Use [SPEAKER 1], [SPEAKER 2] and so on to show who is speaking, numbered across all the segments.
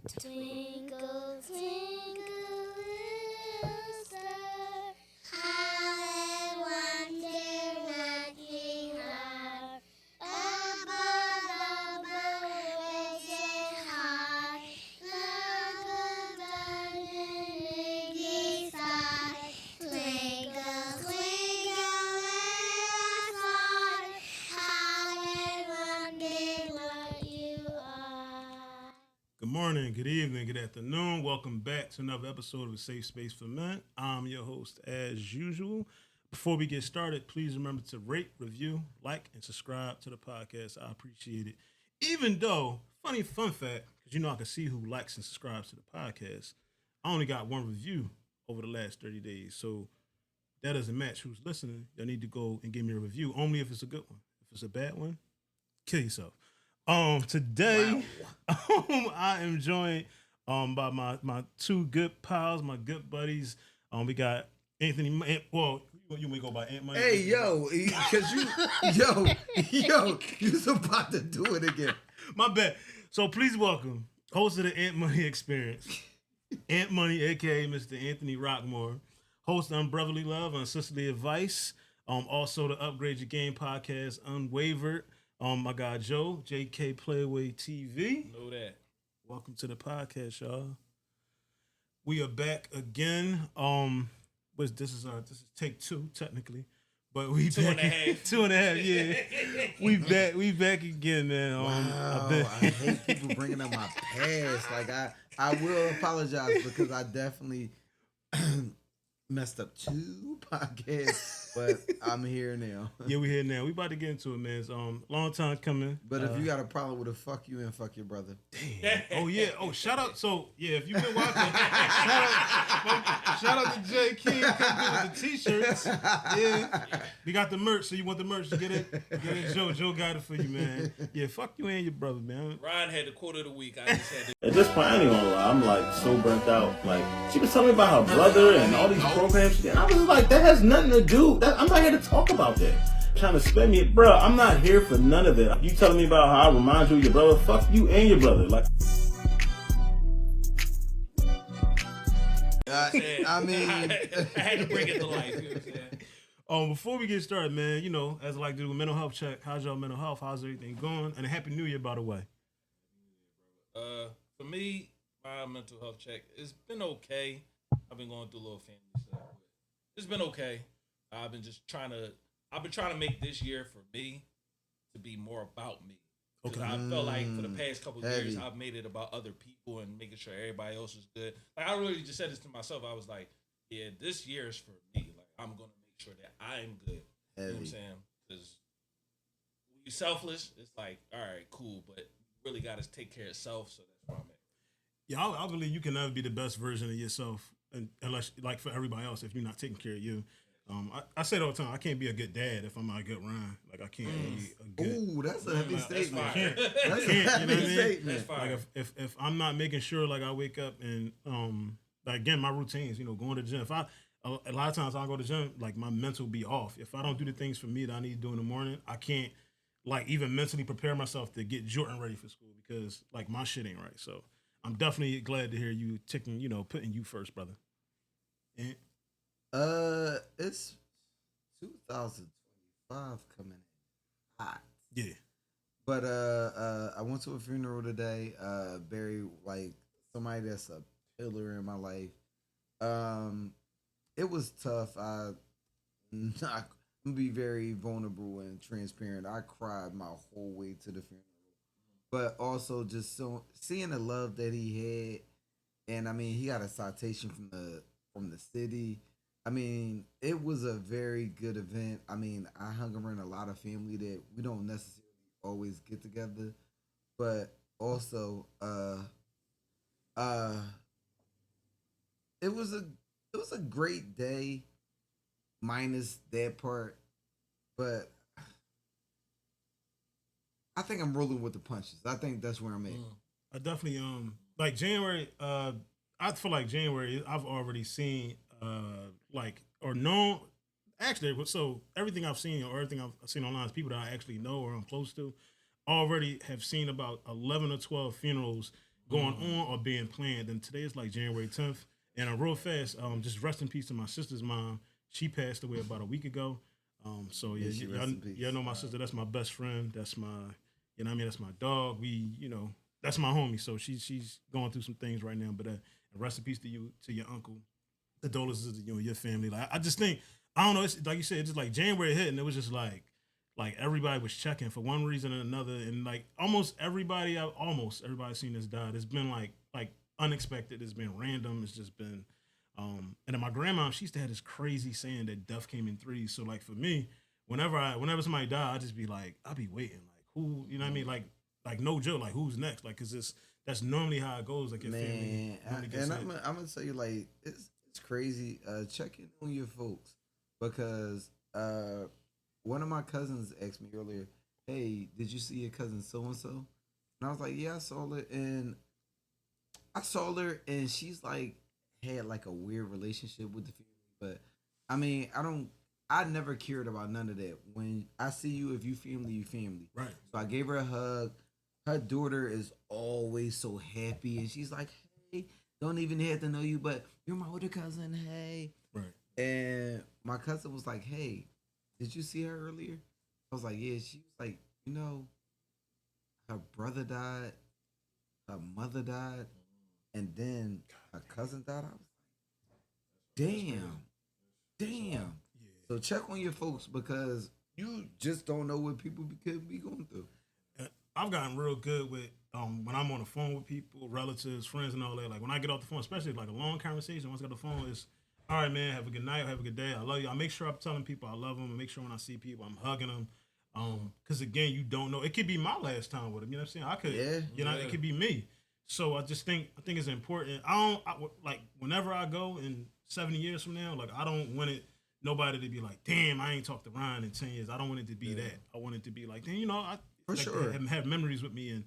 [SPEAKER 1] Twinkle, twinkle, little star, how I wonder what you are. Above the risen high, like a diamond in the sky. Twinkle, twinkle, little star, how I wonder what you are.
[SPEAKER 2] Good morning, good evening, good afternoon. Welcome back to another episode of A Safe Space for Men. I'm your host as usual. Before we get started, please remember to rate, review, like, and subscribe to the podcast. I appreciate it. Even though, funny fun fact, because I can see who likes and subscribes to the podcast, I only got one review over the last 30 days. So that doesn't match who's listening. Y'all need to go and give me a review, only if it's a good one. If it's a bad one, kill yourself. Today, I am joined by my two good pals, my good buddies. We got Anthony. Well, you may go by Antmoney.
[SPEAKER 3] Hey yo, cause you was about to do it again.
[SPEAKER 2] My bad. So please welcome host of the Antmoney Experience, Antmoney, aka Mr. Anthony Rockemore, host of Unbrotherly Love Unsisterly Advice. Also the Upgrade Your Game podcast, Unwavered. My guy Joe, JK Playaway TV.
[SPEAKER 4] Know that.
[SPEAKER 2] Welcome to the podcast, y'all. We are back again. This is take two technically, but we
[SPEAKER 4] Two
[SPEAKER 2] back
[SPEAKER 4] and a half.
[SPEAKER 2] 2.5. Yeah, we back again, man.
[SPEAKER 3] Wow, I hate people bringing up my past. Like I will apologize because I definitely messed up 2 podcasts, but I'm here now.
[SPEAKER 2] Yeah, we here now. We about to get into it, man. It's long time coming.
[SPEAKER 3] But if you got a problem with a fuck you and fuck your brother.
[SPEAKER 2] Damn. Oh yeah. Oh, shout out. So yeah, if you've been watching, shout out to J King coming with the t-shirts. Yeah, we got the merch. So you want the merch to get it? Get it. Joe got it for you, man. Yeah, fuck you and your brother, man.
[SPEAKER 4] Ryan had the quote of the week. I just had to.
[SPEAKER 5] At this point, I ain't gonna lie, I'm like so burnt out. Like, she was telling me about her brother and all these programs. And I was like, that has nothing to do. I'm not here to talk about that. Trying to spend me, bro. I'm not here for none of it. You telling me about how I remind you of your brother? Fuck you and your brother. Like,
[SPEAKER 3] I mean,
[SPEAKER 4] I had to bring it to life. You know what I'm saying?
[SPEAKER 2] Before we get started, man, as I like to do a mental health check. How's y'all mental health? How's everything going? And a happy New Year, by the way.
[SPEAKER 4] For me, my mental health check, it's been okay. I've been going through a little family stuff. It's been okay. I've been trying to make this year for me to be more about me. Because I felt like for the past couple of years, I've made it about other people and making sure everybody else is good. Like, I really just said this to myself. I was like, yeah, this year is for me. Like, I'm going to make sure that I'm good. You know what I'm saying? Because when you're selfless, it's like, all right, cool, but you really got to take care of self, so that's where I'm at.
[SPEAKER 2] Yeah, I believe you can never be the best version of yourself, unless, like, for everybody else, if you're not taking care of you. I say it all the time. I can't be a good dad if I'm not a good Ryan. Like, I can't be a good.
[SPEAKER 3] ooh, that's a heavy statement.
[SPEAKER 2] That's
[SPEAKER 3] a heavy statement.
[SPEAKER 4] That's fire.
[SPEAKER 2] Like, if I'm not making sure, like, I wake up and like, again, my routines, going to the gym. If a lot of times I go to the gym, like, my mental be off. If I don't do the things for me that I need to do in the morning, I can't, like, even mentally prepare myself to get Jordan ready for school because, like, my shit ain't right. So I'm definitely glad to hear you putting you first, brother. And
[SPEAKER 3] It's 2025 coming in hot.
[SPEAKER 2] yeah.
[SPEAKER 3] But I went to a funeral today. Buried like somebody that's a pillar in my life. It was tough. I'm gonna be very vulnerable and transparent. I cried my whole way to the funeral, but also just seeing the love that he had, and I mean, he got a citation from the city. I mean, it was a very good event. I mean, I hung around a lot of family that we don't necessarily always get together, but also, it was a great day, minus that part, but I think I'm rolling with the punches. I think that's where I'm at.
[SPEAKER 2] I definitely like January. I feel like January. I've already seen like or known. Actually, so everything I've seen or everything I've seen online is people that I actually know or I'm close to already have seen about 11 or 12 funerals going on or being planned. And today is like January 10th. And real fast, just rest in peace to my sister's mom. She passed away about a week ago. So yeah,
[SPEAKER 3] she rest in peace.
[SPEAKER 2] y'all know my sister. That's my best friend. That's my, you know what I mean? That's my dog. We, you know, that's my homie. So she's going through some things right now. But rest in peace to you, to your uncle. Condolences to you and your family. Like I just think, I don't know. It's like you said, it's just like January hit, and it was just like everybody was checking for one reason or another, and like almost everybody seen this died. It's been like unexpected. It's been random. It's just been, and then my grandma, she used to have this crazy saying that death came in threes. So like for me, whenever somebody die, I just be like, I'll be waiting, like who, you know what I mean, like no joke, like who's next, like cause that's normally how it goes. Like your family.
[SPEAKER 3] And I'm gonna tell you, like it's crazy. Checking on your folks because one of my cousins asked me earlier, "Hey, did you see your cousin so and so?" And I was like, "Yeah, I saw her." And she's like had like a weird relationship with the family. But I mean, I never cared about none of that. When I see you, if you family, you family.
[SPEAKER 2] Right.
[SPEAKER 3] So I gave her a hug. Her daughter is always so happy, and she's like, "Hey, don't even have to know you, but you're my older cousin. Hey."
[SPEAKER 2] Right.
[SPEAKER 3] And my cousin was like, "Hey, did you see her earlier?" I was like, "Yeah." She was like, "You know, her brother died, her mother died, and then her cousin died." I was like, damn.
[SPEAKER 2] Yeah.
[SPEAKER 3] So check on your folks because you just don't know what people could be going through.
[SPEAKER 2] I've gotten real good with when I'm on the phone with people, relatives, friends, and all that. Like when I get off the phone, especially like a long conversation, once I get off the phone, it's all right, man. Have a good night. Have a good day. I love you. I make sure I'm telling people I love them. I make sure when I see people, I'm hugging them. Because again, you don't know. It could be my last time with them. You know what I'm saying? I could, it could be me. So I think it's important. Like whenever I go in 70 years from now, like I don't want nobody to be like, damn, I ain't talked to Ryan in 10 years. I don't want it to be that. I want it to be like, damn, you know,
[SPEAKER 3] sure.
[SPEAKER 2] have memories with me and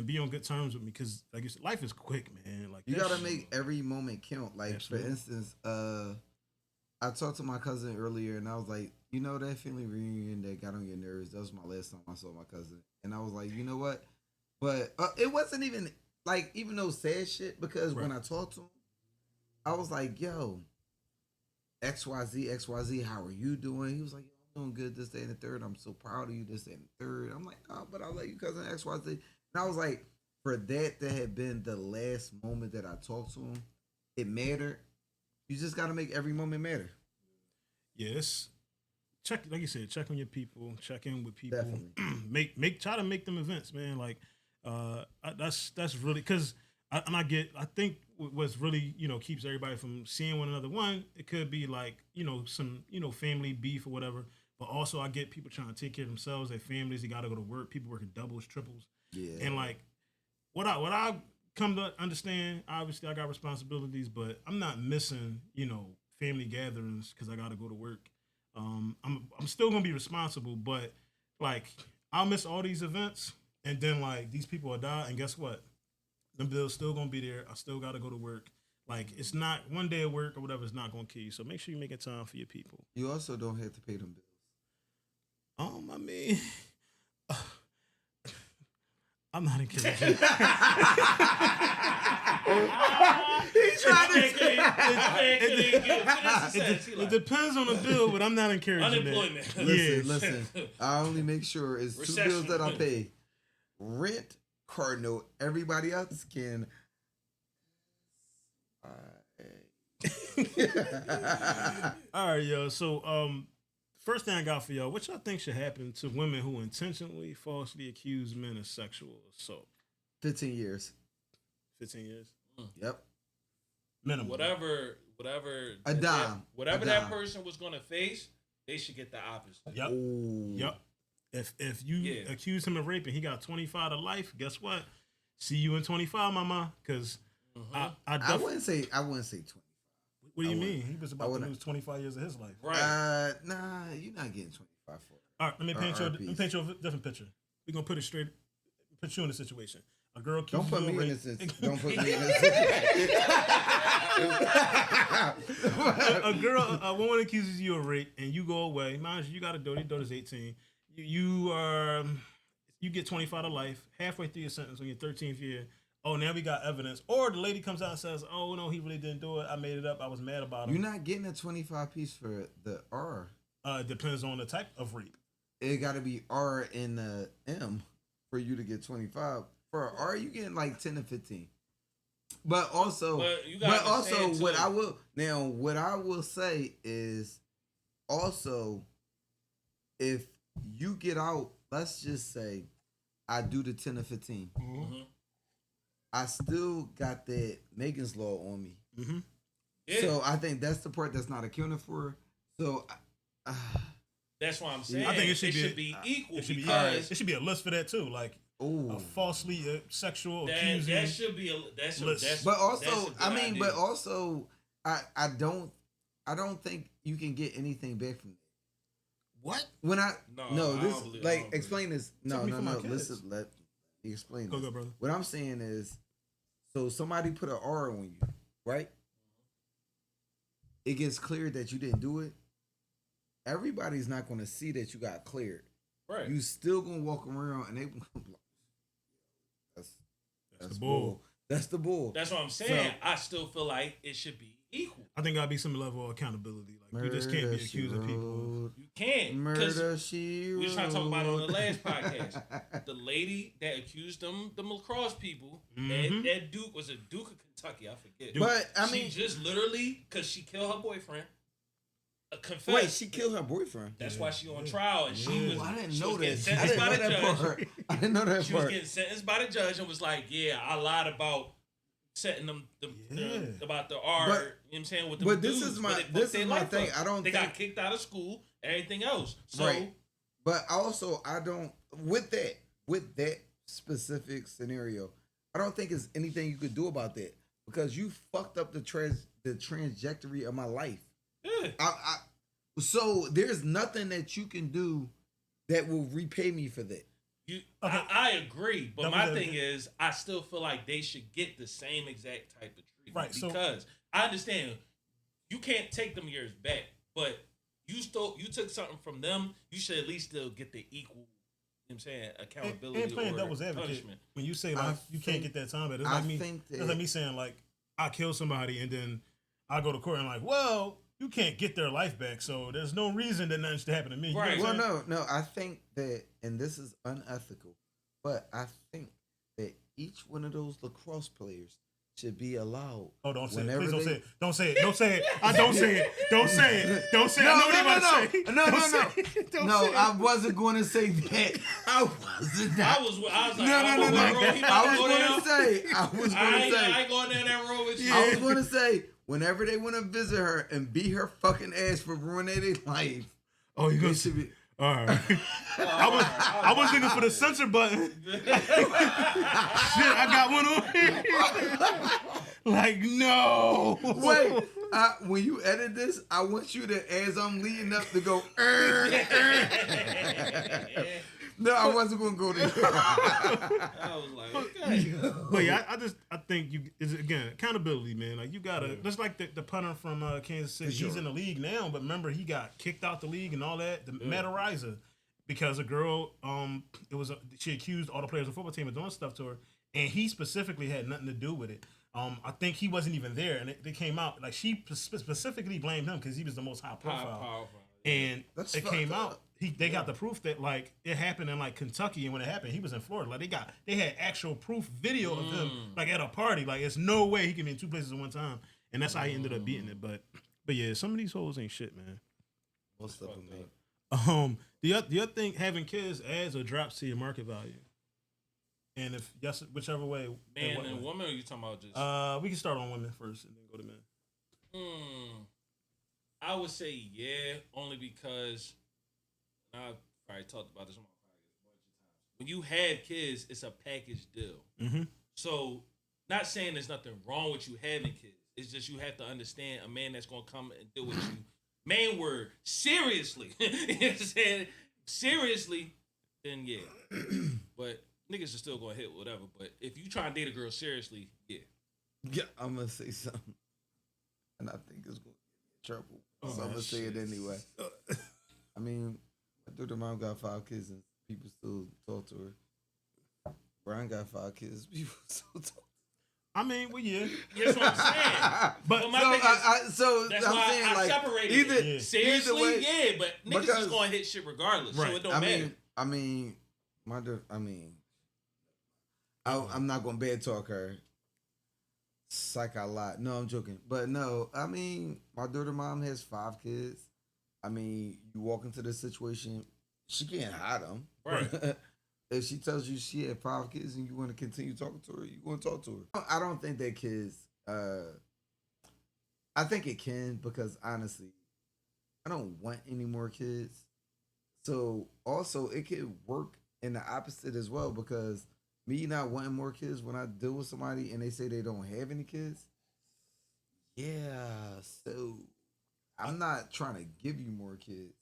[SPEAKER 2] be on good terms with me because like you said, life is quick, man. Like
[SPEAKER 3] you gotta make every moment count. Like
[SPEAKER 2] Absolutely.
[SPEAKER 3] for instance, I talked to my cousin earlier and I was like, you know, that family reunion that got on your nerves. That was my last time I saw my cousin, and I was like, you know what? But it wasn't even like even though sad shit because when I talked to him, I was like, yo, XYZ, how are you doing? He was like, I'm doing good, this, that, and the third. I'm so proud of you, this, that, and the third. I'm like, oh, but I love you, cousin XYZ. And I was like, for that to have been the last moment that I talked to him, it mattered. You just got to make every moment matter.
[SPEAKER 2] Yes. Check, like you said, check on your people, check in with people.
[SPEAKER 3] Definitely.
[SPEAKER 2] Try to make them events, man. Like, that's really, because I think what's really, you know, keeps everybody from seeing one another. One, it could be like, you know, some, you know, family beef or whatever. But also I get people trying to take care of themselves, their families, they gotta go to work, people working doubles, triples.
[SPEAKER 3] Yeah.
[SPEAKER 2] And like what I come to understand, obviously I got responsibilities, but I'm not missing, you know, family gatherings because I gotta go to work. I'm still gonna be responsible, but like I'll miss all these events and then like these people will die, and guess what? Them bills still gonna be there. I still gotta go to work. Like it's not one day of work or whatever is not gonna kill you. So make sure you're making time for your people.
[SPEAKER 3] You also don't have to pay them bills.
[SPEAKER 2] I mean, I'm not encouraging.
[SPEAKER 3] He's trying
[SPEAKER 2] It depends on the bill, but I'm not encouraging
[SPEAKER 4] unemployment.
[SPEAKER 2] that.
[SPEAKER 3] Listen. I only make sure it's
[SPEAKER 4] Recession.
[SPEAKER 3] 2 bills that I pay: rent, car note. Everybody else can.
[SPEAKER 2] All right, yo. So, first thing I got for y'all, what y'all think should happen to women who intentionally falsely accuse men of sexual assault?
[SPEAKER 3] 15 years.
[SPEAKER 2] 15 years?
[SPEAKER 3] Yep.
[SPEAKER 2] Minimum.
[SPEAKER 4] Whatever
[SPEAKER 3] A dime.
[SPEAKER 4] Whatever
[SPEAKER 3] A
[SPEAKER 4] that
[SPEAKER 3] dime.
[SPEAKER 4] person was gonna face, they should get the opposite.
[SPEAKER 2] Yep.
[SPEAKER 3] Ooh.
[SPEAKER 2] Yep. If you accuse him of rape and he got 25 to life, guess what? See you in 25, mama. Because
[SPEAKER 3] I wouldn't say 20.
[SPEAKER 2] What do you mean? He was about to lose 25 years of his life.
[SPEAKER 4] Right.
[SPEAKER 3] Nah, you're not getting 25 for it.
[SPEAKER 2] All right, let me paint you a different picture. We're going to put it straight, put you in a situation. A girl accuses
[SPEAKER 3] Don't put
[SPEAKER 2] you of
[SPEAKER 3] me in
[SPEAKER 2] rape.
[SPEAKER 3] this. Don't put me in this.
[SPEAKER 2] A woman accuses you of rape and you go away. Mind you, you got a daughter. Your daughter's 18. You get 25 to life. Halfway through your sentence on your 13th year, oh, now we got evidence. Or the lady comes out and says, oh, no, he really didn't do it. I made it up. I was mad about him.
[SPEAKER 3] You're not getting a 25 piece for the R.
[SPEAKER 2] It depends on the type of rape.
[SPEAKER 3] It got to be R and the M for you to get 25. For an R, you getting like 10 to 15. But also, what I will say is also, if you get out, let's just say I do the 10 to 15.
[SPEAKER 2] Mm-hmm.
[SPEAKER 3] I still got that Megan's Law on me.
[SPEAKER 2] Mm-hmm.
[SPEAKER 4] Yeah.
[SPEAKER 3] So I think that's the part that's not accounted for. So
[SPEAKER 4] that's why I'm saying
[SPEAKER 2] I think it should
[SPEAKER 4] be equal.
[SPEAKER 2] It should be,
[SPEAKER 4] because
[SPEAKER 2] it should be a list for that too. Like a falsely sexual accusing.
[SPEAKER 4] that should be a list.
[SPEAKER 3] But also,
[SPEAKER 4] that's a good idea.
[SPEAKER 3] but also, I don't think you can get anything back from that.
[SPEAKER 2] What?
[SPEAKER 3] When I
[SPEAKER 4] this
[SPEAKER 3] explain this. No. Listen, let me explain.
[SPEAKER 2] Go,
[SPEAKER 3] this.
[SPEAKER 2] brother.
[SPEAKER 3] What I'm saying is, so somebody put an R on you, right? It gets cleared that you didn't do it. Everybody's not going to see that you got cleared.
[SPEAKER 4] Right.
[SPEAKER 3] You still gonna walk around and they gonna be like, that's the bull. That's the bull.
[SPEAKER 4] That's what I'm saying.
[SPEAKER 3] So,
[SPEAKER 4] I still feel like it should be equal.
[SPEAKER 2] I think gotta be some level of accountability. Like you just can't be accusing people.
[SPEAKER 4] You can't.
[SPEAKER 3] Murder she
[SPEAKER 4] we was trying to talk about it on the last podcast. The lady that accused them lacrosse people, that Duke was a Duke of Kentucky, I forget.
[SPEAKER 3] But I mean,
[SPEAKER 4] she just literally, because she killed her boyfriend, confessed.
[SPEAKER 3] Wait, she killed her boyfriend.
[SPEAKER 4] That's why she on trial, and she was.
[SPEAKER 3] I didn't
[SPEAKER 4] she
[SPEAKER 3] know
[SPEAKER 4] was getting
[SPEAKER 3] that.
[SPEAKER 4] sentenced by the judge.
[SPEAKER 3] I didn't know that
[SPEAKER 4] She was getting sentenced by the judge and was like, "Yeah, I lied about setting them about the R."
[SPEAKER 3] But,
[SPEAKER 4] you know what I'm saying? With the
[SPEAKER 3] but
[SPEAKER 4] dudes,
[SPEAKER 3] this is my thing.
[SPEAKER 4] Up.
[SPEAKER 3] I don't.
[SPEAKER 4] They got kicked out of school. Everything else. So,
[SPEAKER 3] right. But also, I don't with that specific scenario. I don't think there's anything you could do about that because you fucked up the trajectory of my life.
[SPEAKER 4] Yeah.
[SPEAKER 3] So there's nothing that you can do that will repay me for that.
[SPEAKER 4] I agree, but my thing is, I still feel like they should get the same exact type of treatment.
[SPEAKER 2] Right,
[SPEAKER 4] because I understand you can't take them years back, but you took something from them. You should at least still get the equal. You know what I'm saying, accountability
[SPEAKER 2] and playing
[SPEAKER 4] or
[SPEAKER 2] devil's advocate.
[SPEAKER 4] Punishment.
[SPEAKER 2] When you say like you can't get that time back, it's like me saying like I kill somebody and then I go to court and like, well, you can't get their life back, so there's no reason that nothing should happen to me.
[SPEAKER 4] Right.
[SPEAKER 3] Well, no. I think that, and this is unethical, but I think that each one of those lacrosse players should be allowed.
[SPEAKER 2] Oh, don't say it. Please don't say it. Don't say it. Don't say it. I don't say it. Don't say it. Don't say it.
[SPEAKER 3] No, I wasn't going to say that. I wasn't.
[SPEAKER 4] I was like,
[SPEAKER 3] I
[SPEAKER 4] ain't going down that road with you.
[SPEAKER 3] I was going to say, whenever they want to visit her and beat her fucking ass for ruining their life.
[SPEAKER 2] Oh, you gonna
[SPEAKER 3] should be.
[SPEAKER 2] All right. I was looking for the censor button. Shit, I got one on here. Like, no.
[SPEAKER 3] Wait, when you edit this, I want you to, as I'm leading up, to go. No, I wasn't gonna go there.
[SPEAKER 4] I was like, okay.
[SPEAKER 2] But yeah, I think is again accountability, man. Like you gotta, just like the punter from Kansas City. He's in the league now, but remember he got kicked out the league and all that. The Matt Ariza, because a girl, she accused all the players of the football team of doing stuff to her, and he specifically had nothing to do with it. I think he wasn't even there, and it came out like she specifically blamed him because he was the most high profile. And it came out. They got the proof that like it happened in like Kentucky, and when it happened, he was in Florida. Like they had actual proof video of him like at a party. Like it's no way he can be in two places at one time, and that's how he ended up beating it. But yeah, some of these hoes ain't shit, man.
[SPEAKER 3] Most of them, man.
[SPEAKER 2] The other thing, having kids adds or drops to your market value. And if yes, whichever way,
[SPEAKER 4] man and woman, or you talking about just?
[SPEAKER 2] We can start on women first and then go to men.
[SPEAKER 4] I would say yeah, only because I've probably talked about this on my podcast a bunch of times. When you have kids, it's a package deal.
[SPEAKER 2] Mm-hmm. So,
[SPEAKER 4] not saying there's nothing wrong with you having kids. It's just you have to understand a man that's gonna come and deal with you. Main word, seriously. You know what I'm saying? Seriously, then yeah. But niggas are still gonna hit whatever. But if you try and date a girl seriously, yeah.
[SPEAKER 3] Yeah, I'm gonna say something, and I think it's gonna get me in trouble. So I'm gonna say it anyway. I mean, my daughter mom got 5 kids, and people still talk to her. Brian got 5 kids, people still talk to
[SPEAKER 2] I mean, well, yeah.
[SPEAKER 4] That's what I'm saying.
[SPEAKER 2] But
[SPEAKER 4] my thing is, that's
[SPEAKER 3] I'm
[SPEAKER 4] why
[SPEAKER 3] saying
[SPEAKER 4] I
[SPEAKER 3] like
[SPEAKER 4] separated
[SPEAKER 3] either,
[SPEAKER 4] it.
[SPEAKER 2] Yeah.
[SPEAKER 4] Seriously,
[SPEAKER 3] either way,
[SPEAKER 4] yeah, but niggas
[SPEAKER 3] because-
[SPEAKER 4] is gonna hit shit regardless,
[SPEAKER 2] Right.
[SPEAKER 4] so it don't matter.
[SPEAKER 3] I'm not gonna bad talk her. Psych a lot. No, I'm joking. But no, I mean, my daughter mom has 5 kids. I mean, you walk into the situation, she can't hide them.
[SPEAKER 4] Right.
[SPEAKER 3] If she tells you she had 5 kids and you want to continue talking to her, you want to talk to her. I don't think that kids. I think it can because honestly, I don't want any more kids. So also, it could work in the opposite as well because me not wanting more kids when I deal with somebody and they say they don't have any kids. Yeah, so I'm not trying to give you more kids.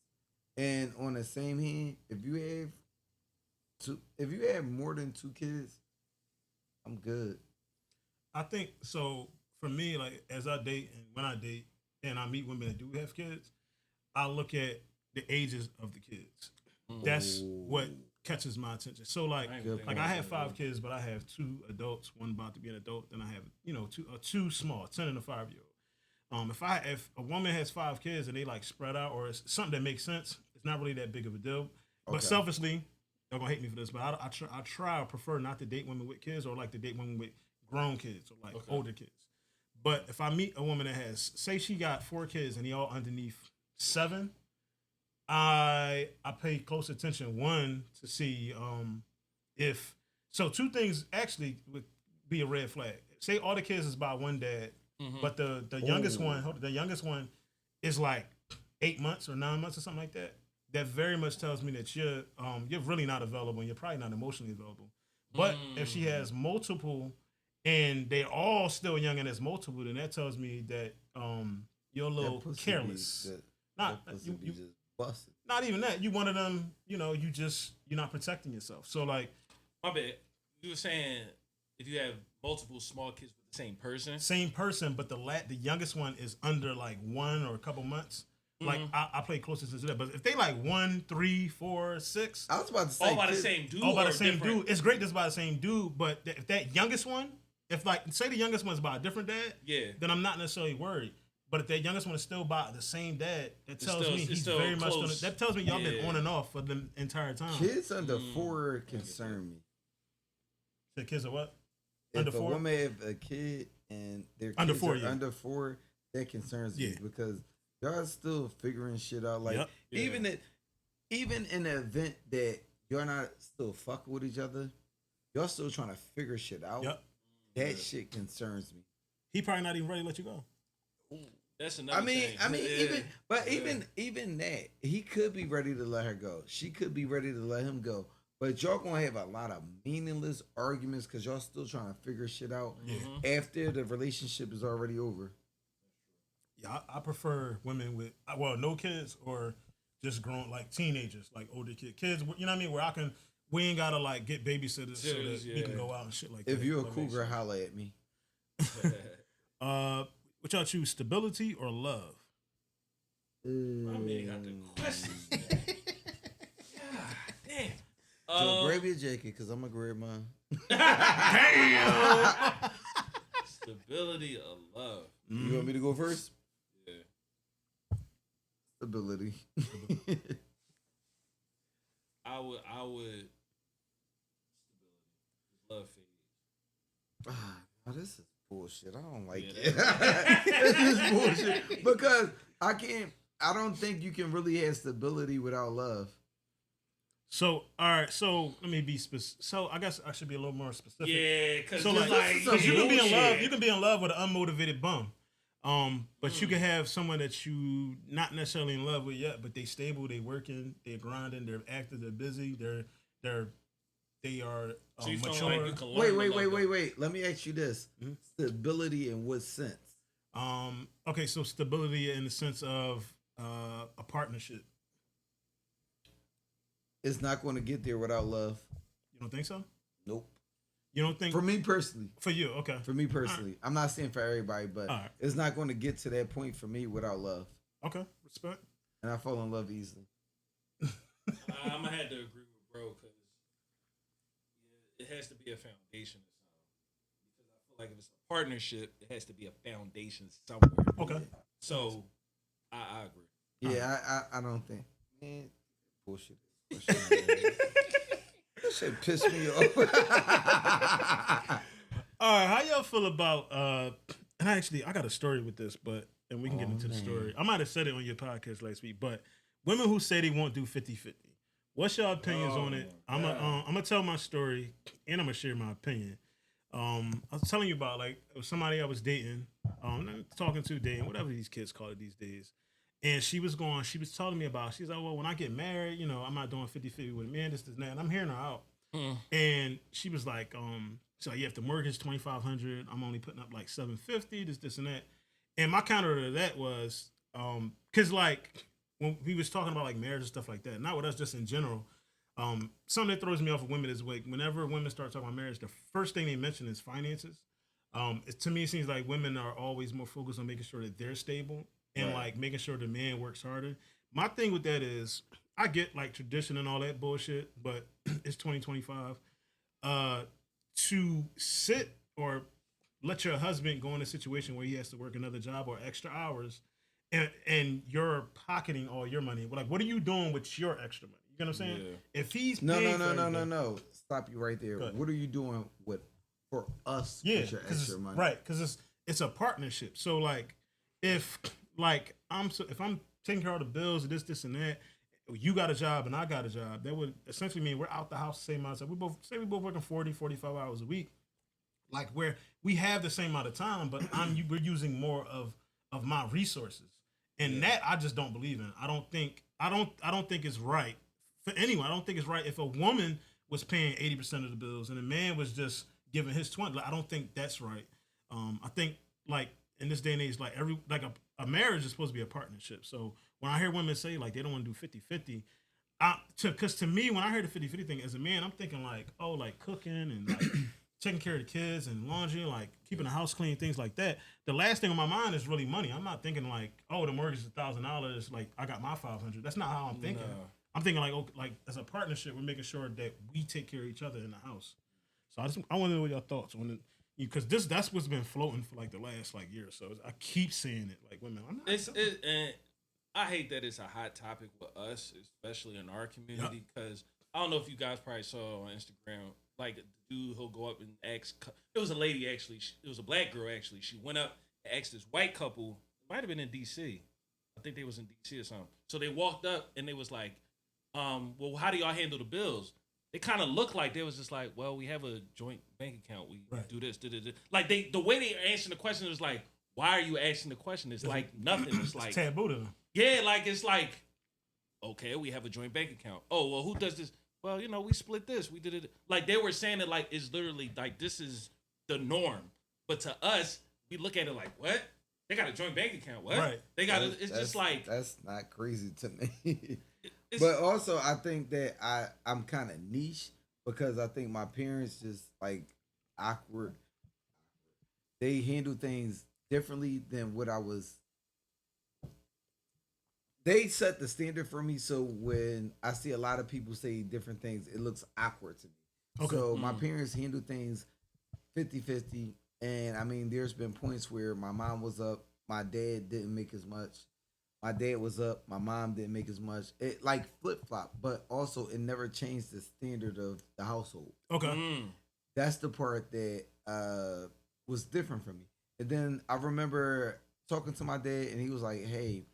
[SPEAKER 3] And on the same hand, if you have more than 2 kids, I'm good.
[SPEAKER 2] I think so. For me, like as I date and when I date and I meet women that do have kids, I look at the ages of the kids. That's what catches my attention. So like I have 5 kids, but I have 2 adults, one about to be an adult, then I have two small, 10 and a 5-year-old. If a woman has 5 kids and they like spread out or it's something that makes sense, it's not really that big of a deal. But
[SPEAKER 3] Okay.
[SPEAKER 2] selfishly, y'all gonna hate me for this, but I prefer not to date women with kids or like to date women with grown kids or like older kids. But if I meet a woman that has, say she got 4 kids and they all underneath 7, I pay close attention. One, to see if so 2 things actually would be a red flag. Say all the kids is by one dad, but the youngest one is like 8 months or 9 months or something like that. That very much tells me that you're really not available and you're probably not emotionally available. But if she has multiple and they're all still young and there's multiple, then that tells me that you're a little careless. Not even that. You one of them. You're not protecting yourself. So like,
[SPEAKER 4] My bad. You were saying if you have multiple small kids with the
[SPEAKER 2] same person, but the youngest one is under like 1 or a couple months. Like I play close attention to that. But if they like 1, 3, 4, 6,
[SPEAKER 3] I was about to say
[SPEAKER 4] all by the same dude.
[SPEAKER 2] all by the
[SPEAKER 4] or
[SPEAKER 2] same
[SPEAKER 4] different?
[SPEAKER 2] dude. It's great that's by the same dude. But if that youngest one, if like say the youngest one's by a different dad,
[SPEAKER 4] Yeah.
[SPEAKER 2] then I'm not necessarily worried. But if that youngest one is still by the same dad, that tells me
[SPEAKER 4] it's
[SPEAKER 2] he's
[SPEAKER 4] still
[SPEAKER 2] very much
[SPEAKER 4] close.
[SPEAKER 2] that tells me y'all been
[SPEAKER 4] Yeah.
[SPEAKER 2] on and off for the entire time.
[SPEAKER 3] Kids under 4 concern me.
[SPEAKER 2] The kids are what?
[SPEAKER 3] If
[SPEAKER 2] Under
[SPEAKER 3] a
[SPEAKER 2] 4?
[SPEAKER 3] woman have a kid and their
[SPEAKER 2] Under
[SPEAKER 3] kids
[SPEAKER 2] 4,
[SPEAKER 3] are
[SPEAKER 2] yeah.
[SPEAKER 3] under 4, that concerns me
[SPEAKER 2] Yeah.
[SPEAKER 3] because y'all still figuring shit out. Like
[SPEAKER 2] Yep.
[SPEAKER 3] even in the event that you're not still fucking with each other, y'all still trying to figure shit out.
[SPEAKER 2] Yep.
[SPEAKER 3] That shit concerns me.
[SPEAKER 2] He probably not even ready to let you go.
[SPEAKER 4] That's another thing.
[SPEAKER 3] Even that, he could be ready to let her go. She could be ready to let him go. But y'all gonna have a lot of meaningless arguments because y'all still trying to figure shit out after the relationship is already over.
[SPEAKER 2] Yeah, I prefer women with no kids or just grown like teenagers, like older kids. You know what I mean? Where we ain't gotta like get babysitters so that we can go out and shit like that.
[SPEAKER 3] If you're a cougar, holla at me.
[SPEAKER 2] What y'all choose, stability or love?
[SPEAKER 4] My man got the question. God damn.
[SPEAKER 3] So grab your jacket because I'm gonna grab mine.
[SPEAKER 2] Damn.
[SPEAKER 4] Stability of love.
[SPEAKER 3] You want me to go first?
[SPEAKER 4] Yeah.
[SPEAKER 3] Stability.
[SPEAKER 4] I would stability. Love fades.
[SPEAKER 3] Oh, this is bullshit. I don't like it. This is bullshit because I don't think you can really have stability without love.
[SPEAKER 2] So all right, so let me be specific. So I guess I should be a little more specific.
[SPEAKER 4] Yeah, because
[SPEAKER 2] So you can be in love. You can be in love with an unmotivated bum. But you can have someone that you not necessarily in love with yet, but they stable, they working, they're grinding, they're active, they're busy, they are
[SPEAKER 4] So you feel
[SPEAKER 2] mature.
[SPEAKER 4] like you can learn to love them.
[SPEAKER 3] Wait. Let me ask you this: stability in what sense?
[SPEAKER 2] Okay, so stability in the sense of a partnership.
[SPEAKER 3] It's not going to get there without love.
[SPEAKER 2] You don't think so?
[SPEAKER 3] Nope.
[SPEAKER 2] You don't think
[SPEAKER 3] For me personally.
[SPEAKER 2] for you? Okay.
[SPEAKER 3] For me personally, I'm not saying for everybody, but
[SPEAKER 2] Alright.
[SPEAKER 3] it's not going to get to that point for me without love.
[SPEAKER 2] Okay. Respect.
[SPEAKER 3] And I fall in love easily.
[SPEAKER 4] I'm gonna have to agree with bro because it has to be a foundation or something. Because I feel like if it's a partnership, it has to be a foundation somewhere.
[SPEAKER 2] Okay.
[SPEAKER 4] So I agree.
[SPEAKER 3] Yeah, I don't think. Man, bullshit. That shit pissed me off.
[SPEAKER 2] All right, how y'all feel about and I got a story with this, and we can get into the story. I might have said it on your podcast last week, but women who say they won't do 50-50. What's your opinions on it? I'm gonna tell my story and I'm gonna share my opinion. I was telling you about like it was somebody I was dating, talking to, dating, whatever these kids call it these days. And she was telling me about, she's like, well, when I get married, you know, I'm not doing 50-50 with a man, this, and that. And I'm hearing her out. And she was like, so you have to mortgage $2,500. I'm only putting up like $750, this, and that. And my counter to that was, cause like when we was talking about like marriage and stuff like that, not with us, just in general. Something that throws me off of women is like whenever women start talking about marriage, the first thing they mention is finances. To me, it seems like women are always more focused on making sure that they're stable and like making sure the man works harder. My thing with that is I get like tradition and all that bullshit, but it's 2025. To sit or let your husband go in a situation where he has to work another job or extra hours and you're pocketing all your money. Like, what are you doing with your extra money? You know what I'm saying?
[SPEAKER 4] Yeah.
[SPEAKER 2] If he's
[SPEAKER 3] No. Stop you right there. What are you doing for us with your extra money?
[SPEAKER 2] Right, because it's a partnership. So like if I'm taking care of the bills, this and that, you got a job and I got a job, that would essentially mean we're out the house the same amount of time. We both working 40, 45 hours a week. Like where we have the same amount of time, but we're using more of my resources. And that I just don't believe in. I don't think it's right for anyone. I don't think it's right if a woman was paying 80% of the bills and a man was just giving his 20. Like, I don't think that's right. I think like in this day and age, like a marriage is supposed to be a partnership. So when I hear women say like they don't want to do 50-50, because to me, when I hear the 50-50 thing as a man, I'm thinking like, oh, like cooking and like taking care of the kids and laundry, like keeping the house clean, things like that. The last thing on my mind is really money. I'm not thinking like, oh, the mortgage is $1,000, like I got my $500. That's not how I'm thinking. No. I'm thinking like, okay, like as a partnership, we're making sure that we take care of each other in the house. So I want to know your thoughts on it, because that's what's been floating for like the last like year or so. I keep saying it, like women.
[SPEAKER 4] And I hate that it's a hot topic with us, especially in our community, because I don't know if you guys probably saw on Instagram, like the dude who'll go up and ask. It was a lady actually. It was a black girl actually. She went up and asked this white couple. Might have been in D.C. I think they was in D.C. or something. So they walked up and they was like, well, how do y'all handle the bills? They kind of looked like they was just like, well, we have a joint bank account. We do this. Like the way they answered the question was like, why are you asking the question? It's like nothing. It's like
[SPEAKER 2] taboo to them.
[SPEAKER 4] Yeah, like it's like, okay, we have a joint bank account. Oh, well, who does this? Well, you know, we split this. We did it. Like they were saying it like it's literally like this is the norm. But to us, we look at it like, what? They got a joint bank account. What?
[SPEAKER 2] Right.
[SPEAKER 4] They got it. It's just like
[SPEAKER 3] that's not crazy to me. But also, I think that I'm kind of niche because I think my parents just like awkward. They handle things differently than what I was. They set the standard for me, so when I see a lot of people say different things, it looks awkward to me. Okay. So my parents handle things 50-50, and I mean, there's been points where my mom was up, my dad didn't make as much. My dad was up, my mom didn't make as much. It like flip-flop, but also it never changed the standard of the household.
[SPEAKER 2] Okay.
[SPEAKER 3] That's the part that was different for me. And then I remember talking to my dad, and he was like, hey,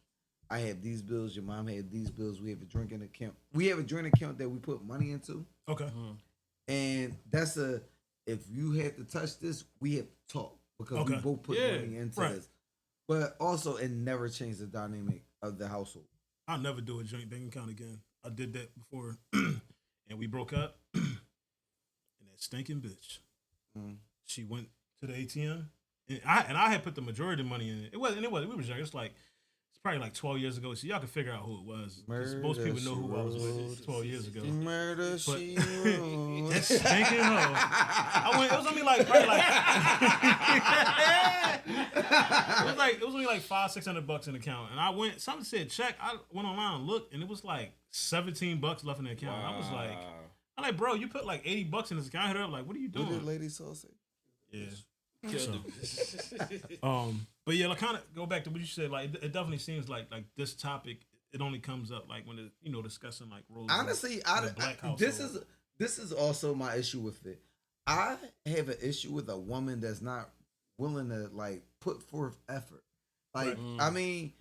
[SPEAKER 3] I have these bills, your mom had these bills, we have a drinking account. We have a joint account that we put money into.
[SPEAKER 2] Okay.
[SPEAKER 3] And that's if you had to touch this, we have to talk because we both put money into this. But also, it never changed the dynamic of the household.
[SPEAKER 2] I'll never do a joint bank account again. I did that before, and we broke up. And that stinking bitch, she went to the ATM, and I had put the majority of the money in it. It wasn't. We were young. It's probably like 12 years ago, so y'all can figure out who it was. Most people know who I was with 12 years ago.
[SPEAKER 3] Murder, she wrote.
[SPEAKER 2] That stinking hoe. It was only like probably like it was only like $500-600 in the account, and I went. Something said check. I went online and looked, and it was like $17 left in the account. Wow. I was like, I'm like, bro, you put like $80 in this account. I hit her up like, what are you doing?
[SPEAKER 3] What did Lady Soul say?
[SPEAKER 2] Yeah.
[SPEAKER 4] Killed
[SPEAKER 2] But yeah, like kind of go back to what you said. Like it definitely seems like this topic it only comes up like when it, discussing like roles.
[SPEAKER 3] Honestly, this is also my issue with it. I have an issue with a woman that's not willing to like put forth effort. Like I mean,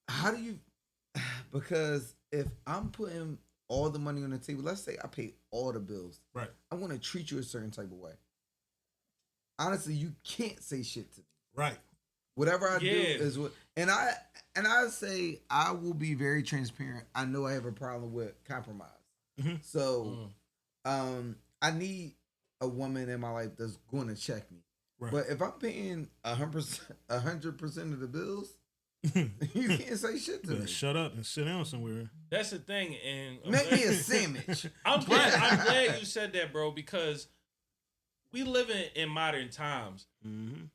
[SPEAKER 3] how do you? Because if I'm putting all the money on the table, let's say I pay all the bills,
[SPEAKER 2] right?
[SPEAKER 3] I want to treat you a certain type of way. Honestly, you can't say shit to me.
[SPEAKER 2] Right.
[SPEAKER 3] Whatever I do is what, and I say I will be very transparent. I know I have a problem with compromise, so I need a woman in my life that's going to check me. Right. But if I'm paying 100% of the bills, you can't say shit to me.
[SPEAKER 2] Shut up and sit down somewhere.
[SPEAKER 4] That's the thing, and
[SPEAKER 3] make me a sandwich.
[SPEAKER 4] I'm glad you said that, bro, because we live in modern times. Mm-hmm.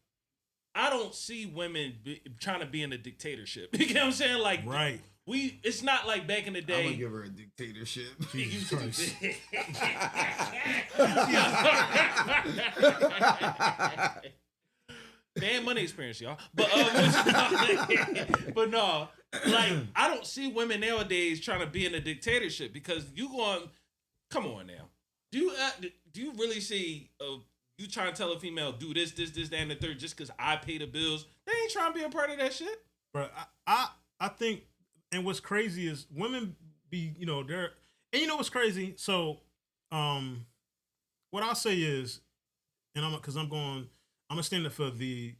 [SPEAKER 4] I don't see women trying to be in a dictatorship. You get what I'm saying? Like,
[SPEAKER 2] right.
[SPEAKER 4] It's not like back in the day.
[SPEAKER 3] I'm gonna give her a dictatorship.
[SPEAKER 2] Jesus Christ.
[SPEAKER 4] Damn money experience, y'all. But but no, like I don't see women nowadays trying to be in a dictatorship because you going. Come on now. Do you really see you trying to tell a female do this, that, and the third just because I pay the bills? They ain't trying to be a part of that shit.
[SPEAKER 2] Bro, I think, and what's crazy is women be, they're, and you know what's crazy? So, what I'll say is, and I'm gonna stand up for the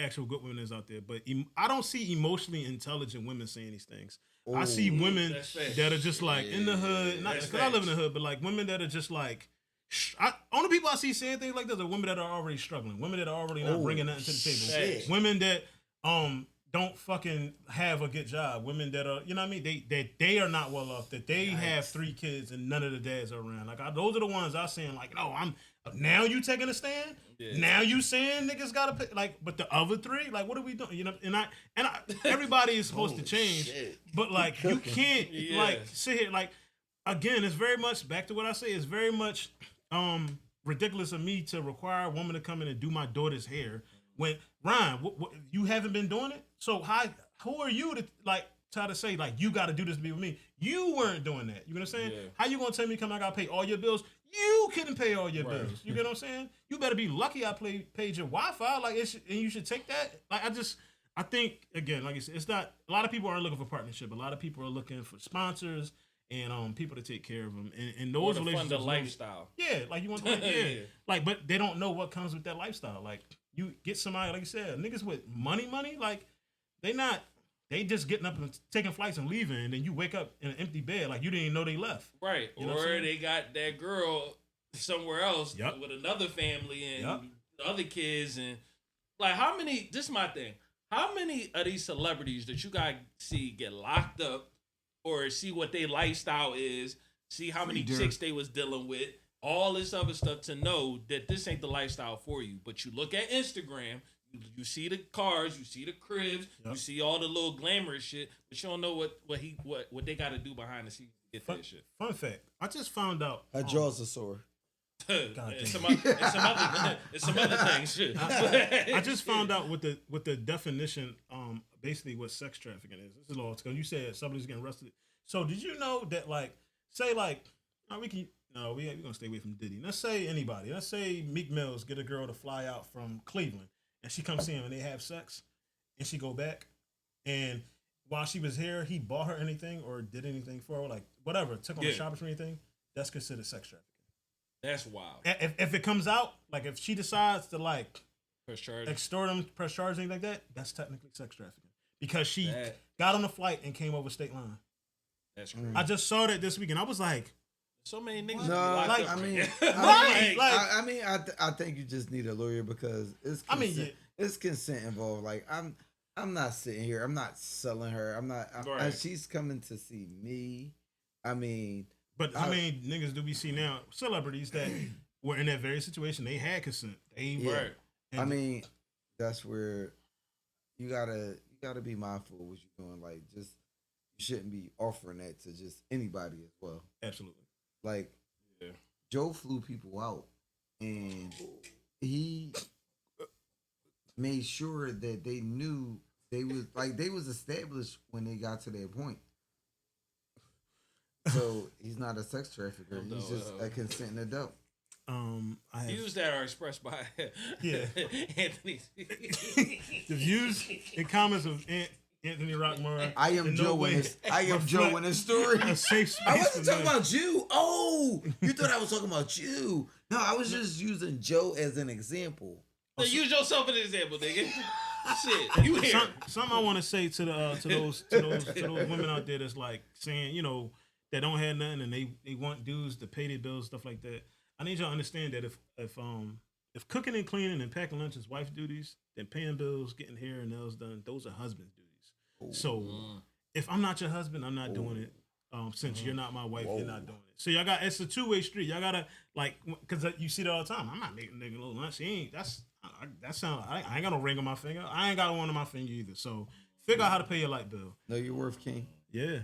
[SPEAKER 2] actual good women that's out there, but I don't see emotionally intelligent women saying these things. Ooh, I see women that are just like in the hood, not because I live in the hood, but like women that are just like, only people I see saying things like this are women that are already struggling, women that are already not bringing nothing to the table, women that don't fucking have a good job, women that are, you know what I mean, they are not well off, that they have 3 kids and none of the dads are around. Like those are the ones I saying like, no, now you taking a stand. Yeah. Now you saying niggas gotta pay, like, but the other 3, like, what are we doing? And I everybody is supposed to change, but like you can't like sit here like, again, it's very much back to what I say. It's very much ridiculous of me to require a woman to come in and do my daughter's hair when Ryan, what, you haven't been doing it. So who are you to like try to say like you got to do this to be with me? You weren't doing that. You know what I'm saying? Yeah. How you gonna tell me come I gotta pay all your bills? You couldn't pay all your bills. You get what I'm saying? You better be lucky I paid your Wi-Fi. Like and you should take that. Like I think again, like I said, it's not a lot of people aren't looking for partnership. A lot of people are looking for sponsors and people to take care of them. And those relationships,
[SPEAKER 4] fund the lifestyle.
[SPEAKER 2] Yeah, like you want to like, but they don't know what comes with that lifestyle. Like you get somebody, like you said, niggas with money, like they just getting up and taking flights and leaving, and then you wake up in an empty bed like you didn't even know they left.
[SPEAKER 4] Right. You or they got that girl somewhere else with another family and other kids. And like how many, this is my thing, how many of these celebrities that you guys see get locked up or see what their lifestyle is, see how many chicks they was dealing with, all this other stuff to know that this ain't the lifestyle for you. But you look at Instagram, you see the cars, you see the cribs, you see all the little glamorous shit, but you don't know what they got to do behind the scenes to get that shit.
[SPEAKER 2] Fun fact: I just found out
[SPEAKER 3] her jaws are sore.
[SPEAKER 4] and some other things. Shit.
[SPEAKER 2] I just found out what the definition, basically what sex trafficking is. This is law. Because you said somebody's getting arrested. So did you know that we're gonna stay away from Diddy. Let's say anybody. Let's say Meek Mills get a girl to fly out from Cleveland. And she comes see him and they have sex and she go back. And while she was here, he bought her anything or did anything for her, like whatever, took her on shopping for anything, that's considered sex trafficking.
[SPEAKER 4] That's wild.
[SPEAKER 2] If it comes out, like if she decides to like extort him, press charge, anything like that, that's technically sex trafficking. Because she got on a flight and came over state line.
[SPEAKER 4] That's crazy.
[SPEAKER 2] I just saw that this weekend. I was like,
[SPEAKER 4] so many niggas.
[SPEAKER 3] No,
[SPEAKER 4] like,
[SPEAKER 3] I mean, I think you just need a lawyer because it's consent, it's consent involved. Like I'm not sitting here. I'm not selling her. I'm not. She's coming to see me. I mean,
[SPEAKER 2] but niggas do we see now celebrities that were in that very situation. They had consent.
[SPEAKER 3] I mean, that's where you gotta be mindful of what you're doing. Like, just you shouldn't be offering that to just anybody as well.
[SPEAKER 2] Absolutely.
[SPEAKER 3] Like, Joe flew people out, and he made sure that they knew they was established when they got to that point. So he's not a sex trafficker. He's just a consenting adult.
[SPEAKER 2] I have
[SPEAKER 4] Views that are expressed by
[SPEAKER 2] Yeah.
[SPEAKER 4] Anthony.
[SPEAKER 2] the views and comments of Anthony Rockemore.
[SPEAKER 3] I am
[SPEAKER 2] in no
[SPEAKER 3] Joe
[SPEAKER 2] way
[SPEAKER 3] in this story.
[SPEAKER 2] a safe space.
[SPEAKER 3] I wasn't
[SPEAKER 2] for
[SPEAKER 3] talking
[SPEAKER 2] men.
[SPEAKER 3] about you. Oh, you thought I was talking about you. No, I was just using Joe as an example.
[SPEAKER 4] Use yourself as an example, nigga. Shit, you here?
[SPEAKER 2] Something I want to say to the to those women out there that's like saying, you know, that don't have nothing and they want dudes to pay their bills, stuff like that. I need y'all to understand that if cooking and cleaning and packing lunch is wife duties, then paying bills, getting hair and nails done, those are husband's duties. So if I'm not your husband, I'm not doing it. Since you're not my wife, you're not doing it. So y'all got, it's a two-way street. Y'all gotta, like, because you see that all the time. I'm not making a nigga a little lunch. He ain't. I ain't got no ring on my finger. I ain't got one on my finger either. So figure out how to pay your light bill.
[SPEAKER 3] Know your worth, King.
[SPEAKER 2] Yeah.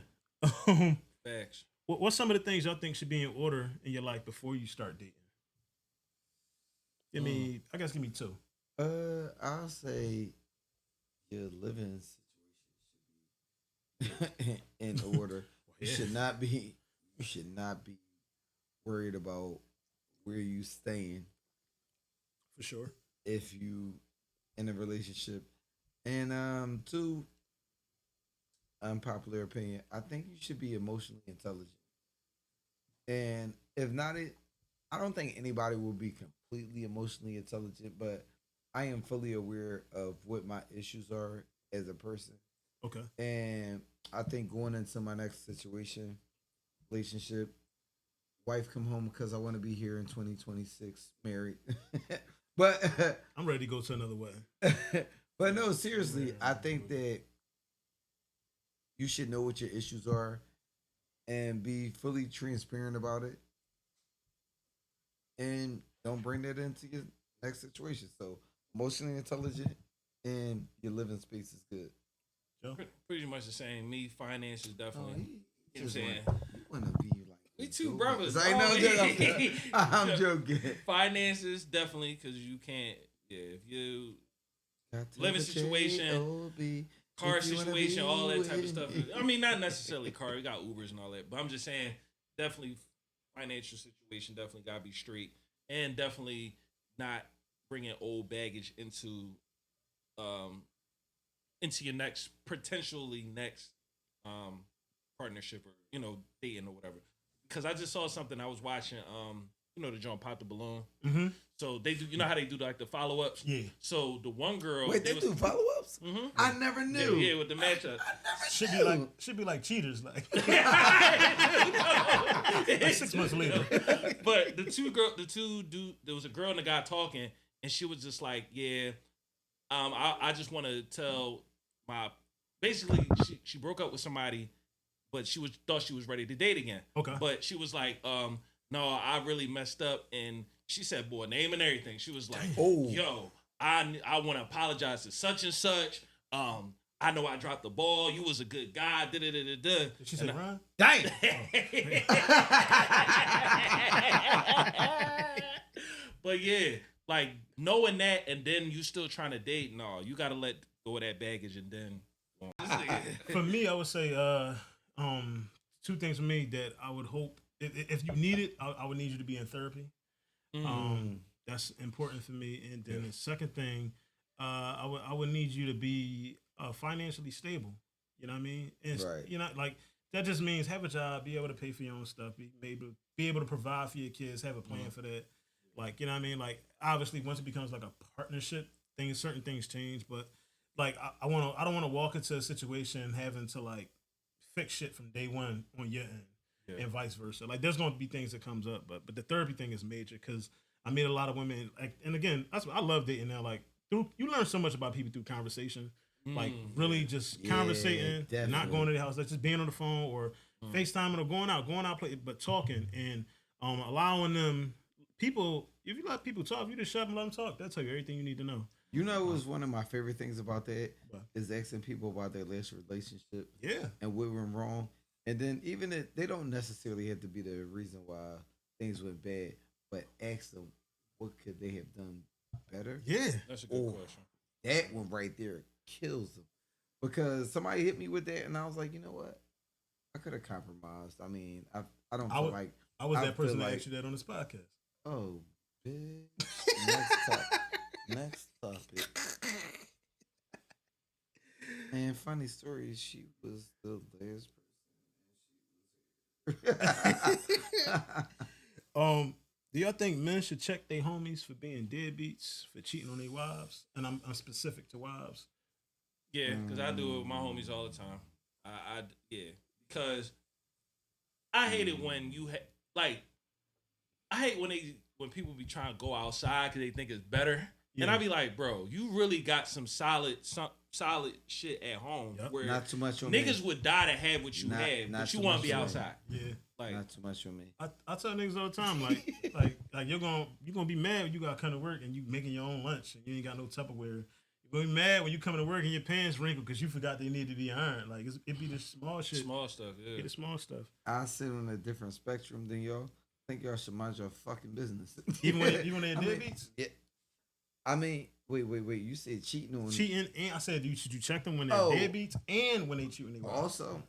[SPEAKER 4] Facts.
[SPEAKER 2] What's some of the things y'all think should be in order in your life before you start dating? Give me two.
[SPEAKER 3] I'll say your living situation should be in order. You should not be worried about where you staying
[SPEAKER 2] For sure.
[SPEAKER 3] if you in a relationship. And two, unpopular opinion, I think you should be emotionally intelligent. And if not, I don't think anybody will be completely emotionally intelligent, but I am fully aware of what my issues are as a person.
[SPEAKER 2] Okay.
[SPEAKER 3] And I think going into my next relationship, wife come home because I want to be here in 2026, married. But
[SPEAKER 2] I'm ready to go to another wedding.
[SPEAKER 3] but no, seriously, I think that you should know what your issues are and be fully transparent about it. And don't bring that into your next situation. So emotionally intelligent and your living space is good.
[SPEAKER 2] Joe?
[SPEAKER 4] Pretty much the same. Me, finances definitely.
[SPEAKER 3] He
[SPEAKER 4] You know what I'm
[SPEAKER 3] just
[SPEAKER 4] saying?
[SPEAKER 3] want to be like
[SPEAKER 4] We two
[SPEAKER 3] Joe.
[SPEAKER 4] brothers.
[SPEAKER 3] I know
[SPEAKER 4] Oh,
[SPEAKER 3] that. I'm joking.
[SPEAKER 4] Finances definitely, because you can't. Yeah, if you
[SPEAKER 3] Got to
[SPEAKER 4] living
[SPEAKER 3] the
[SPEAKER 4] situation,
[SPEAKER 3] J-O-B,
[SPEAKER 4] car
[SPEAKER 3] if you wanna
[SPEAKER 4] situation,
[SPEAKER 3] be
[SPEAKER 4] all that type of
[SPEAKER 3] with
[SPEAKER 4] stuff.
[SPEAKER 3] me.
[SPEAKER 4] I mean, not necessarily car. We got Ubers and all that, but I'm just saying, definitely financial situation definitely got to be straight, and definitely not bringing old baggage into your next potentially next partnership, or dating or whatever. Because I just saw something. I was watching the John Pop the Balloon.
[SPEAKER 2] Mm-hmm.
[SPEAKER 4] So they do, how they do like the follow ups.
[SPEAKER 2] Yeah.
[SPEAKER 4] So the one girl,
[SPEAKER 3] Wait, they do follow ups?
[SPEAKER 4] Mhm.
[SPEAKER 3] I never knew.
[SPEAKER 4] Yeah, with the matchup.
[SPEAKER 2] Should be like cheaters, like, like 6 months later.
[SPEAKER 4] But there was a girl and a guy talking, and she was just like, yeah, I just want to tell basically she broke up with somebody, but thought she was ready to date again.
[SPEAKER 2] Okay.
[SPEAKER 4] But she was like, no, I really messed up, and she said, boy, name and everything. She was like,
[SPEAKER 3] Oh.
[SPEAKER 4] yo, I want to apologize to such and such. I know I dropped the ball. You was a good guy. Da da da da da.
[SPEAKER 2] Did she say Ryan?
[SPEAKER 3] Damn.
[SPEAKER 4] But yeah, like knowing that, and then you still trying to date. No, you gotta let go of that baggage, and then.
[SPEAKER 2] For me, I would say two things for me that I would hope if you need it, I would need you to be in therapy. That's important for me. And then the second thing, I would need you to be financially stable. You know what I mean? And
[SPEAKER 3] Right.
[SPEAKER 2] You know, like that just means have a job, be able to pay for your own stuff, be able to provide for your kids, have a plan for that. Like, you know what I mean? Like, obviously, once it becomes like a partnership, certain things change. But like, I don't want to walk into a situation having to like fix shit from day one on your end, and vice versa. Like, there's going to be things that comes up, but the therapy thing is major because I meet a lot of women. Like, and again, I love dating now. Like, you learn so much about people through conversation. Like, really just conversating,
[SPEAKER 3] definitely.
[SPEAKER 2] not going to the house, like just being on the phone or FaceTiming or going out play, but talking and allowing them. People, if you let people talk, you just shut them, let them talk. They'll tell you everything you need to know.
[SPEAKER 3] You know, it was one of my favorite things about that
[SPEAKER 2] What?
[SPEAKER 3] is asking people about their last relationship
[SPEAKER 2] Yeah.
[SPEAKER 3] and what went wrong. And then even if they don't necessarily have to be the reason why things went bad, but ask them what could they have done better?
[SPEAKER 2] Yeah.
[SPEAKER 4] That's a good
[SPEAKER 3] Oh.
[SPEAKER 4] question.
[SPEAKER 3] That one right there kills them. Because somebody hit me with that, and I was like, you know what? I could have compromised. I mean, I don't feel like
[SPEAKER 2] I was that
[SPEAKER 3] feel
[SPEAKER 2] person that
[SPEAKER 3] like-
[SPEAKER 2] asked you that on this podcast.
[SPEAKER 3] oh, bitch. Next topic. Next topic. And funny story, she was the last person.
[SPEAKER 2] Do y'all think men should check their homies for being deadbeats, for cheating on their wives? And I'm specific to wives.
[SPEAKER 4] Yeah, because I do it with my homies all the time. Yeah, because I hate it when like I hate when people be trying to go outside because they think it's better, and I be like, bro, you really got some solid shit at home where
[SPEAKER 3] Not too much on
[SPEAKER 4] niggas
[SPEAKER 3] me.
[SPEAKER 4] would die to have what you
[SPEAKER 3] Not-
[SPEAKER 4] have,
[SPEAKER 3] not
[SPEAKER 4] but you
[SPEAKER 3] too
[SPEAKER 4] want
[SPEAKER 3] much
[SPEAKER 4] to be
[SPEAKER 3] on me.
[SPEAKER 4] outside.
[SPEAKER 2] Yeah.
[SPEAKER 4] Like,
[SPEAKER 3] Not too much on me.
[SPEAKER 2] I tell niggas all the time, like you're gonna be mad when you gotta come to work and you making your own lunch and you ain't got no Tupperware. You're gonna be mad when you coming to work and your pants wrinkled because you forgot they need to be ironed. Like it be the small shit.
[SPEAKER 4] small stuff,
[SPEAKER 2] Be
[SPEAKER 4] yeah.
[SPEAKER 2] the small stuff.
[SPEAKER 3] I sit on a different spectrum than y'all. I think y'all should mind your fucking business.
[SPEAKER 2] Even when they're
[SPEAKER 3] I mean,
[SPEAKER 2] deadbeats?
[SPEAKER 3] Yeah. I mean, wait. You said cheating on
[SPEAKER 2] Cheating, and I said, should you check them when they're
[SPEAKER 3] Oh.
[SPEAKER 2] deadbeats and when they cheat when they wives?
[SPEAKER 3] Also,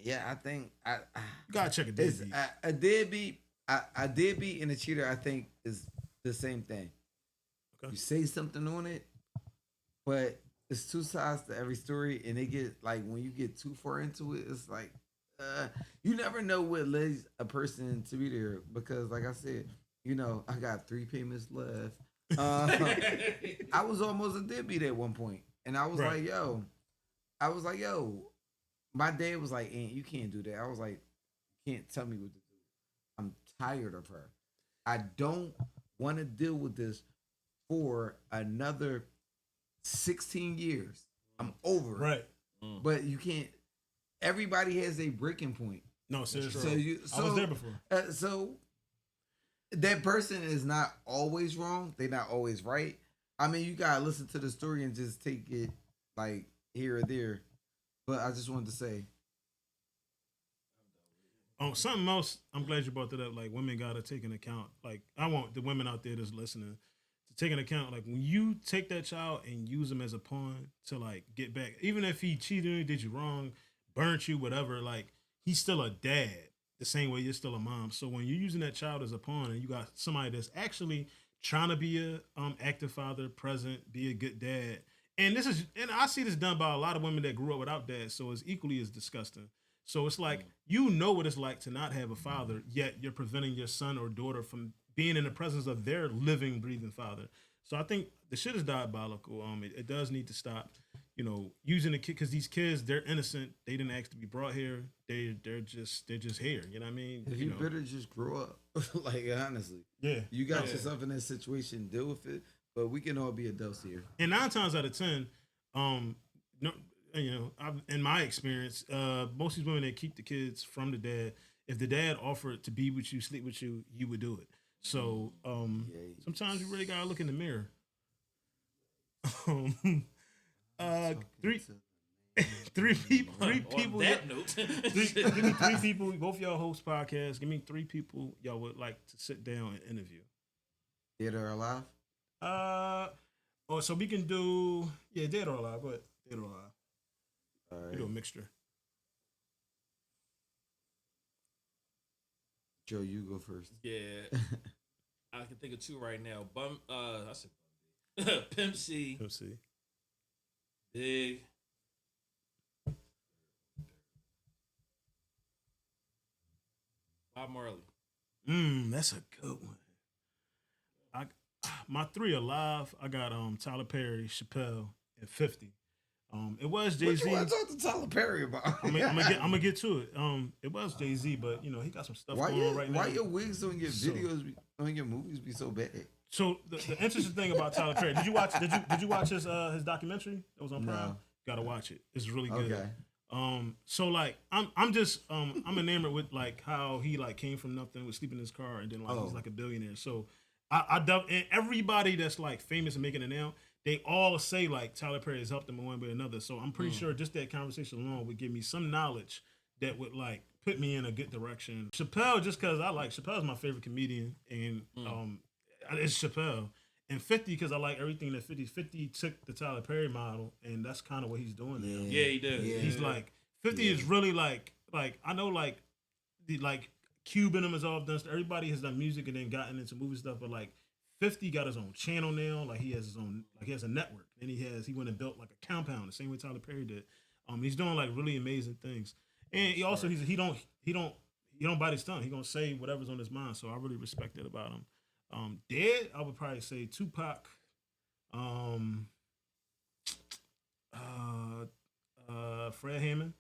[SPEAKER 3] yeah. I think
[SPEAKER 2] You gotta check a
[SPEAKER 3] it's
[SPEAKER 2] deadbeat.
[SPEAKER 3] a deadbeat. A deadbeat and a cheater, I think, is the same thing.
[SPEAKER 2] Okay.
[SPEAKER 3] You say something on it, but it's two sides to every story, and they get like when you get too far into it, it's like you never know what leads a person to be there because, like I said, I got 3 payments left. I was almost a deadbeat at one point, and I was
[SPEAKER 2] Right.
[SPEAKER 3] like, yo, my dad was like, Aunt, you can't do that. I was like, you can't tell me what to do. I'm tired of her. I don't want to deal with this for another 16 years. I'm over it.
[SPEAKER 2] Right.
[SPEAKER 3] But you can't. Everybody has a breaking point.
[SPEAKER 2] No, seriously.
[SPEAKER 3] So
[SPEAKER 2] I was there before.
[SPEAKER 3] So that person is not always wrong. They're not always right. I mean, you gotta listen to the story and just take it like here or there. But I just wanted to say,
[SPEAKER 2] Something else. I'm glad you brought that up. Like women gotta take into account. Like I want the women out there that's listening to take into account. Like when you take that child and use him as a pawn to like get back, even if he cheated on you, did you wrong, burnt you, whatever. Like he's still a dad. The same way you're still a mom. So when you're using that child as a pawn and you got somebody that's actually trying to be a active father, present, be a good dad, and I see this done by a lot of women that grew up without dads, so it's equally as disgusting. So it's like you know what it's like to not have a father, yet you're preventing your son or daughter from being in the presence of their living, breathing father. So I think the shit is diabolical. It does need to stop. Using the kid because these kids, they're innocent. They didn't ask to be brought here. They're just here. You know what I mean?
[SPEAKER 3] if you better just grow up. Like honestly,
[SPEAKER 2] Yeah.
[SPEAKER 3] you got yourself in that situation. Deal with it. But we can all be adults here.
[SPEAKER 2] And 9 times out of 10, no, in my experience, most of these women that keep the kids from the dad, if the dad offered to be with you, sleep with you, you would do it. So sometimes you really gotta look in the mirror. Three people.
[SPEAKER 4] On that note,
[SPEAKER 2] Give me 3 people. Both y'all host podcasts. Give me 3 people y'all would like to sit down and interview.
[SPEAKER 3] Dead or alive?
[SPEAKER 2] So we can do dead or alive. Go ahead, dead or alive.
[SPEAKER 3] All
[SPEAKER 2] We do a
[SPEAKER 3] right.
[SPEAKER 2] mixture.
[SPEAKER 3] Joe, you go first.
[SPEAKER 4] yeah, I can think of 2 right now. I said Pimp C,
[SPEAKER 2] Let's see.
[SPEAKER 4] Big. Bob Marley.
[SPEAKER 2] That's a good one. My 3 alive. I got Tyler Perry, Chappelle, and 50. It was Jay
[SPEAKER 3] What
[SPEAKER 2] Z.
[SPEAKER 3] you want to talk to Tyler Perry about?
[SPEAKER 2] I'm gonna get to it. It was Jay Z, but he got some stuff going on right now.
[SPEAKER 3] Why your wigs on your
[SPEAKER 2] So-
[SPEAKER 3] videos on your movies be so bad?
[SPEAKER 2] So the interesting thing about Tyler Perry, did you watch his documentary that was on Prime?
[SPEAKER 3] No.
[SPEAKER 2] Gotta watch it. It's really good.
[SPEAKER 3] Okay.
[SPEAKER 2] So like I'm enamored with like how he like came from nothing, was sleeping in his car, and then like he's like a billionaire. So and everybody that's like famous and making it now, they all say like Tyler Perry has helped them in one way or another. So I'm pretty sure just that conversation alone would give me some knowledge that would like put me in a good direction. Chappelle, just because Chappelle's my favorite comedian, and it's Chappelle. And 50, because I like everything that 50 took the Tyler Perry model, and that's kind of what he's doing now.
[SPEAKER 4] Yeah, he did.
[SPEAKER 3] Yeah.
[SPEAKER 2] He's like 50 is really like I know like the like Cube and him is all done. Everybody has done music and then gotten into movie stuff, but like 50 got his own channel now. Like he has his own, like he has a network, and he went and built like a compound the same way Tyler Perry did. He's doing like really amazing things, and he also he don't bite his tongue. He gonna say whatever's on his mind. So I really respect that about him. Dead, I would probably say Tupac. Fred Hammond.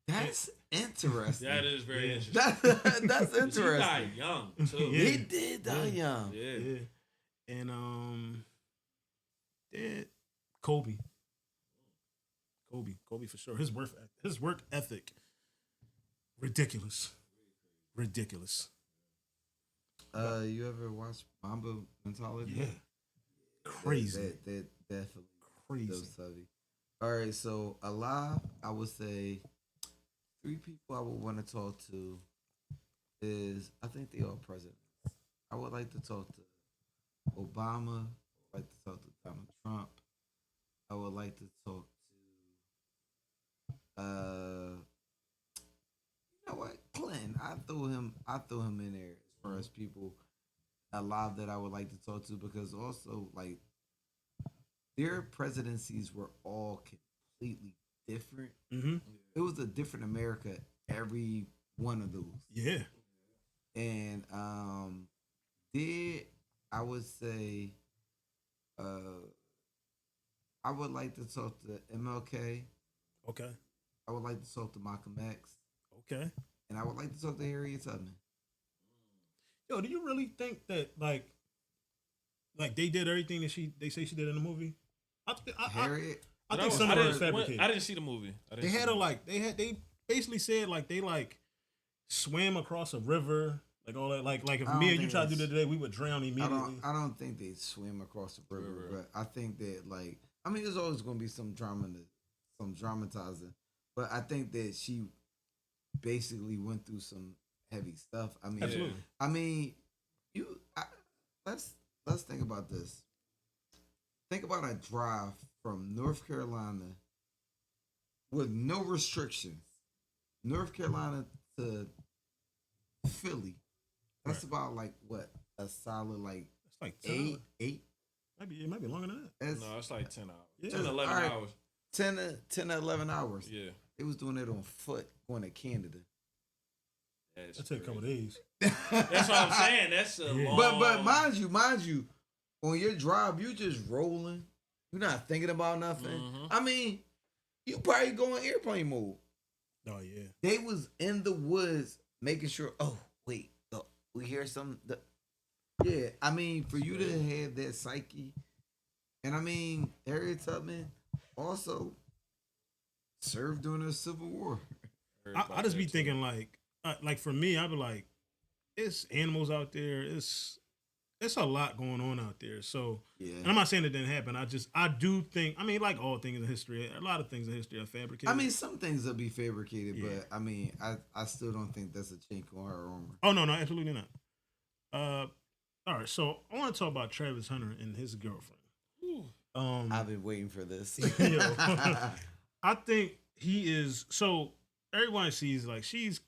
[SPEAKER 3] That's interesting.
[SPEAKER 4] That is very interesting.
[SPEAKER 3] That's interesting.
[SPEAKER 4] He died young too.
[SPEAKER 2] Yeah.
[SPEAKER 3] He did die young.
[SPEAKER 4] Yeah.
[SPEAKER 2] And dead Kobe for sure. His work ethic, ridiculous.
[SPEAKER 3] You ever watch Mamba Mentality?
[SPEAKER 2] Yeah, crazy.
[SPEAKER 3] That definitely
[SPEAKER 2] Crazy.
[SPEAKER 3] does heavy. All right, so alive, I would say 3 people I would want to talk to is, I think they are presidents. I would like to talk to Obama. I would like to talk to Donald Trump. I would like to talk to you know what, Clinton. I threw him in there as far as people alive that I would like to talk to, because also like their presidencies were all completely different.
[SPEAKER 2] Mm-hmm.
[SPEAKER 3] It was a different America every one of those.
[SPEAKER 2] Yeah.
[SPEAKER 3] And I would say I would like to talk to MLK.
[SPEAKER 2] Okay.
[SPEAKER 3] I would like to talk to Malcolm X.
[SPEAKER 2] Okay.
[SPEAKER 3] And I would like to talk to Harriet Tubman.
[SPEAKER 2] Yo, do you really think that like they did everything that they say she did in the movie?
[SPEAKER 3] Harriet.
[SPEAKER 2] I think some of it was fabricated.
[SPEAKER 4] I didn't see the movie.
[SPEAKER 2] They basically said like they like swam across a river, like all that, like if me and you tried to do that today, we would drown immediately.
[SPEAKER 3] I don't think they swim across the river, but I think that like, I mean, there's always going to be some dramatizing, but I think that she basically went through some heavy stuff. I mean,
[SPEAKER 2] Absolutely.
[SPEAKER 3] I mean, let's think about this. Think about a drive from North Carolina with no restrictions, North Carolina to Philly. That's about like what, a solid like
[SPEAKER 2] It's like 10
[SPEAKER 3] eight.
[SPEAKER 2] It might be longer than that.
[SPEAKER 4] No, it's like 10 hours.
[SPEAKER 2] Yeah.
[SPEAKER 4] 10, 11
[SPEAKER 3] All right.
[SPEAKER 4] hours.
[SPEAKER 3] 10 to 11 hours.
[SPEAKER 4] Yeah.
[SPEAKER 3] They was doing it on foot going to Canada.
[SPEAKER 2] That took a couple days.
[SPEAKER 4] That's what I'm saying. That's a long...
[SPEAKER 3] But mind you, on your drive, you just rolling. You're not thinking about nothing.
[SPEAKER 4] Mhm.
[SPEAKER 3] I mean, you probably go in airplane mode.
[SPEAKER 2] Oh yeah.
[SPEAKER 3] They was in the woods making sure, oh, wait, we hear something. Yeah, I mean, for you to have that psyche, and I mean, Harriet Tubman also served during the Civil War.
[SPEAKER 2] I just be thinking like for me, I'd be like, it's animals out there. It's a lot going on out there. So,
[SPEAKER 3] Yeah.
[SPEAKER 2] and I'm not saying it didn't happen. I do think, I mean, like all things in history, a lot of things in history are fabricated.
[SPEAKER 3] I mean, some things will be fabricated,
[SPEAKER 2] Yeah.
[SPEAKER 3] but I mean, I still don't think that's a chink on her armor.
[SPEAKER 2] Oh no, absolutely not. All right, so I want to talk about Travis Hunter and his girlfriend.
[SPEAKER 3] I've been waiting for this.
[SPEAKER 2] Yo, I think he is. So everyone sees like she is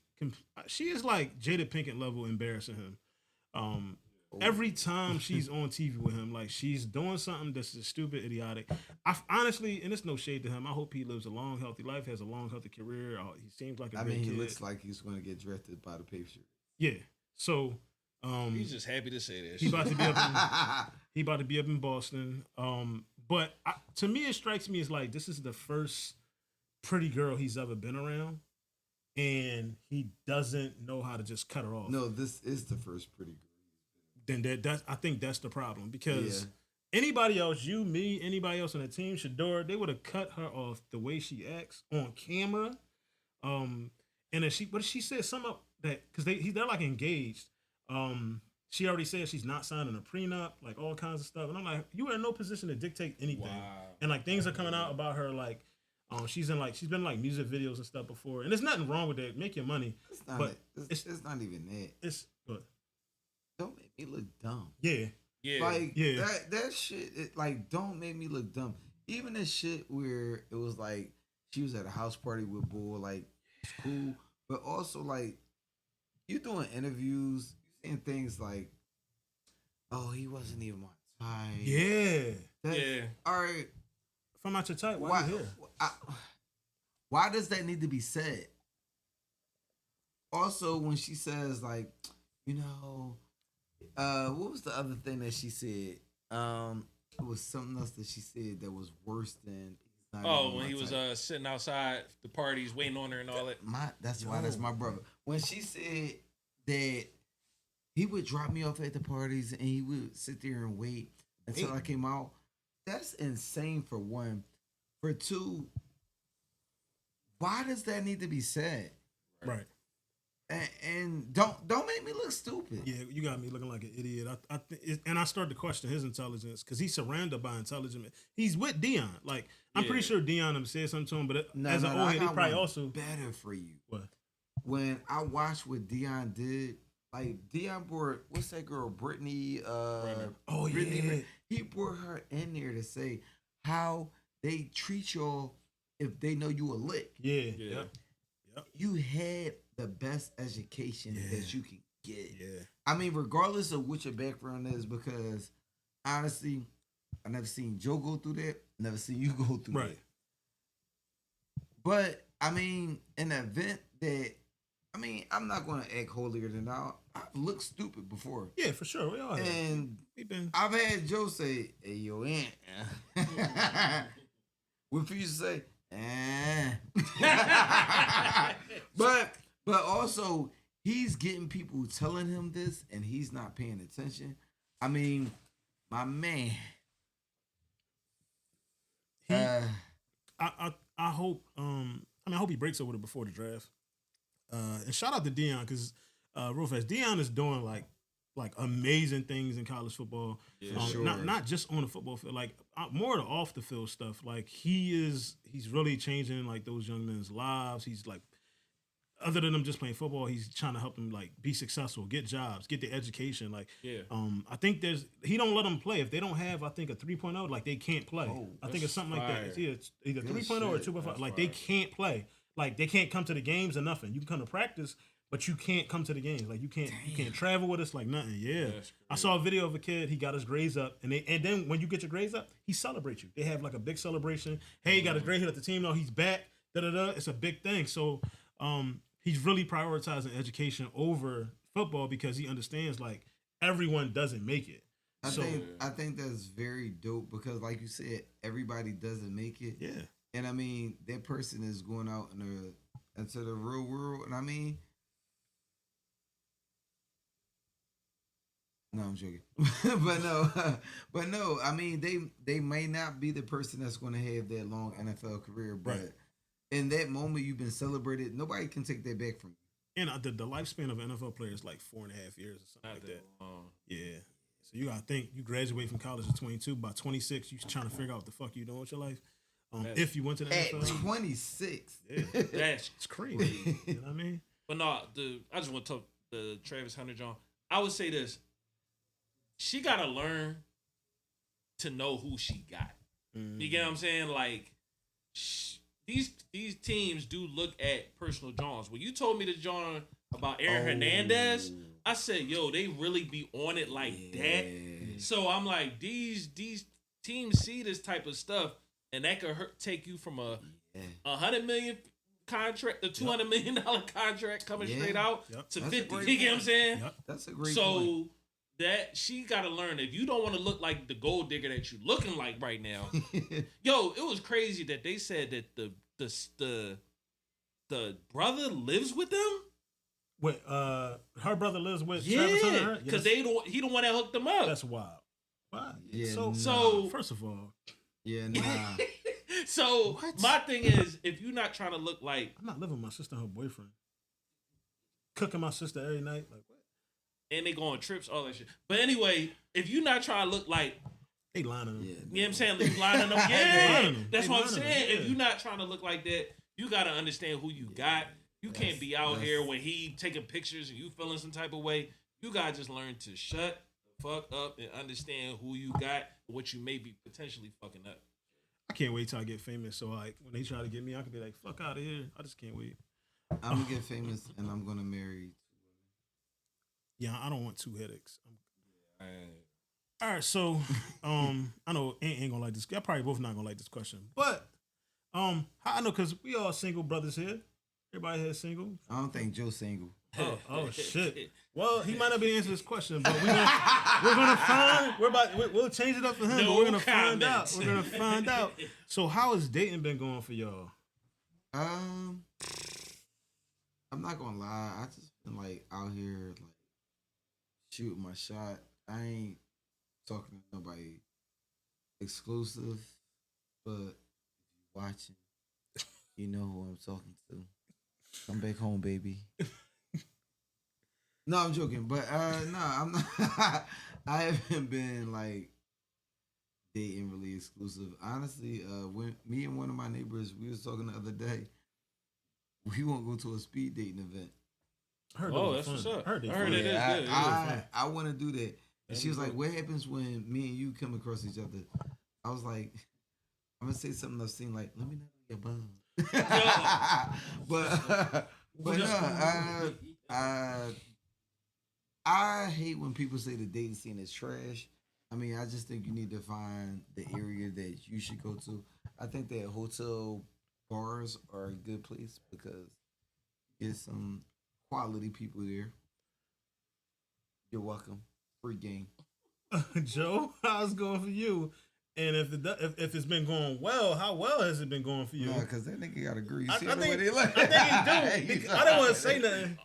[SPEAKER 2] like Jada Pinkett level embarrassing him. Every time she's on TV with him, like she's doing something that's just stupid, idiotic. I honestly, and it's no shade to him. I hope he lives a long, healthy life, has a long, healthy career. He seems like a great
[SPEAKER 3] he
[SPEAKER 2] kid.
[SPEAKER 3] looks like he's going to get drafted by the Patriots.
[SPEAKER 2] Yeah. So
[SPEAKER 4] He's just happy to say that.
[SPEAKER 2] he about to be up. He about to be up in Boston. But to me, it strikes me as like this is the first pretty girl he's ever been around, and he doesn't know how to just cut her off.
[SPEAKER 3] No, this is the first pretty girl.
[SPEAKER 2] Then I think that's the problem, because anybody else, you, me, anybody else on the team, Shador, they would have cut her off the way she acts on camera. And then she said something that because they're like engaged. She already said she's not signing a prenup, like all kinds of stuff. And I'm like, you are in no position to dictate anything.
[SPEAKER 4] Wow.
[SPEAKER 2] And like things are coming out about her, like she's been like music videos and stuff before. And there's nothing wrong with that. Make your money.
[SPEAKER 3] It's not,
[SPEAKER 2] but
[SPEAKER 3] it's not even that.
[SPEAKER 2] It's good.
[SPEAKER 3] Don't make me look dumb.
[SPEAKER 2] Yeah.
[SPEAKER 4] Yeah.
[SPEAKER 3] Like
[SPEAKER 2] Yeah.
[SPEAKER 3] that shit. Like don't make me look dumb. Even the shit where it was like she was at a house party with Bull. Like it's cool, but also like you doing interviews, you saying things like, "Oh, he wasn't even my type."
[SPEAKER 2] Yeah.
[SPEAKER 4] Yeah.
[SPEAKER 3] All right.
[SPEAKER 2] If I'm not your type, why
[SPEAKER 3] Why?
[SPEAKER 2] you here?
[SPEAKER 3] Why does that need to be said? Also, when she says like, you know, what was the other thing that she said? It was something else that she said that was worse than. He's not
[SPEAKER 4] Oh,
[SPEAKER 3] even
[SPEAKER 4] when
[SPEAKER 3] my
[SPEAKER 4] he was
[SPEAKER 3] type.
[SPEAKER 4] sitting outside the parties waiting on her and all that.
[SPEAKER 3] That's why that's my brother. When she said that he would drop me off at the parties and he would sit there and wait until I came out, that's insane for one. For two, why does that need to be said?
[SPEAKER 2] Right.
[SPEAKER 3] And don't make me look stupid.
[SPEAKER 2] Yeah, you got me looking like an idiot. And I started to question his intelligence because he's surrounded by intelligent men. He's with Dion. Like I'm pretty sure Dion said something to him, but as an old head, he probably also
[SPEAKER 3] better for you.
[SPEAKER 2] What?
[SPEAKER 3] When I watched what Dion did, like Dion brought what's that girl, Brittany?
[SPEAKER 2] Oh
[SPEAKER 3] Brittany,
[SPEAKER 2] yeah.
[SPEAKER 3] he brought her in there to say how they treat y'all if they know you a lick.
[SPEAKER 2] Yeah.
[SPEAKER 4] Yeah.
[SPEAKER 2] Yep.
[SPEAKER 3] You had the best education that you can get.
[SPEAKER 2] Yeah.
[SPEAKER 3] I mean, regardless of what your background is, because honestly, I never seen Joe go through that. Never seen you go through
[SPEAKER 2] Right.
[SPEAKER 3] that. But I mean, in the event that I'm not going to act holier than thou. I've looked stupid before,
[SPEAKER 2] Yeah, for sure. We all have.
[SPEAKER 3] and
[SPEAKER 2] We've been.
[SPEAKER 3] I've had Joe say, "Hey, yo, aunt." What for you to say? But also he's getting people telling him this, and he's not paying attention. I mean, my man.
[SPEAKER 2] I hope. I hope he breaks up with her before the draft. And shout out to Dion because real fast, Dion is doing like amazing things in college football.
[SPEAKER 4] Yeah,
[SPEAKER 3] sure.
[SPEAKER 2] Not just on the football field, like more the off the field stuff. Like he's really changing like those young men's lives. He's like, other than them just playing football, he's trying to help them like be successful, get jobs, get the education. Like, I think he don't let them play if they don't have a 3.0. Like they can't play. I think it's something like that. It's either 3.0 or 2.5. Like they can't play. Like they can't come to the games or nothing. You can come to practice, but you can't come to the games. Like you can't travel with us like nothing. Yeah. I saw a video of a kid, he got his grades up, and then when you get your grades up, he celebrates you. They have like a big celebration. Hey, he got his grade hit at the team, no, he's back. It's a big thing. So he's really prioritizing education over football because he understands like everyone doesn't make it.
[SPEAKER 3] I think that's very dope because like you said, everybody doesn't make it.
[SPEAKER 2] Yeah.
[SPEAKER 3] And I mean, that person is going out into the real world. And I mean, no, I'm joking. but no, I mean, they may not be the person that's going to have that long NFL career, but in that moment you've been celebrated. Nobody can take that back from you.
[SPEAKER 2] And the lifespan of an NFL player is like 4.5 years or something like that. Yeah. So you gotta think you graduate from college at 22. By 26, you trying to figure out what the fuck you doing with your life. If you went to the
[SPEAKER 3] At
[SPEAKER 2] NFL,
[SPEAKER 3] 26,
[SPEAKER 2] yeah,
[SPEAKER 4] That's
[SPEAKER 2] it's crazy. You know what I mean?
[SPEAKER 4] But no, I just want to talk the Travis Hunter John. I would say this: she gotta learn to know who she got. You get what I'm saying? Like these teams do look at personal Johns. When you told me the John about Aaron Hernandez, I said, "Yo, they really be on it like that." So I'm like, these teams see this type of stuff, and that could take you from a $100 million contract, the $200 million contract coming straight out to
[SPEAKER 3] That's
[SPEAKER 4] 50.
[SPEAKER 3] a
[SPEAKER 4] You get what I'm saying?
[SPEAKER 2] Yep.
[SPEAKER 3] that's a great
[SPEAKER 4] So
[SPEAKER 3] point.
[SPEAKER 4] that she got to learn, if you don't want to look like the gold digger that you looking like right now. Yo, it was crazy that they said that the brother lives with them.
[SPEAKER 2] Wait, her brother lives with Travis Hunter?
[SPEAKER 4] Because
[SPEAKER 2] Yes.
[SPEAKER 4] he the one that hooked them up.
[SPEAKER 2] That's wild. Why?
[SPEAKER 3] Yeah,
[SPEAKER 4] So
[SPEAKER 2] first of all,
[SPEAKER 3] Yeah, nah.
[SPEAKER 4] So my thing is, if you're not trying to look like,
[SPEAKER 2] I'm not living with my sister and her boyfriend. Cooking my sister every night. Like what?
[SPEAKER 4] and they go on trips, all that shit. But anyway, if you're not trying to look like,
[SPEAKER 2] They lying to them.
[SPEAKER 3] Yeah,
[SPEAKER 4] you know what I'm saying, you lining them, that's
[SPEAKER 2] They
[SPEAKER 4] what I'm
[SPEAKER 2] lying to
[SPEAKER 4] saying.
[SPEAKER 2] them,
[SPEAKER 4] If you're not trying to look like that, you got to understand who you got. You can't be out here when he taking pictures and you feeling some type of way. You got to just learn to shut fuck up and understand who you got, what you may be potentially fucking up.
[SPEAKER 2] I can't wait till I get famous. So like when they try to get me, I can be like, fuck out of here. I just can't wait.
[SPEAKER 3] I'm gonna get famous and I'm gonna marry.
[SPEAKER 2] Yeah, I don't want two headaches.
[SPEAKER 4] Man.
[SPEAKER 2] All right, so I know ain't gonna like this. Y'all probably both not gonna like this question, but how I know because we all single brothers here. Everybody here single.
[SPEAKER 3] I don't think Joe's single.
[SPEAKER 2] Oh shit. Well, he might not be able to answer this question, but we'll change it up for him.
[SPEAKER 4] No
[SPEAKER 2] but we're gonna
[SPEAKER 4] comments.
[SPEAKER 2] find out. We're gonna find out. So how has dating been going for y'all?
[SPEAKER 3] I'm not gonna lie. I just been like out here like shooting my shot. I ain't talking to nobody exclusive, but if you watching, you know who I'm talking to. Come back home, baby. No, I'm joking, but no, I'm not. I haven't been like dating really exclusive. Honestly, when me and one of my neighbors, we was talking the other day. We won't go to a speed dating event.
[SPEAKER 2] I heard
[SPEAKER 4] Oh,
[SPEAKER 2] those
[SPEAKER 4] that's
[SPEAKER 2] fun.
[SPEAKER 4] what's up.
[SPEAKER 2] I heard they
[SPEAKER 4] I heard
[SPEAKER 2] fun.
[SPEAKER 4] it is
[SPEAKER 3] Yeah,
[SPEAKER 4] good.
[SPEAKER 3] I want to do that. And
[SPEAKER 4] That'd
[SPEAKER 3] she was
[SPEAKER 4] be
[SPEAKER 3] like,
[SPEAKER 4] dope.
[SPEAKER 3] "What happens when me and you come across each other?" I was like, "I'm gonna say something I've seen. Like, let me know your bum." but I hate when people say the dating scene is trash. I mean, I just think you need to find the area that you should go to. I think that hotel bars are a good place because there's some quality people there. You're welcome. Free game.
[SPEAKER 2] Joe, how's it going for you? And if it's been going well, how well has it been going for you?
[SPEAKER 3] No, because that nigga got a grease.
[SPEAKER 2] I
[SPEAKER 3] See the way
[SPEAKER 2] think
[SPEAKER 3] they look?
[SPEAKER 2] he do. Because I didn't want to say nothing.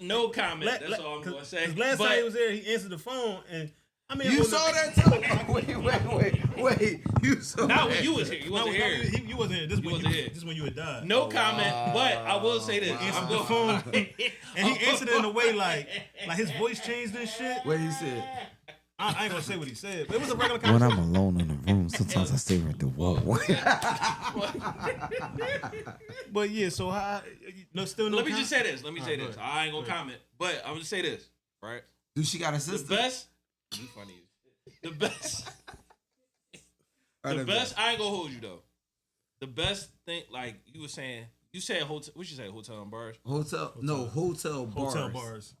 [SPEAKER 4] No comment. That's all I'm gonna say.
[SPEAKER 2] Because last
[SPEAKER 4] But
[SPEAKER 2] time he was there, he answered the phone, and I mean,
[SPEAKER 3] You saw that too? Wait. You saw
[SPEAKER 4] not
[SPEAKER 3] that?
[SPEAKER 4] when you was here. You wasn't here.
[SPEAKER 2] You wasn't here. This
[SPEAKER 4] You wasn't here.
[SPEAKER 2] This when you had died.
[SPEAKER 4] No comment. But I will say this.
[SPEAKER 2] Answered
[SPEAKER 4] I'm
[SPEAKER 2] the
[SPEAKER 4] going.
[SPEAKER 2] phone, and he answered it in a way like his voice changed and shit.
[SPEAKER 3] What he said?
[SPEAKER 2] I ain't gonna say what he said, but it was a regular
[SPEAKER 3] When
[SPEAKER 2] conversation.
[SPEAKER 3] I'm alone in the room, sometimes I stare at the wall.
[SPEAKER 2] But yeah, so how? No, still no.
[SPEAKER 4] Let me just say this. Let me say
[SPEAKER 2] go
[SPEAKER 4] this.
[SPEAKER 2] ahead.
[SPEAKER 4] I ain't gonna comment, but I'm gonna say this. Right.
[SPEAKER 3] Do she got a
[SPEAKER 4] The
[SPEAKER 3] sister?
[SPEAKER 4] best. You funny. The best. The best. I ain't gonna hold you though. The best thing, like you were saying, you said hotel. What you say? Hotel and bars.
[SPEAKER 3] Hotel bars.
[SPEAKER 2] Hotel bars.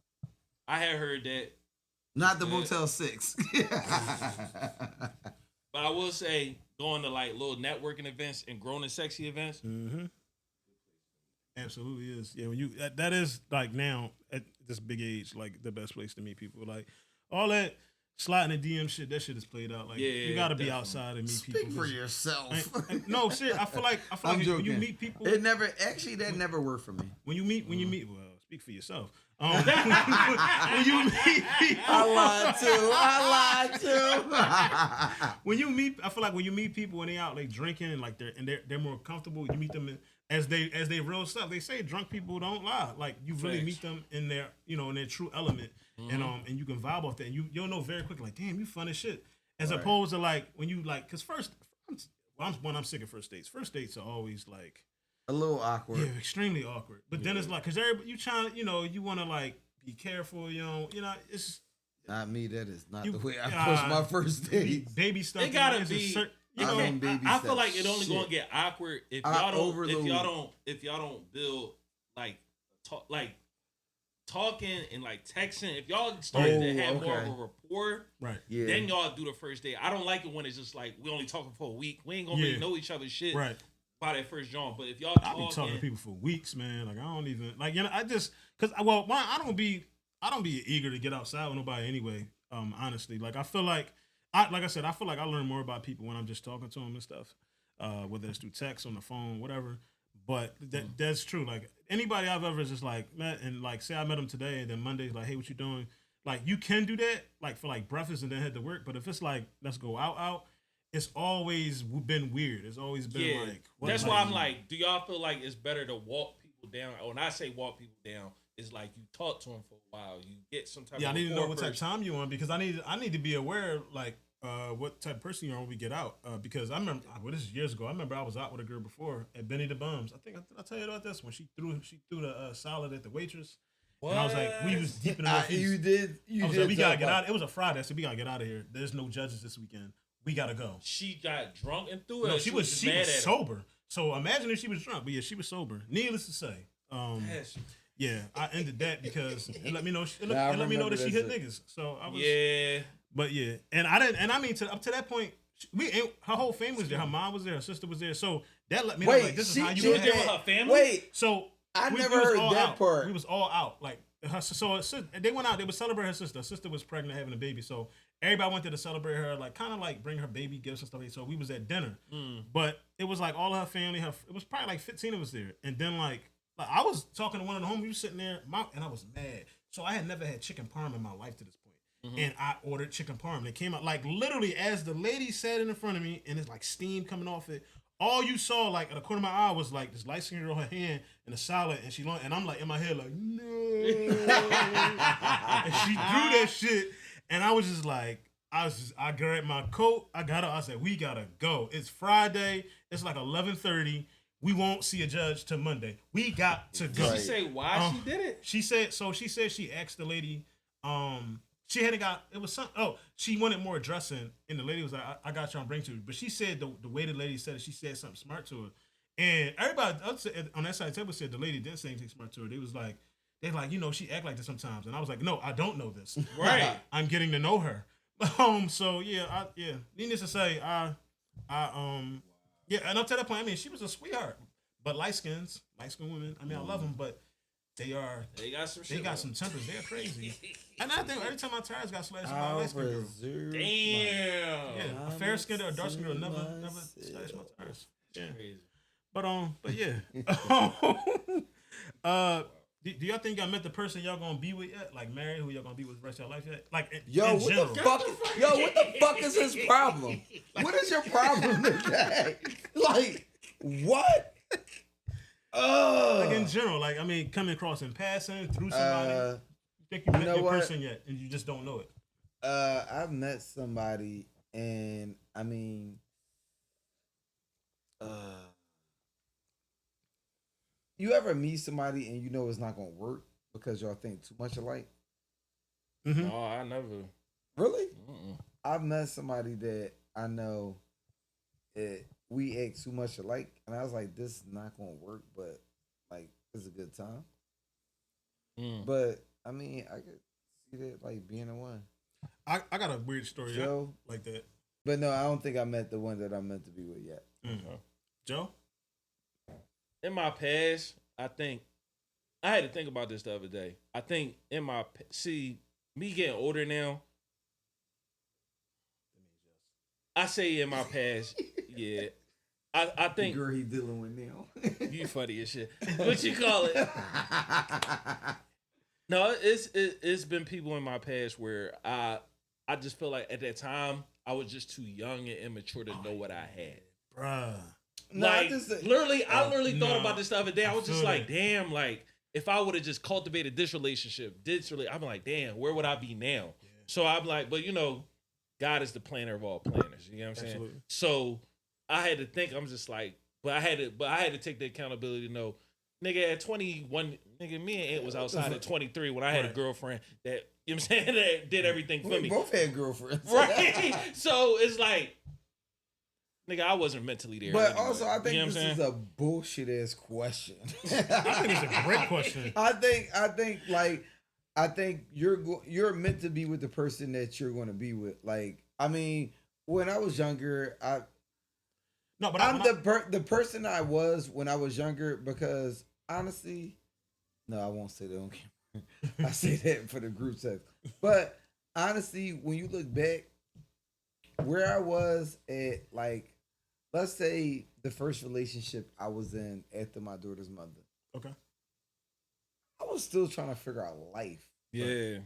[SPEAKER 4] I had heard that,
[SPEAKER 3] Not the
[SPEAKER 4] Yeah.
[SPEAKER 3] Motel 6.
[SPEAKER 4] but I will say going to like little networking events and grown and sexy events.
[SPEAKER 2] Mm-hmm. Absolutely is. Yeah, when you that is like now at this big age, like the best place to meet people. Like all that sliding the DM shit, that shit is played out. Like
[SPEAKER 4] Yeah,
[SPEAKER 2] you got to be
[SPEAKER 4] definitely.
[SPEAKER 2] outside and meet
[SPEAKER 3] Speak
[SPEAKER 2] people.
[SPEAKER 3] for yourself.
[SPEAKER 2] No, shit. I feel like
[SPEAKER 3] I'm
[SPEAKER 2] when
[SPEAKER 3] joking.
[SPEAKER 2] you meet people,
[SPEAKER 3] That never worked for me.
[SPEAKER 2] when you meet, well, speak for yourself. When you meet people,
[SPEAKER 3] I lied too.
[SPEAKER 2] when you meet, I feel like when you meet people when they out like drinking and like they're more comfortable. You meet them as they real stuff. They say drunk people don't lie. Like you really
[SPEAKER 4] Facts.
[SPEAKER 2] meet them in their in their true element, and you can vibe off that. And you'll know very quickly like, damn, you fun as shit. As opposed to like when you like, cause first, I'm sick of first dates. First dates are always like.
[SPEAKER 3] A little awkward.
[SPEAKER 2] Yeah, extremely awkward. But then it's like, cause everybody, you trying, you want to like be careful, it's
[SPEAKER 3] Not me. That is not
[SPEAKER 2] You-
[SPEAKER 3] the way I push my first date.
[SPEAKER 2] baby stuff.
[SPEAKER 4] It gotta
[SPEAKER 2] it's a
[SPEAKER 4] be.
[SPEAKER 2] you know,
[SPEAKER 3] I mean, baby
[SPEAKER 4] I feel
[SPEAKER 3] steps.
[SPEAKER 4] like it only
[SPEAKER 3] Shit.
[SPEAKER 4] gonna get awkward if
[SPEAKER 3] I
[SPEAKER 4] y'all don't
[SPEAKER 3] overload.
[SPEAKER 4] if y'all don't build like talking and like texting. If y'all started to have more of
[SPEAKER 3] okay.
[SPEAKER 4] a rapport,
[SPEAKER 2] right,
[SPEAKER 3] Yeah.
[SPEAKER 4] then y'all do the first date. I don't like it when it's just like we only talking for a week. We ain't gonna
[SPEAKER 2] Yeah.
[SPEAKER 4] really know each other's shit
[SPEAKER 2] right.
[SPEAKER 4] by that first joint. But if y'all
[SPEAKER 2] I be talking to
[SPEAKER 4] talking,
[SPEAKER 2] people for weeks, man. Like I don't even like I just cause I don't be eager to get outside with nobody anyway. Honestly, like I feel like I said I feel like I learn more about people when I'm just talking to them and stuff. Whether it's through text on the phone, whatever. But that's true. Like anybody I've ever just like met and like say I met them today and then Monday's like, hey, what you doing? Like you can do that like for like breakfast and then head to work. But if it's like let's go out, it's always been weird. It's always been like what,
[SPEAKER 4] that's why I'm like, do y'all feel like it's better to walk people down? When I say walk people down, it's like you talk to them for a while. You get some type.
[SPEAKER 2] yeah,
[SPEAKER 4] of
[SPEAKER 2] I need to know
[SPEAKER 4] rapport
[SPEAKER 2] what type of
[SPEAKER 4] first.
[SPEAKER 2] time you on because I need to be aware of, like what type of person you are when we get out. Because I remember this is years ago. I remember I was out with a girl before at Benny the Bums. I think I tell you about this when she threw the salad at the waitress,
[SPEAKER 4] What?
[SPEAKER 2] And I was like, we was deep in the Northeast.
[SPEAKER 3] You did. You
[SPEAKER 2] I was
[SPEAKER 3] did.
[SPEAKER 2] like, we gotta
[SPEAKER 3] talk
[SPEAKER 2] get
[SPEAKER 3] about-
[SPEAKER 2] out. It was a Friday. I said, we gotta get out of here. There's no judges this weekend. We gotta go.
[SPEAKER 4] She got drunk and threw it.
[SPEAKER 2] No, she was
[SPEAKER 4] just mad at him?
[SPEAKER 2] sober. So imagine if she was drunk. But yeah, she was sober. Needless to say,
[SPEAKER 4] Yes.
[SPEAKER 2] yeah, I ended that because it let me know. It
[SPEAKER 3] Nah, I
[SPEAKER 2] let me know
[SPEAKER 3] remember
[SPEAKER 2] that she
[SPEAKER 3] that
[SPEAKER 2] hit
[SPEAKER 3] shit.
[SPEAKER 2] niggas. So I was.
[SPEAKER 4] Yeah.
[SPEAKER 2] But yeah, and I didn't. And I mean, up to that point, her whole family was there. Her mom was there. Her sister was there. So that let me know
[SPEAKER 3] Wait,
[SPEAKER 2] like this is
[SPEAKER 3] she
[SPEAKER 2] how you
[SPEAKER 4] She was
[SPEAKER 2] act.
[SPEAKER 4] there with her family?
[SPEAKER 3] Wait,
[SPEAKER 2] So
[SPEAKER 3] I
[SPEAKER 2] we
[SPEAKER 3] never
[SPEAKER 2] was
[SPEAKER 3] heard
[SPEAKER 2] all
[SPEAKER 3] that
[SPEAKER 2] out.
[SPEAKER 3] part.
[SPEAKER 2] We was all out. Like they went out. They would celebrate her sister. Her sister was pregnant, having a baby. So everybody went there to celebrate her, like kind of like bring her baby gifts and stuff. So we was at dinner, but it was like all of her family. It was probably like 15 of us there, and then like I was talking to one of the homies. We was sitting there, and I was mad. So I had never had chicken parm in my life to this point. And I ordered chicken parm. And it came out like literally as the lady sat in front of me, and it's like steam coming off it. All you saw, like, at the corner of my eye was, like, this light skin girl, her hand in a salad, and I'm, like, in my head, like, no. And she drew that shit, and I was just, like, I grabbed my coat, I got up, I said, we gotta go. It's Friday, it's, like, 11:30, we won't see a judge till Monday. We got to go.
[SPEAKER 4] Did she say why she did it?
[SPEAKER 2] She said she asked the lady, she hadn't got, it was some, she wanted more dressing, and the lady was like, I got you, I'll bring to you. But she said, the way the lady said it, she said something smart to her. And everybody on that side of the table said the lady didn't say anything smart to her. They like, she act like this sometimes. And I was like, no, I don't know this.
[SPEAKER 4] Right.
[SPEAKER 2] I'm getting to know her. So yeah, needless to say, yeah, and up to that point, I mean, she was a sweetheart. But light skinned women, I mean, I love them, but they got some shit. They got some tempers. They're crazy. And I think every time my tires got slashed by a light skinned girl.
[SPEAKER 4] Damn.
[SPEAKER 2] Yeah, a fair skinned or a dark skinned girl never slashed my tires. Yeah.
[SPEAKER 4] Crazy.
[SPEAKER 2] But yeah. Do y'all think y'all met the person y'all gonna be with yet? Like married, who y'all gonna be with the rest of your life yet? Like in
[SPEAKER 3] what
[SPEAKER 2] general.
[SPEAKER 3] the fuck? What the fuck is his problem? What is your problem today? Like, what?
[SPEAKER 2] Like in general, like I mean, coming across in passing through somebody. You think you met
[SPEAKER 3] know
[SPEAKER 2] your
[SPEAKER 3] what?
[SPEAKER 2] person yet, and you just don't know it.
[SPEAKER 3] I've met somebody, and I mean, you ever meet somebody and you know it's not gonna work because y'all think too much alike?
[SPEAKER 2] Mm-hmm.
[SPEAKER 4] No, I never.
[SPEAKER 3] Really?
[SPEAKER 4] Mm-mm.
[SPEAKER 3] I've met somebody that I know we act too much alike, and I was like, this is not gonna work, but like, it's a good time. But I mean, I could see that like being a one.
[SPEAKER 2] I got a weird story
[SPEAKER 3] Joe?
[SPEAKER 2] like that.
[SPEAKER 3] But no, I don't think I met the one that I'm meant to be with yet.
[SPEAKER 2] Mm-hmm. Joe?
[SPEAKER 4] In my past, I think I had to think about this the other day. I think me getting older now. I say in my past, yeah. I think
[SPEAKER 3] the girl he dealing with now.
[SPEAKER 4] you funny as shit. What you call it? No, it's been people in my past where I just feel like at that time I was just too young and immature to know what I had.
[SPEAKER 2] Bruh.
[SPEAKER 4] Like literally, I literally thought
[SPEAKER 2] no.
[SPEAKER 4] about this the other day. I was just
[SPEAKER 2] feel
[SPEAKER 4] like,
[SPEAKER 2] that.
[SPEAKER 4] damn, like if I would have just cultivated this relationship, I'm like, damn, where would I be now?
[SPEAKER 2] Yeah.
[SPEAKER 4] So I'm like, but you know, God is the planner of all planners. You know what I'm saying?
[SPEAKER 2] Absolutely.
[SPEAKER 4] So I had to think. I'm just like, but I had to take the accountability to know, nigga, at 21, nigga, me and Ant was outside at 23 when I had a
[SPEAKER 2] Right.
[SPEAKER 4] girlfriend that, you know what I'm saying, that did everything for
[SPEAKER 3] We
[SPEAKER 4] me.
[SPEAKER 3] both had girlfriends.
[SPEAKER 4] Right? So it's like, nigga, I wasn't mentally there.
[SPEAKER 3] But
[SPEAKER 4] anyway.
[SPEAKER 3] also, I think
[SPEAKER 4] You know
[SPEAKER 3] this
[SPEAKER 4] what I'm
[SPEAKER 3] is
[SPEAKER 4] saying?
[SPEAKER 3] a bullshit ass question.
[SPEAKER 2] I think it's a great question.
[SPEAKER 3] I think you're meant to be with the person that you're going to be with. Like, I mean, when I was younger,
[SPEAKER 2] No, but
[SPEAKER 3] I'm the person I was when I was younger because honestly, no, I won't say that on camera. I say that for the group text. But honestly, when you look back, where I was at, like, let's say the first relationship I was in after my daughter's mother,
[SPEAKER 2] Okay.
[SPEAKER 3] I was still trying to figure out life.
[SPEAKER 4] Yeah.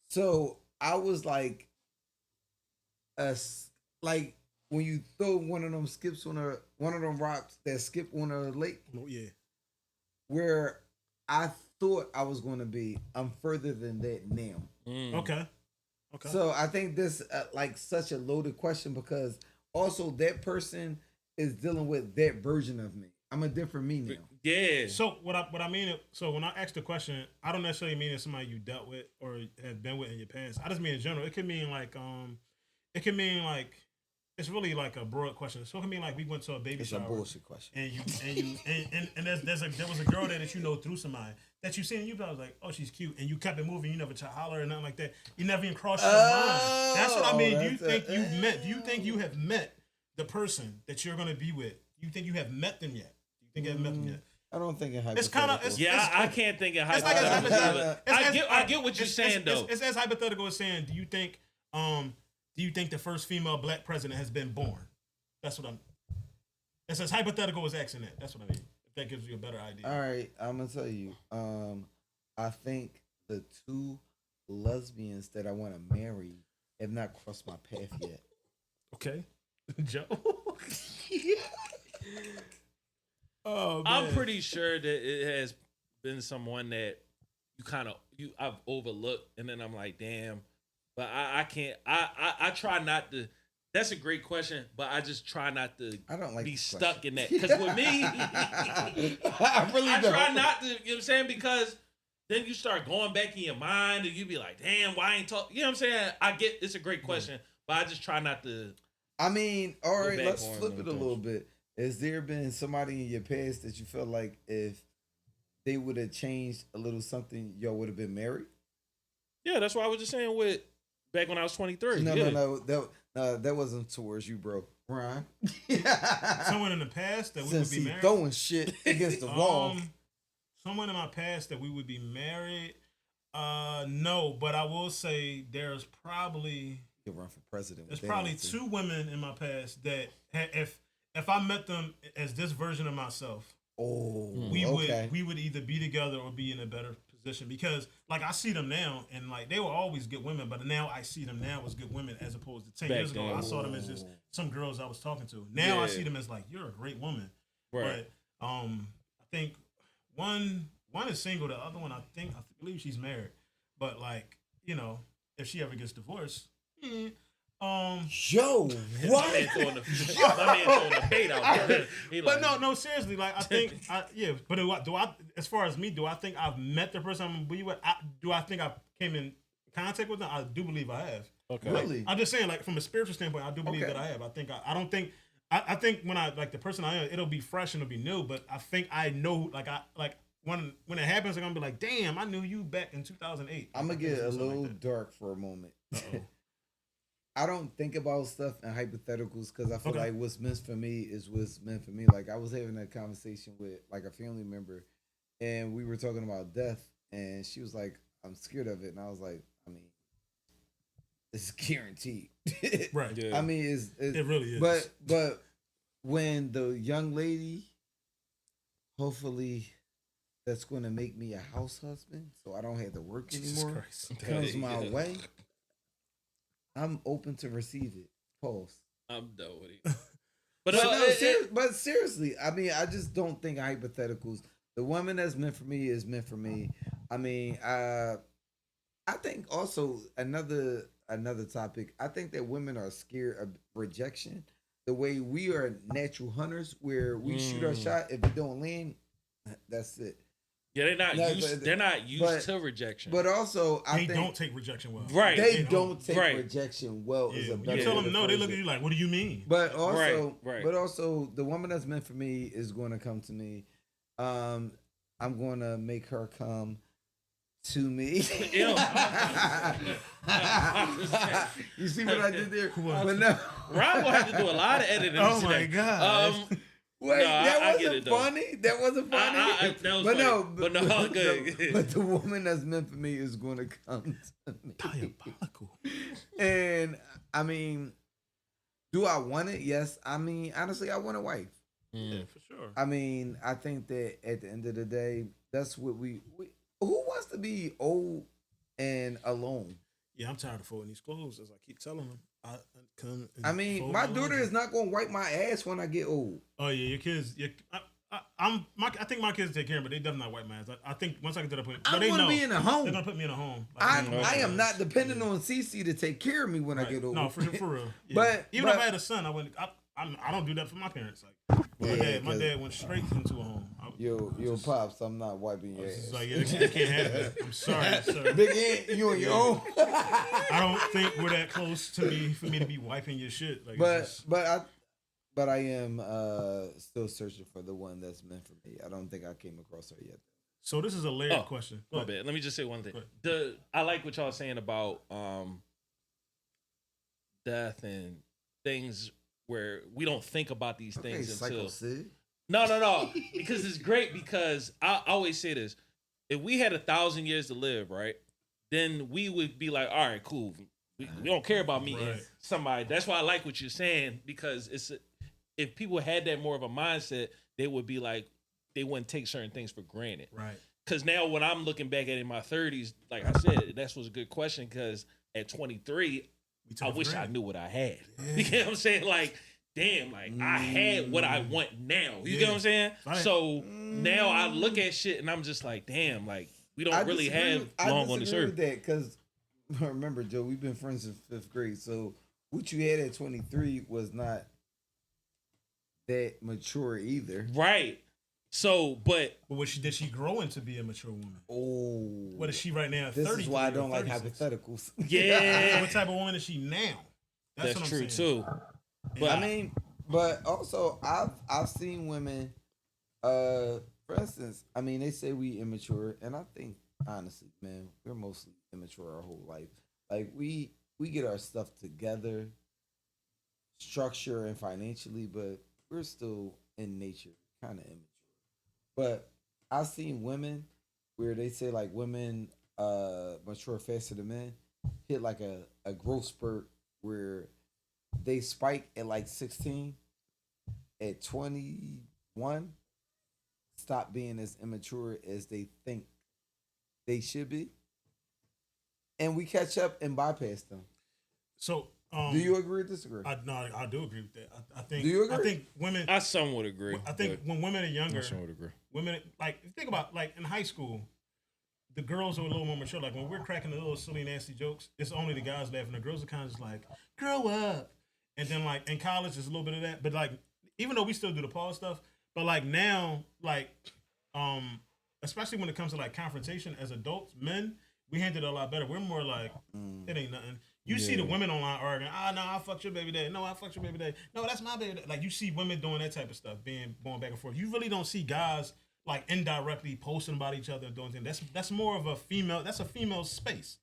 [SPEAKER 3] So I was like, like when you throw one of them skips on one of them rocks that skip on a lake,
[SPEAKER 2] Oh, yeah.
[SPEAKER 3] where I thought I was going to be, I'm further than that now.
[SPEAKER 2] Okay. Okay.
[SPEAKER 3] So I think this like such a loaded question because also that person is dealing with that version of me. I'm a different me now.
[SPEAKER 4] Yeah.
[SPEAKER 2] So what I mean, so when I ask the question, I don't necessarily mean it's somebody you dealt with or have been with in your past. I just mean in general. It could mean like it's really like a broad question. So it can mean like we went to a baby
[SPEAKER 3] It's
[SPEAKER 2] shower.
[SPEAKER 3] a bullshit question.
[SPEAKER 2] And there was a girl there that you know through somebody that you seen and you was like, oh, she's cute, and you kept it moving. You never tried to holler or nothing like that. You never even crossed your mind. That's what I mean. Do you think you have met the person that you're gonna be with? Do you think you have met them yet? Do you think you have met them yet?
[SPEAKER 3] I don't think it
[SPEAKER 2] It's kind of
[SPEAKER 4] I can't think of
[SPEAKER 2] it's like
[SPEAKER 4] hypothetical.
[SPEAKER 2] it's
[SPEAKER 4] I get what you're saying though.
[SPEAKER 2] It's as hypothetical as saying, do you think the first female black president has been born? That's what I'm. It's as hypothetical as asking that. That's what I mean. If that gives you a better idea.
[SPEAKER 3] All right, I'm gonna tell you. I think the two lesbians that I want to marry have not crossed my path yet.
[SPEAKER 2] Okay, Joe. Oh, man.
[SPEAKER 4] I'm pretty sure that it has been someone that I've overlooked, and then I'm like, damn. But I can't. I try not to. That's a great question, but I just try not to
[SPEAKER 3] I don't like
[SPEAKER 4] be
[SPEAKER 3] this
[SPEAKER 4] stuck
[SPEAKER 3] question.
[SPEAKER 4] in that. Because with me,
[SPEAKER 3] I really
[SPEAKER 4] I
[SPEAKER 3] don't.
[SPEAKER 4] try not to. You know what I'm saying? Because then you start going back in your mind, and you be like, damn, why I ain't talk? You know what I'm saying? I get it's a great question, but I just try not to.
[SPEAKER 3] I mean, all right,
[SPEAKER 4] back
[SPEAKER 3] let's
[SPEAKER 4] on
[SPEAKER 3] flip it a
[SPEAKER 4] things.
[SPEAKER 3] little bit. Has there been somebody in your past that you felt like if they would have changed a little something, y'all would have been married?
[SPEAKER 4] Yeah, that's what I was just saying with back when I was 23.
[SPEAKER 3] No,
[SPEAKER 4] yeah.
[SPEAKER 3] no, that wasn't towards you, bro. Ryan.
[SPEAKER 2] Someone in the past that we
[SPEAKER 3] Since
[SPEAKER 2] would be
[SPEAKER 3] he
[SPEAKER 2] married.
[SPEAKER 3] throwing shit against the wall.
[SPEAKER 2] Someone in my past that we would be married. No, but I will say there's probably
[SPEAKER 3] You can run for president.
[SPEAKER 2] There's
[SPEAKER 3] with that
[SPEAKER 2] probably
[SPEAKER 3] attitude.
[SPEAKER 2] 2 women in my past that if I met them as this version of myself,
[SPEAKER 3] Oh,
[SPEAKER 2] we
[SPEAKER 3] okay.
[SPEAKER 2] would either be together or be in a better position, because like I see them now and like they were always good women, but now I see them now as good women as opposed to 10
[SPEAKER 4] Back
[SPEAKER 2] years ago.
[SPEAKER 4] then.
[SPEAKER 2] I saw them as just some girls I was talking to. Now I
[SPEAKER 4] Yeah.
[SPEAKER 2] see them as like, you're a great woman.
[SPEAKER 4] Right.
[SPEAKER 2] But I think one is single, the other one I believe she's married. But like, you know, if she ever gets divorced,
[SPEAKER 3] Yo, what?
[SPEAKER 4] My man throwing the bait out there. He
[SPEAKER 2] But
[SPEAKER 4] like,
[SPEAKER 2] no, seriously. Like I think, But do I? As far as me, do I think I've met the person I'm gonna be with? Do I think I came in contact with them? I do believe I have.
[SPEAKER 4] Okay.
[SPEAKER 3] Really?
[SPEAKER 2] I'm just saying, like from a spiritual standpoint, I do believe
[SPEAKER 3] Okay.
[SPEAKER 2] that I have. I don't think. I think when I like the person I am, it'll be fresh and it'll be new. But I think I know, when it happens, I'm gonna be like, damn, I knew you back in 2008.
[SPEAKER 3] I'm gonna get a
[SPEAKER 2] Something
[SPEAKER 3] little
[SPEAKER 2] like
[SPEAKER 3] dark for a moment.
[SPEAKER 2] Uh-oh.
[SPEAKER 3] I don't think about stuff in hypotheticals because I feel
[SPEAKER 2] Okay.
[SPEAKER 3] like what's meant for me is what's meant for me. Like I was having a conversation with like a family member, and we were talking about death, and she was like, "I'm scared of it," and I was like, "I mean, it's guaranteed."
[SPEAKER 2] Right.
[SPEAKER 4] Yeah.
[SPEAKER 3] I mean,
[SPEAKER 2] It really is.
[SPEAKER 3] But when the young lady, hopefully, that's going to make me a house husband, so I don't have to work
[SPEAKER 2] Jesus
[SPEAKER 3] anymore,
[SPEAKER 2] Christ.
[SPEAKER 3] comes my
[SPEAKER 4] Yeah.
[SPEAKER 3] way, I'm open to receive it. Pause.
[SPEAKER 4] I'm done with it. But
[SPEAKER 3] But,
[SPEAKER 4] no,
[SPEAKER 3] but seriously, I mean, I just don't think hypotheticals. The woman that's meant for me is meant for me. I mean, I think also another topic. I think that women are scared of rejection. The way we are natural hunters, where we shoot our shot, if it don't land, that's it.
[SPEAKER 4] yeah, they're not
[SPEAKER 3] No,
[SPEAKER 4] used.
[SPEAKER 3] but-
[SPEAKER 4] They're not used
[SPEAKER 3] but-
[SPEAKER 4] to rejection.
[SPEAKER 3] But also, I
[SPEAKER 2] They
[SPEAKER 3] think
[SPEAKER 2] don't take rejection well.
[SPEAKER 4] Right.
[SPEAKER 3] they don't take
[SPEAKER 4] Right.
[SPEAKER 3] rejection well. Is
[SPEAKER 2] Yeah,
[SPEAKER 3] a
[SPEAKER 2] when
[SPEAKER 3] better
[SPEAKER 2] you tell
[SPEAKER 3] way
[SPEAKER 2] them
[SPEAKER 3] to
[SPEAKER 2] no, they
[SPEAKER 3] phrase
[SPEAKER 2] look
[SPEAKER 3] it.
[SPEAKER 2] at you like, what do you mean?
[SPEAKER 3] But also,
[SPEAKER 4] Right.
[SPEAKER 3] but also, the woman that's meant for me is going to come to me. I'm going to make her come to me.
[SPEAKER 4] Ew.
[SPEAKER 3] You see what I did there?
[SPEAKER 2] What?
[SPEAKER 3] But no,
[SPEAKER 4] Ron will have to do a lot of editing.
[SPEAKER 2] Oh
[SPEAKER 4] today.
[SPEAKER 2] my God.
[SPEAKER 3] wait,
[SPEAKER 4] No,
[SPEAKER 3] that
[SPEAKER 4] I get
[SPEAKER 3] wasn't
[SPEAKER 4] it, though.
[SPEAKER 3] funny. That wasn't funny.
[SPEAKER 4] That was
[SPEAKER 3] but
[SPEAKER 4] funny.
[SPEAKER 3] no,
[SPEAKER 4] But no, good.
[SPEAKER 3] But the woman that's meant for me is going to come to me.
[SPEAKER 2] Diabolical.
[SPEAKER 3] And I mean, do I want it? Yes. I mean, honestly, I want a wife.
[SPEAKER 2] Yeah, for sure.
[SPEAKER 3] I mean, I think that at the end of the day, that's what we who wants to be old and alone?
[SPEAKER 2] Yeah, I'm tired of folding these clothes, as I keep telling them. I come. And
[SPEAKER 3] I mean,
[SPEAKER 2] fold
[SPEAKER 3] my daughter
[SPEAKER 2] laundry.
[SPEAKER 3] is not going to wipe my ass when I get old.
[SPEAKER 2] Oh yeah, your kids. I think my kids take care of me, but they definitely not white man. I think once I get to that point, but
[SPEAKER 3] I'm
[SPEAKER 2] they
[SPEAKER 3] going to
[SPEAKER 2] know
[SPEAKER 3] be in a
[SPEAKER 2] they're
[SPEAKER 3] home.
[SPEAKER 2] gonna put me in a home.
[SPEAKER 3] I
[SPEAKER 4] Okay.
[SPEAKER 3] am not dependent on CC to take care of me when I
[SPEAKER 2] Right.
[SPEAKER 3] get old.
[SPEAKER 2] No, for real. Yeah.
[SPEAKER 3] But-
[SPEAKER 2] even
[SPEAKER 3] but-
[SPEAKER 2] if I had a son, I wouldn't. I don't do that for my parents. Like my dad went straight into a home.
[SPEAKER 3] Yo, pops, I'm not wiping your ass.
[SPEAKER 2] It's like, you can't have that. I'm sorry, sir.
[SPEAKER 3] Big Ant, you on your own.
[SPEAKER 2] I don't think we're that close to me for me to be wiping your shit. Like,
[SPEAKER 3] but I am still searching for the one that's meant for me. I don't think I came across her yet.
[SPEAKER 2] So this is a layered question.
[SPEAKER 4] My bad. Let me just say one thing. I like what y'all saying about death and things where we don't think about these things until. No. Because it's great because I always say this. If we had 1,000 years to live, right, then we would be like, all right, cool. We don't care about meeting somebody. That's why I like what you're saying because if people had that more of a mindset, they would be like, they wouldn't take certain things for granted.
[SPEAKER 2] Right.
[SPEAKER 4] Because now when I'm looking back at it in my 30s, like I said, that was a good question because at 23, I wish I knew what I had. Yeah. You get what I'm saying? Like, damn, like I had what I want now. You get what I'm saying? Right. So now I look at shit and I'm just like, damn, like we don't really have long on this earth.
[SPEAKER 3] With that because remember, Joe, we've been friends since 5th grade. So what you had at 23 was not that mature either.
[SPEAKER 4] Right. So, but
[SPEAKER 2] did she grow into be a mature woman?
[SPEAKER 3] Oh,
[SPEAKER 2] what is she right now?
[SPEAKER 3] This is why I don't like hypotheticals.
[SPEAKER 4] Yeah.
[SPEAKER 2] What type of woman is she now?
[SPEAKER 4] That's
[SPEAKER 2] what
[SPEAKER 4] true
[SPEAKER 2] I'm saying.
[SPEAKER 4] too.
[SPEAKER 3] But I mean, but also I've seen women. For instance, I mean, they say we immature, and I think honestly, man, we're mostly immature our whole life. Like we get our stuff together, structure and financially, but we're still in nature kind of immature. But I've seen women where they say like women mature faster than men, hit like a growth spurt where they spike at like 16, at 21, stop being as immature as they think they should be. And we catch up and bypass them.
[SPEAKER 2] So
[SPEAKER 3] do you agree or disagree?
[SPEAKER 2] I do agree with that. I think.
[SPEAKER 3] Do you agree?
[SPEAKER 2] I think women.
[SPEAKER 4] I somewhat agree.
[SPEAKER 2] I think when women are younger,
[SPEAKER 4] I somewhat agree.
[SPEAKER 2] Women like think about like in high school, the girls are a little more mature. Like when we're cracking the little silly nasty jokes, it's only the guys laughing. The girls are kind of just like, grow up. And then like in college, there's a little bit of that. But like even though we still do the pause stuff, but like now, like especially when it comes to like confrontation as adults, men, we handle it a lot better. We're more like it ain't nothing. You see the women online arguing, no, I fucked your baby daddy. No, I fucked your baby daddy. No, that's my baby daddy. Like, you see women doing that type of stuff, going back and forth. You really don't see guys, like, indirectly posting about each other and doing things. That's more of a female space.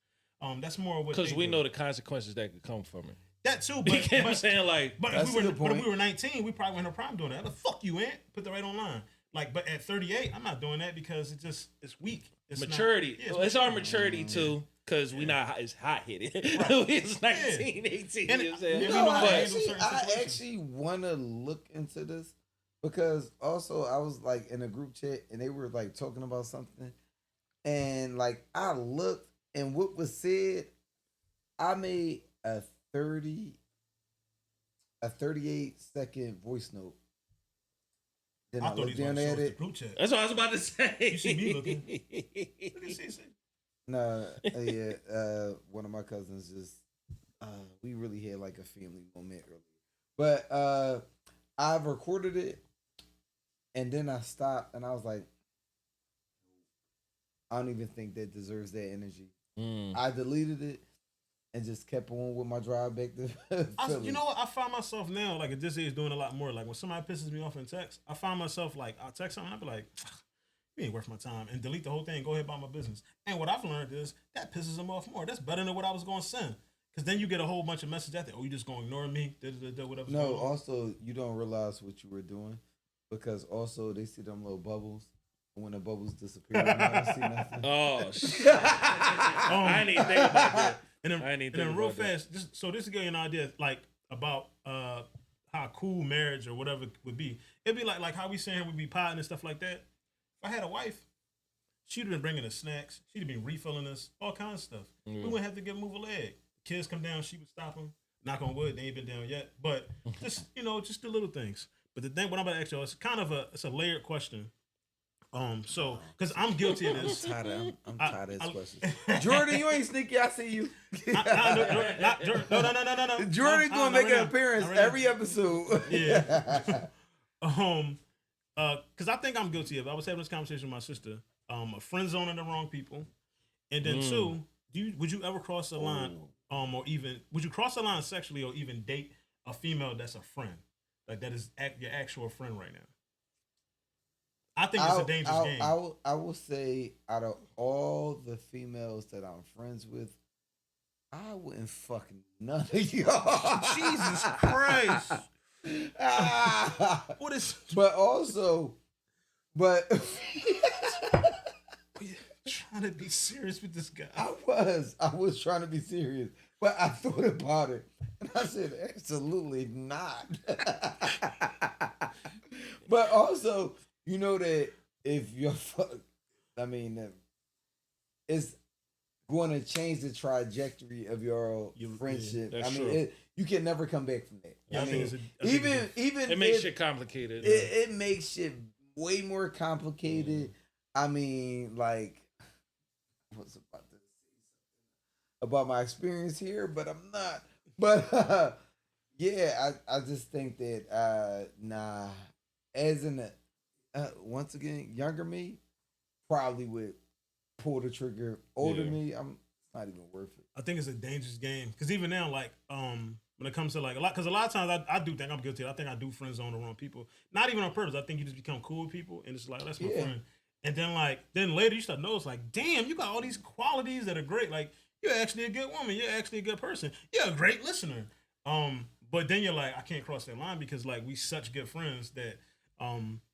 [SPEAKER 2] That's more of what
[SPEAKER 4] because we know the consequences that could come from it.
[SPEAKER 2] That too, but,
[SPEAKER 4] you know what I'm saying? Like,
[SPEAKER 2] but if we were 19, we probably were in her prime doing that. Like, fuck you, Aunt. Put that right online. Like, but at 38, I'm not doing that because it's weak. It's
[SPEAKER 4] maturity. It's our maturity too. Because we not as hot headed. Right. It's 19, 18.
[SPEAKER 2] And,
[SPEAKER 4] you know what I'm saying?
[SPEAKER 3] I actually want to look into this because also I was like in a group chat and they were like talking about something. And like I looked and what was said, I made a 38-second voice note. Then
[SPEAKER 2] I thought he was going to show us the group chat.
[SPEAKER 4] That's what I was about to say.
[SPEAKER 2] You see me looking. What did he say?
[SPEAKER 3] No, one of my cousins just we really had like a family moment earlier. But I've recorded it and then I stopped and I was like, I don't even think that deserves that energy. I deleted it and just kept on with my drive back to Philly.
[SPEAKER 2] You know what? I find myself now, like at this age, doing a lot more. Like when somebody pisses me off in text, I find myself like, I'll text something, I'll be like, you ain't worth my time, and delete the whole thing and go ahead about my business. And what I've learned is that pisses them off more. That's better than what I was going to send. Because then you get a whole bunch of messages out there. Oh, you just going to ignore me? Whatever.
[SPEAKER 3] No, also, you don't realize what you were doing. Because also, they see them little bubbles. And when the bubbles disappear, you don't see nothing.
[SPEAKER 4] Oh, shit. I didn't even think about that.
[SPEAKER 2] And then real fast, this to give you an idea, like, about how cool marriage or whatever would be. It'd be like how we saying we'd be potting and stuff like that. If I had a wife, she'd have been bringing us snacks. She'd have been refilling us, all kinds of stuff. We wouldn't have to move a leg. The kids come down, she would stop them. Knock on wood, they ain't been down yet. But just the little things. But the thing, what I'm about to ask y'all, it's a layered question. So because I'm guilty of this.
[SPEAKER 3] I'm tired of his
[SPEAKER 2] I-
[SPEAKER 3] questions. Jordan, you ain't sneaky. I see you.
[SPEAKER 2] No.
[SPEAKER 3] Jordan gonna make an appearance
[SPEAKER 2] Not right now.
[SPEAKER 3] every episode.
[SPEAKER 2] Yeah. Because I think I'm guilty of it. I was having this conversation with my sister. A friend zoning the wrong people, and then two, would you ever cross the line, or even would you cross the line sexually, or even date a female that's a friend, like that is your actual friend right now? I think it's a dangerous game.
[SPEAKER 3] I will say, out of all the females that I'm friends with, I wouldn't fuck none of y'all.
[SPEAKER 2] Jesus Christ! What is?
[SPEAKER 3] But
[SPEAKER 2] Trying to be serious with this guy.
[SPEAKER 3] I was trying to be serious, but I thought about it and I said, absolutely not. But also, you know that if you're it's going to change the trajectory of your friendship.
[SPEAKER 4] That's
[SPEAKER 3] I mean,
[SPEAKER 4] true.
[SPEAKER 3] you can never come back from that.
[SPEAKER 2] Yeah,
[SPEAKER 3] I
[SPEAKER 2] I think
[SPEAKER 3] mean,
[SPEAKER 2] it's
[SPEAKER 3] even
[SPEAKER 4] It makes
[SPEAKER 3] if-
[SPEAKER 4] shit complicated.
[SPEAKER 3] it makes shit way more complicated. I mean, like, I was about to say something about my experience here, but I'm not. But yeah, I just think that as in once again, younger me probably would pull the trigger. Older
[SPEAKER 4] Yeah.
[SPEAKER 3] me, it's not even worth it.
[SPEAKER 2] I think it's a dangerous game because even now, like, when it comes to like a lot of times I do think I'm guilty. I think I do friend zone the wrong people, not even on purpose. I think you just become cool with people, and it's like that's my friend. And then later you start to notice, like, damn, you got all these qualities that are great. Like, you're actually a good woman. You're actually a good person. You're a great listener. But then you're like, I can't cross that line because like we such good friends that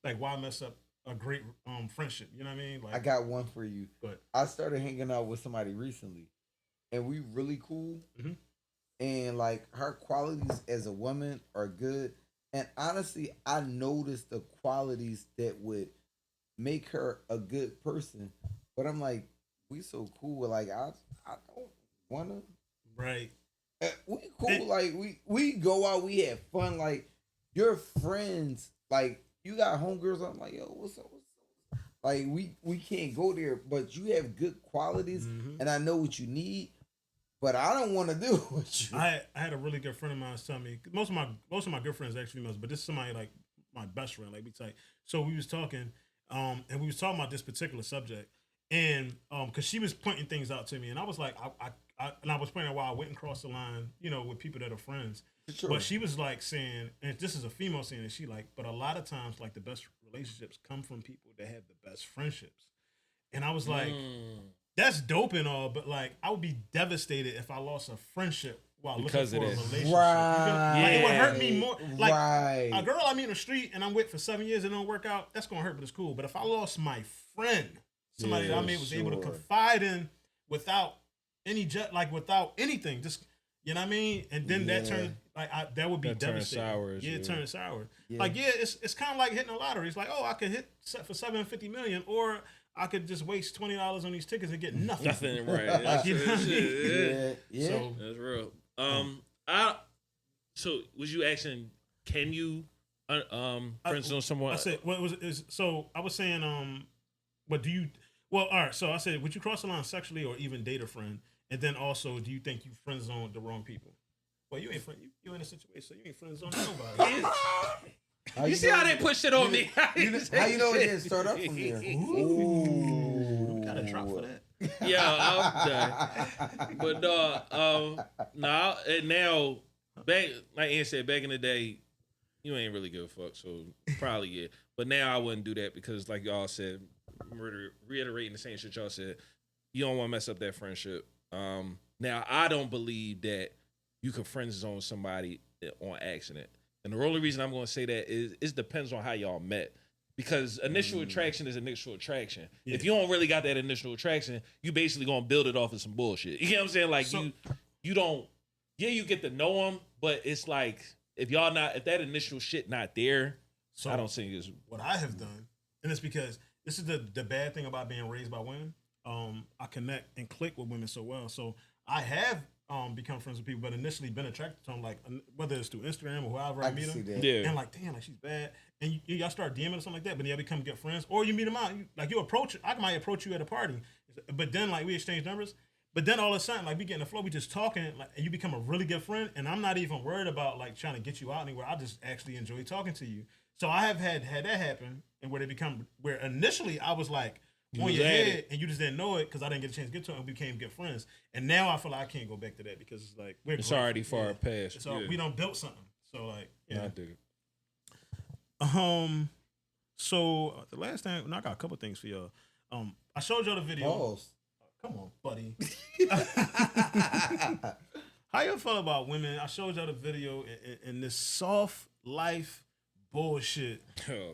[SPEAKER 2] like why mess up a great friendship? You know what I mean? Like,
[SPEAKER 3] I got one for you.
[SPEAKER 2] Go ahead.
[SPEAKER 3] I started hanging out with somebody recently, and we really cool.
[SPEAKER 2] Mhm.
[SPEAKER 3] And like her qualities as a woman are good. And honestly, I noticed the qualities that would make her a good person. But I'm like, we so cool. Like I don't wanna.
[SPEAKER 2] right.
[SPEAKER 3] We cool. Like we go out. We have fun. Like your friends. Like you got homegirls. I'm like, yo, what's up? Like we can't go there, but you have good qualities, and I know what you need. But I don't want to do it with you.
[SPEAKER 2] I had a really good friend of mine tell me most of my good friends are actually females, but this is somebody like my best friend, like we tight. So we was talking, and we was talking about this particular subject, and because she was pointing things out to me, and I was like, I was pointing out why I went and crossed the line, you know, with people that are friends.
[SPEAKER 3] Sure.
[SPEAKER 2] But she was like saying, and this is a female saying, and she like, but a lot of times like the best relationships come from people that have the best friendships, and I was like. That's dope and all, but like I would be devastated if I lost a friendship while
[SPEAKER 4] Because
[SPEAKER 2] looking
[SPEAKER 4] of
[SPEAKER 2] for a
[SPEAKER 4] this.
[SPEAKER 2] relationship.
[SPEAKER 3] Right.
[SPEAKER 2] Like, it would hurt me more. Like
[SPEAKER 3] Right.
[SPEAKER 2] a girl I meet in the street and I'm with for 7 years and it don't work out, that's gonna hurt, but it's cool. But if I lost my friend, somebody that I made was able to confide in without any without anything, just you know what I mean, and then that turned like that would be
[SPEAKER 4] That turns
[SPEAKER 2] devastating.
[SPEAKER 4] sour,
[SPEAKER 2] It turned sour.
[SPEAKER 3] Yeah.
[SPEAKER 2] Like it's kind of like hitting a lottery. It's like, oh, I could hit for $750 million, or I could just waste $20 on these tickets and get nothing.
[SPEAKER 4] Nothing, right?
[SPEAKER 2] Like,
[SPEAKER 4] That's
[SPEAKER 2] you know what I mean?
[SPEAKER 4] shit,
[SPEAKER 3] Yeah.
[SPEAKER 2] So
[SPEAKER 4] That's real. So was you asking? Can you, friend zone someone?
[SPEAKER 2] I said, what was it? So I was saying, what do you? Well, all right. So I said, would you cross the line sexually or even date a friend? And then also, do you think you friend zoned the wrong people? Well, you ain't friend. You in a situation, so you ain't friend zoned nobody.
[SPEAKER 4] You see how they put shit on me?
[SPEAKER 3] How you know it didn't start up from there? Ooh.
[SPEAKER 2] Got a drop for that.
[SPEAKER 4] Yeah, I'm done. But now back like Ian said, back in the day, you ain't really give a fuck, so probably yeah. But now I wouldn't do that because, like y'all said, reiterating the same shit y'all said, you don't want to mess up that friendship. Now I don't believe that you can friend zone somebody on accident, and the only reason I'm going to say that is it depends on how y'all met. Because initial attraction is initial attraction.
[SPEAKER 2] Yeah.
[SPEAKER 4] If you don't really got that initial attraction, you basically gonna build it off of some bullshit. You know what I'm saying? Like you don't. Yeah, you get to know them, but it's like if that initial shit not there,
[SPEAKER 2] So
[SPEAKER 4] I don't think it's.
[SPEAKER 2] What I have done, and it's because this is the bad thing about being raised by women. I connect and click with women so well. So I have become friends with people, but initially been attracted to them, like whether it's through Instagram or however
[SPEAKER 3] I
[SPEAKER 2] I
[SPEAKER 3] can
[SPEAKER 2] meet
[SPEAKER 3] see
[SPEAKER 2] them,
[SPEAKER 3] that.
[SPEAKER 4] Yeah.
[SPEAKER 2] and like, damn, like she's bad, and y'all start DMing or something like that, but y'all become good friends, or you meet them out, you approach, I might approach you at a party, but then like we exchange numbers, but then all of a sudden like we get in the flow, we just talking, like, and you become a really good friend, and I'm not even worried about like trying to get you out anywhere. I just actually enjoy talking to you. So I have had that happen, and where initially I was like on your head, and you just didn't know it because I didn't get a chance to get to it, and we became good friends. And now I feel like I can't go back to that because it's like
[SPEAKER 4] It's already far past.
[SPEAKER 2] So we don't build something. So like, yeah.
[SPEAKER 4] I dig it.
[SPEAKER 2] So the last thing, I got a couple things for y'all. I showed y'all the video.
[SPEAKER 3] Pause.
[SPEAKER 2] Come on, buddy. How y'all feel about women? I showed y'all the video in this soft life bullshit.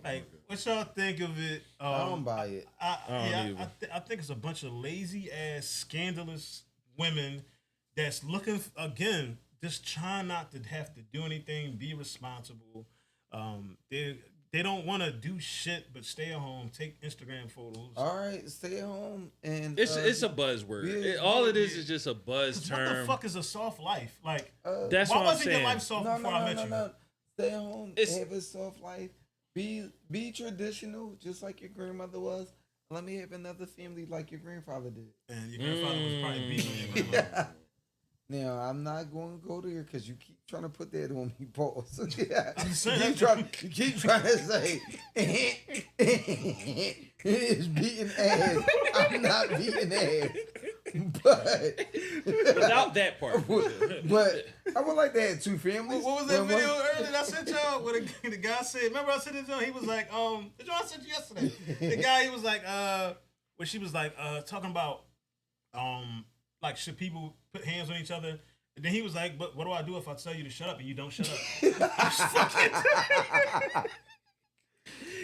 [SPEAKER 2] Like, what y'all think of it?
[SPEAKER 3] I don't buy it.
[SPEAKER 2] I think it's a bunch of lazy ass, scandalous women that's looking again, just trying not to have to do anything, be responsible. They don't want to do shit but stay at home, take Instagram photos.
[SPEAKER 3] All right, stay at home and
[SPEAKER 4] It's a buzzword.
[SPEAKER 3] yeah,
[SPEAKER 4] All it is just a buzz term.
[SPEAKER 2] What the fuck is a soft life? Like,
[SPEAKER 4] That's
[SPEAKER 2] why
[SPEAKER 4] what I'm
[SPEAKER 2] wasn't
[SPEAKER 4] saying.
[SPEAKER 2] your life soft before I met you?
[SPEAKER 3] Stay at home,
[SPEAKER 4] It's-
[SPEAKER 3] have a soft life. Be traditional, just like your grandmother was. Let me have another family like your grandfather did.
[SPEAKER 2] And your grandfather was probably beating on your grandmother.
[SPEAKER 3] Now I'm not going to go there because you keep trying to put that on me, Paul. So yeah,
[SPEAKER 2] I'm
[SPEAKER 3] you
[SPEAKER 2] saying-
[SPEAKER 3] keep trying to say it's beating ass. I'm not beating ass, but
[SPEAKER 4] Without that part.
[SPEAKER 3] but I would like to have two families.
[SPEAKER 2] What was that
[SPEAKER 3] When
[SPEAKER 2] video
[SPEAKER 3] one-
[SPEAKER 2] earlier that I sent y'all? Where the guy said, remember I sent it to him? He was like, the joint I sent you yesterday. The guy, he was like, where she was like, talking about, like, should people put hands on each other? And then he was like, but what do I do if I tell you to shut up and you don't shut up?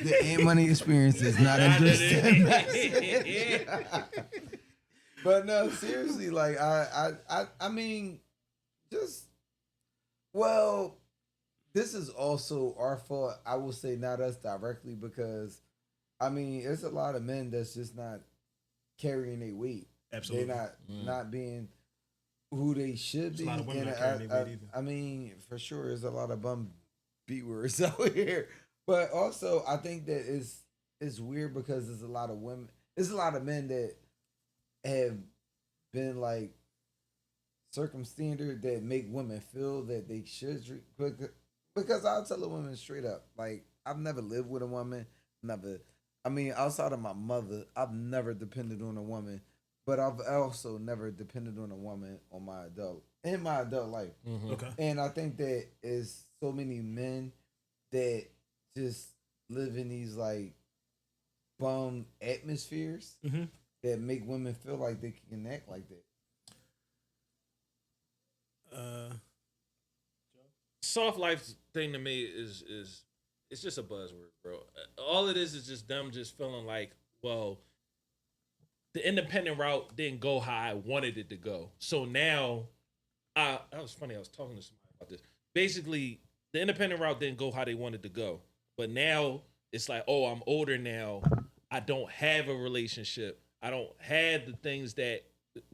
[SPEAKER 3] The Antmoney Experience is not interested. But no, seriously, like I mean, just this is also our fault. I will say not us directly because I mean, there's a lot of men that's just not carrying their weight.
[SPEAKER 2] Absolutely.
[SPEAKER 3] They're not being who they should be.
[SPEAKER 2] There's a lot of women
[SPEAKER 3] And
[SPEAKER 2] not carrying their weight either.
[SPEAKER 3] I mean, for sure, there's a lot of bum B words out here. But also, I think that it's weird because there's a lot of women. There's a lot of men that have been like circumstandard that make women feel that they should drink. Because I'll tell a woman straight up, like I've never lived with a woman. I mean, outside of my mother, I've never depended on a woman. But I've also never depended on a woman in my adult life.
[SPEAKER 4] Mm-hmm.
[SPEAKER 2] Okay.
[SPEAKER 3] And I think that is so many men that just live in these like bum atmospheres
[SPEAKER 2] Mm-hmm.
[SPEAKER 3] that make women feel like they can act like that.
[SPEAKER 4] Soft life thing to me is it's just a buzzword, bro. All it is just them just feeling like, well, the independent route didn't go how I wanted it to go. So now, that was funny. I was talking to somebody about this. Basically, the independent route didn't go how they wanted to go. But now it's like, oh, I'm older now. I don't have a relationship. I don't have the things that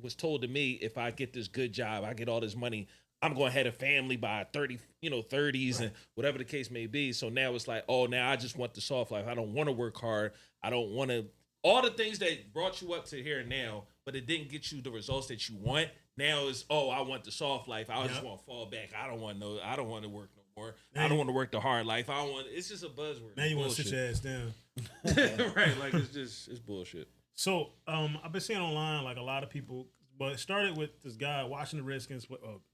[SPEAKER 4] was told to me. If I get this good job, I get all this money, I'm going to have a family by 30s right. And whatever the case may be. So now it's like, oh, now I just want the soft life. I don't want to work hard. I don't want to, all the things that brought you up to here and now, but it didn't get you the results that you want. Now is, oh, I want the soft life. I just want to fall back. I don't want to work no more. I don't want to work the hard life. It's just a buzzword.
[SPEAKER 2] Now you want to sit your ass down.
[SPEAKER 4] Right. Like it's bullshit.
[SPEAKER 2] So I've been seeing online like a lot of people, but it started with this guy watching the Redskins,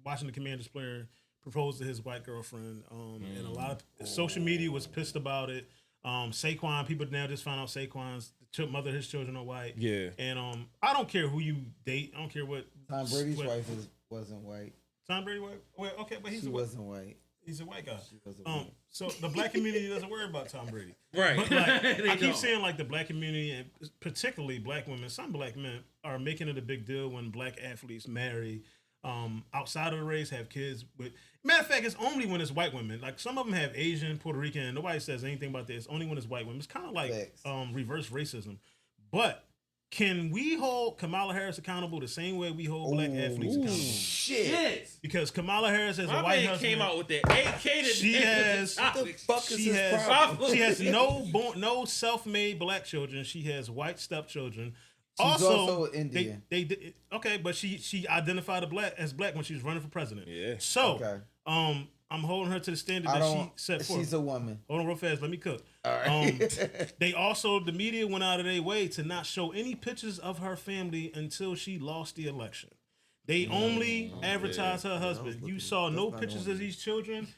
[SPEAKER 2] watching the Commanders player propose to his white girlfriend, and a lot of social media was pissed about it. Saquon, people now just found out Saquon's mother, his children are white.
[SPEAKER 4] Yeah.
[SPEAKER 2] And I don't care who you date. I don't care what.
[SPEAKER 3] Tom Brady's wife wasn't white.
[SPEAKER 2] Tom Brady white? Well, okay, but
[SPEAKER 3] She wasn't white.
[SPEAKER 2] He's a white guy.
[SPEAKER 3] She wasn't white.
[SPEAKER 2] So the black community doesn't worry about Tom Brady.
[SPEAKER 4] Right.
[SPEAKER 2] But like,
[SPEAKER 4] They
[SPEAKER 2] I keep
[SPEAKER 4] don't.
[SPEAKER 2] saying like the black community and particularly black women, some black men are making it a big deal when black athletes marry outside of the race, have kids with. Matter of fact, it's only when it's white women. Like some of them have Asian, Puerto Rican, and nobody says anything about this. Only when it's white women. It's kind of like
[SPEAKER 3] Facts.
[SPEAKER 2] reverse racism. But Can we hold Kamala Harris accountable the same way we hold black athletes accountable?
[SPEAKER 3] Shit.
[SPEAKER 2] Because Kamala Harris has
[SPEAKER 4] My
[SPEAKER 2] a white
[SPEAKER 4] man
[SPEAKER 2] husband.
[SPEAKER 4] came out with that AK today.
[SPEAKER 2] She has.
[SPEAKER 3] What the fuck is
[SPEAKER 2] She
[SPEAKER 3] his
[SPEAKER 2] has.
[SPEAKER 3] problem?
[SPEAKER 2] She has no self-made black children. She has white stepchildren.
[SPEAKER 3] She's also Indian.
[SPEAKER 2] They did okay, but she identified as black when she was running for president.
[SPEAKER 4] Yeah.
[SPEAKER 2] So,
[SPEAKER 3] Okay.
[SPEAKER 2] I'm holding her to the standard
[SPEAKER 3] I
[SPEAKER 2] that she
[SPEAKER 3] don't.
[SPEAKER 2] set forth.
[SPEAKER 3] She's a woman.
[SPEAKER 2] Hold on real fast. Let me cook.
[SPEAKER 3] All right.
[SPEAKER 2] They also, the media went out of their way to not show any pictures of her family until she lost the election. They only advertised her husband. You saw no pictures of these children.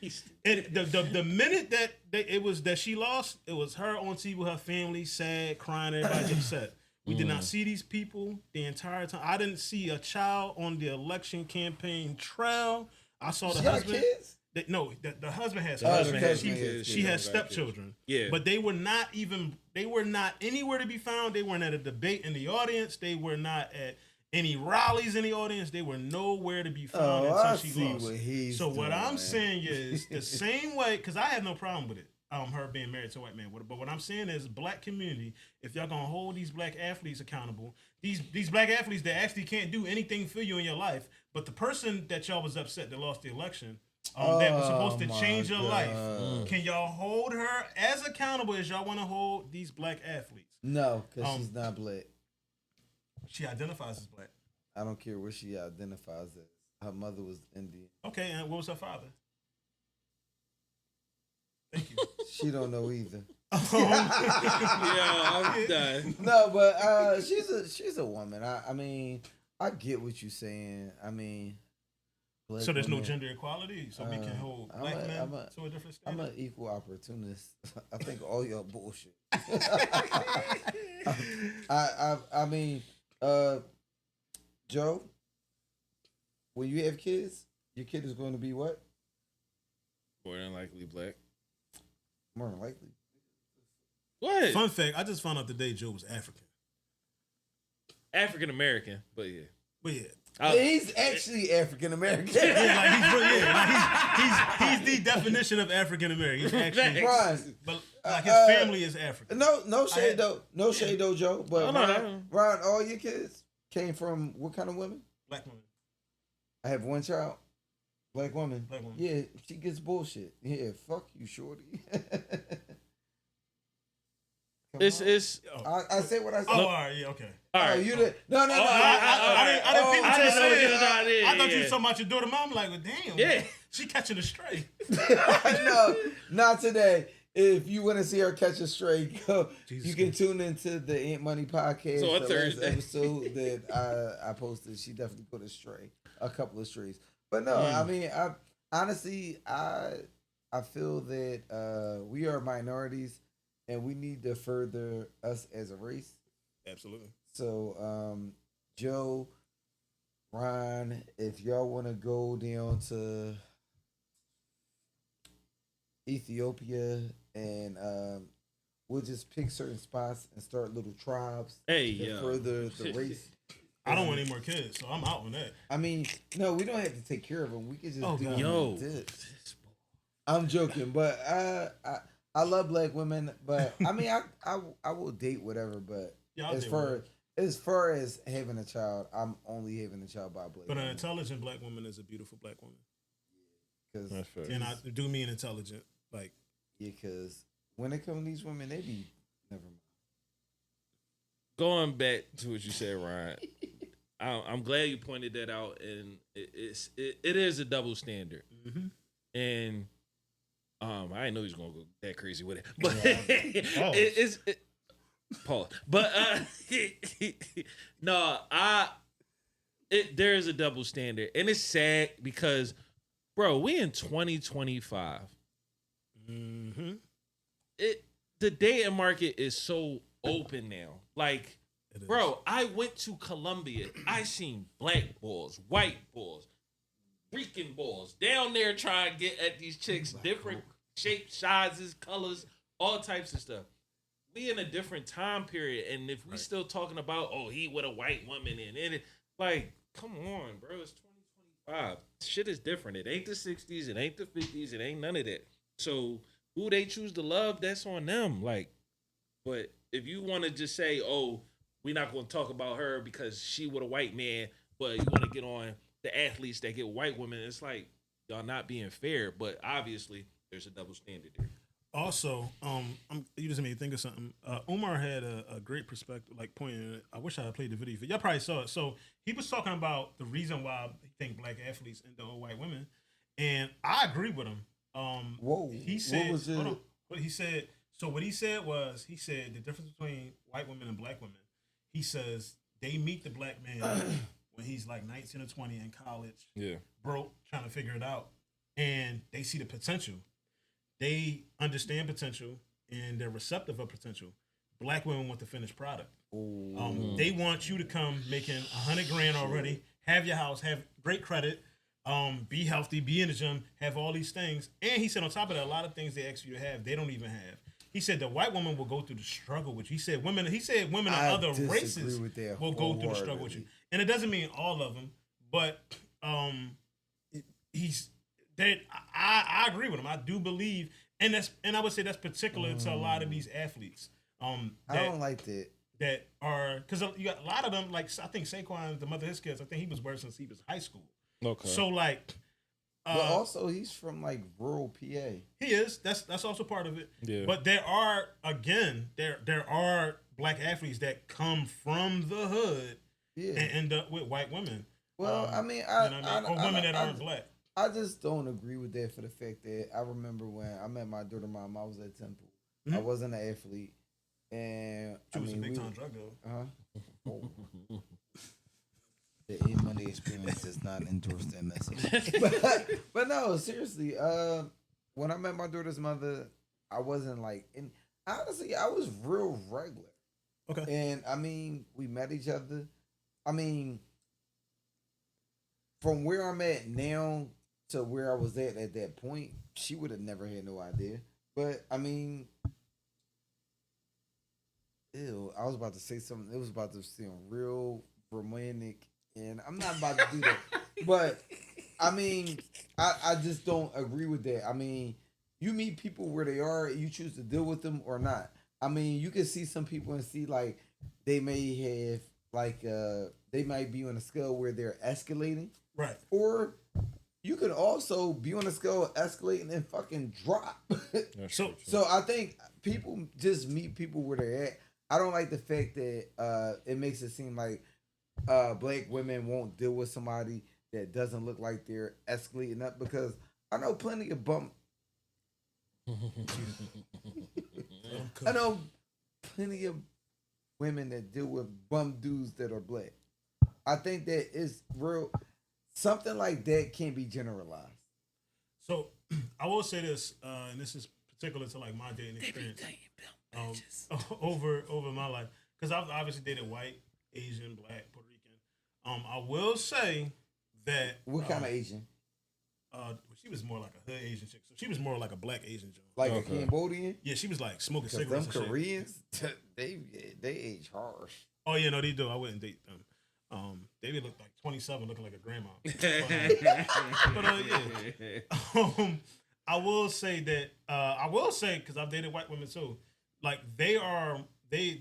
[SPEAKER 2] And the minute that she lost, it was her on TV with her family, sad, crying, everybody's upset. We did not see these people the entire time. I didn't see a child on the election campaign trail. I saw the
[SPEAKER 3] She got
[SPEAKER 2] husband.
[SPEAKER 3] kids?
[SPEAKER 2] The husband has
[SPEAKER 3] Oh, the
[SPEAKER 2] husband.
[SPEAKER 3] husband
[SPEAKER 2] She,
[SPEAKER 3] has
[SPEAKER 2] she
[SPEAKER 3] kids.
[SPEAKER 2] has stepchildren.
[SPEAKER 4] Yeah.
[SPEAKER 2] But they were not anywhere to be found. They weren't at a debate in the audience. They were not at any rallies in the audience. They were nowhere to be found until
[SPEAKER 3] I
[SPEAKER 2] she
[SPEAKER 3] see
[SPEAKER 2] lost.
[SPEAKER 3] what he's
[SPEAKER 2] So what
[SPEAKER 3] doing,
[SPEAKER 2] I'm
[SPEAKER 3] man.
[SPEAKER 2] saying is the same way, because I have no problem with it. Her being married to a white man. But what I'm saying is, black community, if y'all gonna hold these black athletes accountable, these black athletes that actually can't do anything for you in your life, but the person that y'all was upset that lost the election, that was supposed to
[SPEAKER 3] my
[SPEAKER 2] change your life,
[SPEAKER 3] God.
[SPEAKER 2] can y'all hold her as accountable as y'all want to hold these black athletes?
[SPEAKER 3] No, because she's not black.
[SPEAKER 2] She identifies as black.
[SPEAKER 3] I don't care what she identifies as. Her mother was Indian.
[SPEAKER 2] Okay, and what was her father? Thank you.
[SPEAKER 3] She don't know either.
[SPEAKER 4] Yeah, I'm done.
[SPEAKER 3] No, but she's a woman. I mean, I get what you're saying. I mean, black
[SPEAKER 2] So there's no
[SPEAKER 3] women-
[SPEAKER 2] gender equality, so we can hold black men to a different
[SPEAKER 3] I'm
[SPEAKER 2] standard.
[SPEAKER 3] an equal opportunist. I think all y'all bullshit. I mean, Joe, when you have kids, your kid is going to be what?
[SPEAKER 4] More than likely black.
[SPEAKER 3] More than likely.
[SPEAKER 4] What?
[SPEAKER 2] Fun fact: I just found out today Joe was African.
[SPEAKER 4] African American, but yeah.
[SPEAKER 2] But yeah.
[SPEAKER 3] He's actually African American.
[SPEAKER 2] He's the definition of African American. He's actually,
[SPEAKER 3] Ron,
[SPEAKER 2] but like his family is African.
[SPEAKER 3] no shade though, no shade though, Joe. But
[SPEAKER 4] no.
[SPEAKER 3] Ron, all your kids came from what kind of women?
[SPEAKER 2] Black woman.
[SPEAKER 3] I have one child, black woman.
[SPEAKER 2] Black woman.
[SPEAKER 3] Yeah, she gets bullshit. Yeah, fuck you, shorty. Come on.
[SPEAKER 4] It's
[SPEAKER 3] I say what I said.
[SPEAKER 2] Oh, all right, yeah, okay.
[SPEAKER 4] all right.
[SPEAKER 3] Oh, you did no.
[SPEAKER 2] I didn't think
[SPEAKER 4] I
[SPEAKER 2] you
[SPEAKER 4] didn't know what you
[SPEAKER 2] said.
[SPEAKER 4] thought it,
[SPEAKER 2] I thought you
[SPEAKER 4] yeah.
[SPEAKER 2] was talking about your daughter. Mom, like, well, damn.
[SPEAKER 4] Yeah.
[SPEAKER 2] She catching a stray.
[SPEAKER 3] No, not today. If you want to see her catch a stray, go.
[SPEAKER 2] Jesus
[SPEAKER 3] You can
[SPEAKER 2] Christ.
[SPEAKER 3] tune into the Antmoney podcast.
[SPEAKER 4] So on
[SPEAKER 3] the last
[SPEAKER 4] Thursday.
[SPEAKER 3] episode that I posted, she definitely put a couple of strays. But no, I mean, I honestly, I feel that we are minorities, and we need to further us as a race.
[SPEAKER 2] Absolutely.
[SPEAKER 3] So, Joe, Ron, if y'all want to go down to Ethiopia and we'll just pick certain spots and start little tribes
[SPEAKER 4] Hey,
[SPEAKER 3] to
[SPEAKER 4] yeah.
[SPEAKER 3] further the race.
[SPEAKER 2] I don't want any more kids, so I'm out on that.
[SPEAKER 3] I mean, no, we don't have to take care of them. We can just
[SPEAKER 2] Oh,
[SPEAKER 3] do
[SPEAKER 2] God.
[SPEAKER 3] them
[SPEAKER 4] Yo.
[SPEAKER 3] like this. I'm joking, but I love black women, but I mean, I will date whatever, but
[SPEAKER 2] Yeah, I'll
[SPEAKER 3] as
[SPEAKER 2] date
[SPEAKER 3] far
[SPEAKER 2] whatever.
[SPEAKER 3] as far as having a child, I'm only having a child by a black
[SPEAKER 2] But an
[SPEAKER 3] woman.
[SPEAKER 2] intelligent black woman is a beautiful black woman.
[SPEAKER 3] 'Cause-
[SPEAKER 4] That's fair.
[SPEAKER 2] And I do mean intelligent. Like,
[SPEAKER 3] Yeah, because when it comes to these women, they be never mind.
[SPEAKER 4] Going back to what you said, Ryan, I'm glad you pointed that out, and it is a double standard.
[SPEAKER 2] Mhm.
[SPEAKER 4] And I didn't know he was gonna go that crazy with it, but
[SPEAKER 2] Pause.
[SPEAKER 4] it's Paul. But no, there is a double standard, and it's sad because, bro, we in 2025.
[SPEAKER 2] Mm-hmm.
[SPEAKER 4] The dating market is so open now. Like,
[SPEAKER 2] It is.
[SPEAKER 4] bro, I went to Colombia. I seen black boys, white boys, Rican boys down there trying to get at these chicks, different shapes, sizes, colors, all types of stuff. We in a different time period, and if we still talking about, oh, he with a white woman and it, like, come on, bro, it's 2025. Shit is different. It ain't the 60s, it ain't the 50s, it ain't none of that. So who they choose to love, that's on them. Like, but if you want to just say, oh, we're not going to talk about her because she with a white man, but you want to get on the athletes that get white women. It's like y'all not being fair, but obviously there's a double standard there.
[SPEAKER 2] Also, you just made me think of something. Umar had a great perspective, like pointing. I wish I had played the video for y'all. Probably saw it. So he was talking about the reason why he think black athletes end up with white women, and I agree with him.
[SPEAKER 3] Whoa,
[SPEAKER 2] he said,
[SPEAKER 3] what was it?
[SPEAKER 2] hold on. What he said. So what he said was, he said the difference between white women and black women. He says they meet the black man when he's like 19 or 20 in college, broke, trying to figure it out, and they see the potential. They understand potential and they're receptive of potential. Black women want the finished product. They want you to come making $100 grand already, have your house, have great credit, be healthy, be in the gym, have all these things. And he said on top of that, a lot of things they ask you to have, they don't even have. He said the white woman will go through the struggle with you. He said women of other races will go through the struggle with you. And it doesn't mean all of them, but I agree with him. I do believe, and I would say that's particular to a lot of these athletes.
[SPEAKER 3] I don't like that.
[SPEAKER 2] That are, because you got a lot of them. Like I think Saquon, the mother of his kids, I think he was worse since he was high school.
[SPEAKER 4] Okay.
[SPEAKER 2] So like,
[SPEAKER 3] but also he's from like rural PA.
[SPEAKER 2] He is. That's also part of it.
[SPEAKER 4] Yeah.
[SPEAKER 2] But there are black athletes that come from the hood and end up with white women.
[SPEAKER 3] Well, I mean,
[SPEAKER 2] or women that aren't black.
[SPEAKER 3] I just don't agree with that for the fact that I remember when I met my daughter mom, I was at Temple. I wasn't an athlete. And
[SPEAKER 2] she was a big time drug dealer.
[SPEAKER 6] The Antmoney Experience does not endorse that message.
[SPEAKER 3] but no, seriously, when I met my daughter's mother, I wasn't like, and honestly, I was real regular.
[SPEAKER 2] Okay.
[SPEAKER 3] And I mean, we met each other. I mean, from where I'm at now to where I was at that point, she would have never had no idea. But I mean, ew, I was about to say something. It was about to sound real romantic, and I'm not about to do that. But I mean, I just don't agree with that. I mean, you meet people where they are, you choose to deal with them or not. I mean, you can see some people and see like they may have like they might be on a scale where they're escalating.
[SPEAKER 2] Right.
[SPEAKER 3] Or you could also be on a scale escalating and fucking drop. So I think people just meet people where they're at. I don't like the fact that it makes it seem like black women won't deal with somebody that doesn't look like they're escalating up, because I know plenty of I know plenty of women that deal with bum dudes that are black. I think that is real. Something like that can't be generalized.
[SPEAKER 2] So I will say this, and this is particular to like my dating experience over my life, because I've obviously dated white, Asian, black, Puerto Rican. I will say that
[SPEAKER 3] what kind of Asian?
[SPEAKER 2] She was more like a hood Asian chick. So she was more like a black Asian chick.
[SPEAKER 3] Like a Cambodian?
[SPEAKER 2] Yeah, she was like smoking
[SPEAKER 3] Because
[SPEAKER 2] cigarettes.
[SPEAKER 3] them
[SPEAKER 2] and
[SPEAKER 3] Koreans, they age harsh.
[SPEAKER 2] Oh yeah, no, they do. I wouldn't date them. They look like 27, looking like a grandma. Yeah. I will say that because I've dated white women too. Like the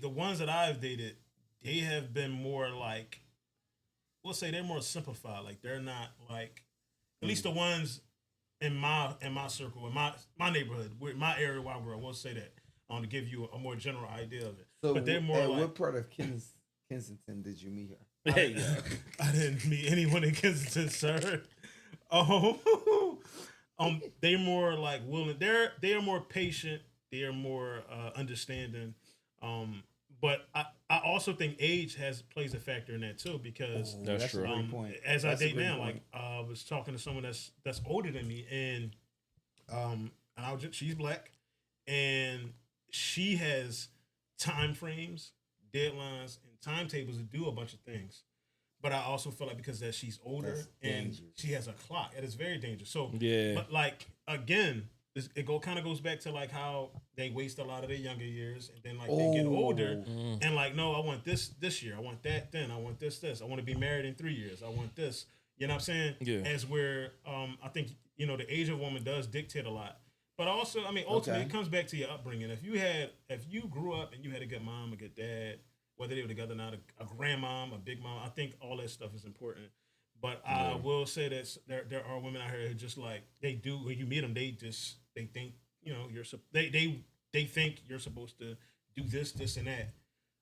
[SPEAKER 2] ones that I've dated, they have been more like, we'll say they're more simplified. Like they're not like, at least the ones in my circle, in my neighborhood, my area where I grew up. We'll say that to give you a more general idea of it.
[SPEAKER 3] So,
[SPEAKER 2] but they're more like,
[SPEAKER 3] what part of Kensington did you meet her?
[SPEAKER 2] I didn't meet anyone in Kensington, sir. They're more like willing. They are more patient. They are more understanding. But I also think age plays a factor in that too, because
[SPEAKER 4] that's true.
[SPEAKER 3] A great point.
[SPEAKER 2] As
[SPEAKER 3] That's
[SPEAKER 2] I
[SPEAKER 3] a
[SPEAKER 2] date
[SPEAKER 3] great
[SPEAKER 2] now,
[SPEAKER 3] point.
[SPEAKER 2] like I was talking to someone that's older than me, and she's black, and she has time frames, deadlines, and timetables to do a bunch of things. But I also feel like because that she's older
[SPEAKER 3] That's
[SPEAKER 2] and
[SPEAKER 3] dangerous.
[SPEAKER 2] she has a clock, it is very dangerous. So
[SPEAKER 4] Yeah.
[SPEAKER 2] but like again, it kind of goes back to like how they waste a lot of their younger years, and then like they get older and like, no, I want this year, I want that, then I want this, I want to be married in 3 years, I want this. You know what I'm saying?
[SPEAKER 4] Yeah.
[SPEAKER 2] As where I think the age of a woman does dictate a lot. But also, I mean, ultimately, it comes back to your upbringing. If you grew up and you had a good mom, a good dad, whether they were together or not, a grandmom, a big mom. I think all that stuff is important. But I will say that there are women out here who just like they do when you meet them, they think they think you're supposed to do this, and that.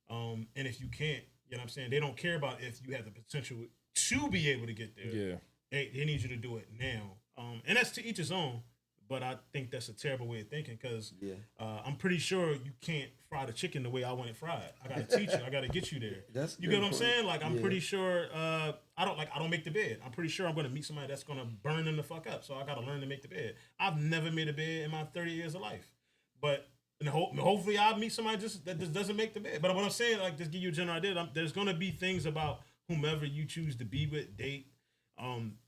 [SPEAKER 2] And if you can't, you know what I'm saying, they don't care about if you have the potential to be able to get there.
[SPEAKER 7] Yeah.
[SPEAKER 2] They need you to do it now. And that's to each his own. But I think that's a terrible way of thinking because I'm pretty sure you can't fry the chicken the way I want it fried. I gotta teach you. I gotta get you there. You get what I'm saying? Like I'm pretty sure I don't make the bed. I'm pretty sure I'm gonna meet somebody that's gonna burn them the fuck up. So I gotta learn to make the bed. I've never made a bed in my 30 years of life. But hopefully I'll meet somebody that just doesn't make the bed. But what I'm saying, like just give you a general idea, there's gonna be things about whomever you choose to be with, date,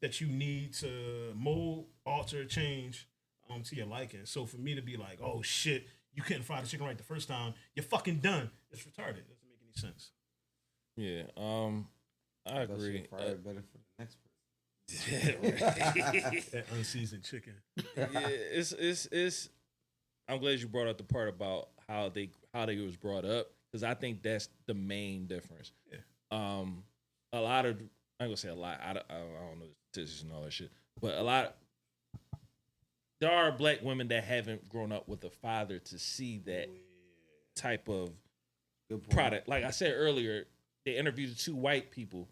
[SPEAKER 2] that you need to mold, alter, change. To your liking. So for me to be like, oh shit, you couldn't fry the chicken right the first time, you're fucking done. It's retarded. It doesn't make any sense.
[SPEAKER 7] Yeah, I agree.
[SPEAKER 3] Fry it better for the next person.
[SPEAKER 2] That unseasoned chicken.
[SPEAKER 7] Yeah, it's. I'm glad you brought up the part about how they was brought up because I think that's the main difference.
[SPEAKER 2] Yeah.
[SPEAKER 7] A lot of I'm gonna say a lot. I don't know the statistics and all that shit, but a lot. There are black women that haven't grown up with a father to see that type of product. Like I said earlier, they interviewed 2 white people.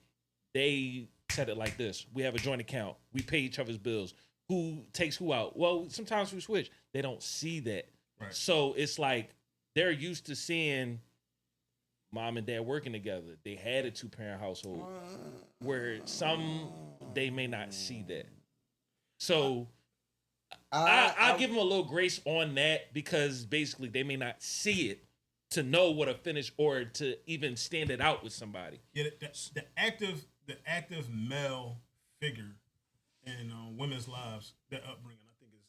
[SPEAKER 7] They said it like this: we have a joint account. We pay each other's bills. Who takes who out? Well, sometimes we switch. They don't see that.
[SPEAKER 2] Right.
[SPEAKER 7] So it's like they're used to seeing mom and dad working together. They had a 2-parent household where they may not see that. So I'll give them a little grace on that because basically they may not see it to know what a finish or to even stand it out with somebody.
[SPEAKER 2] Yeah, the active male figure in women's lives, their upbringing, I think is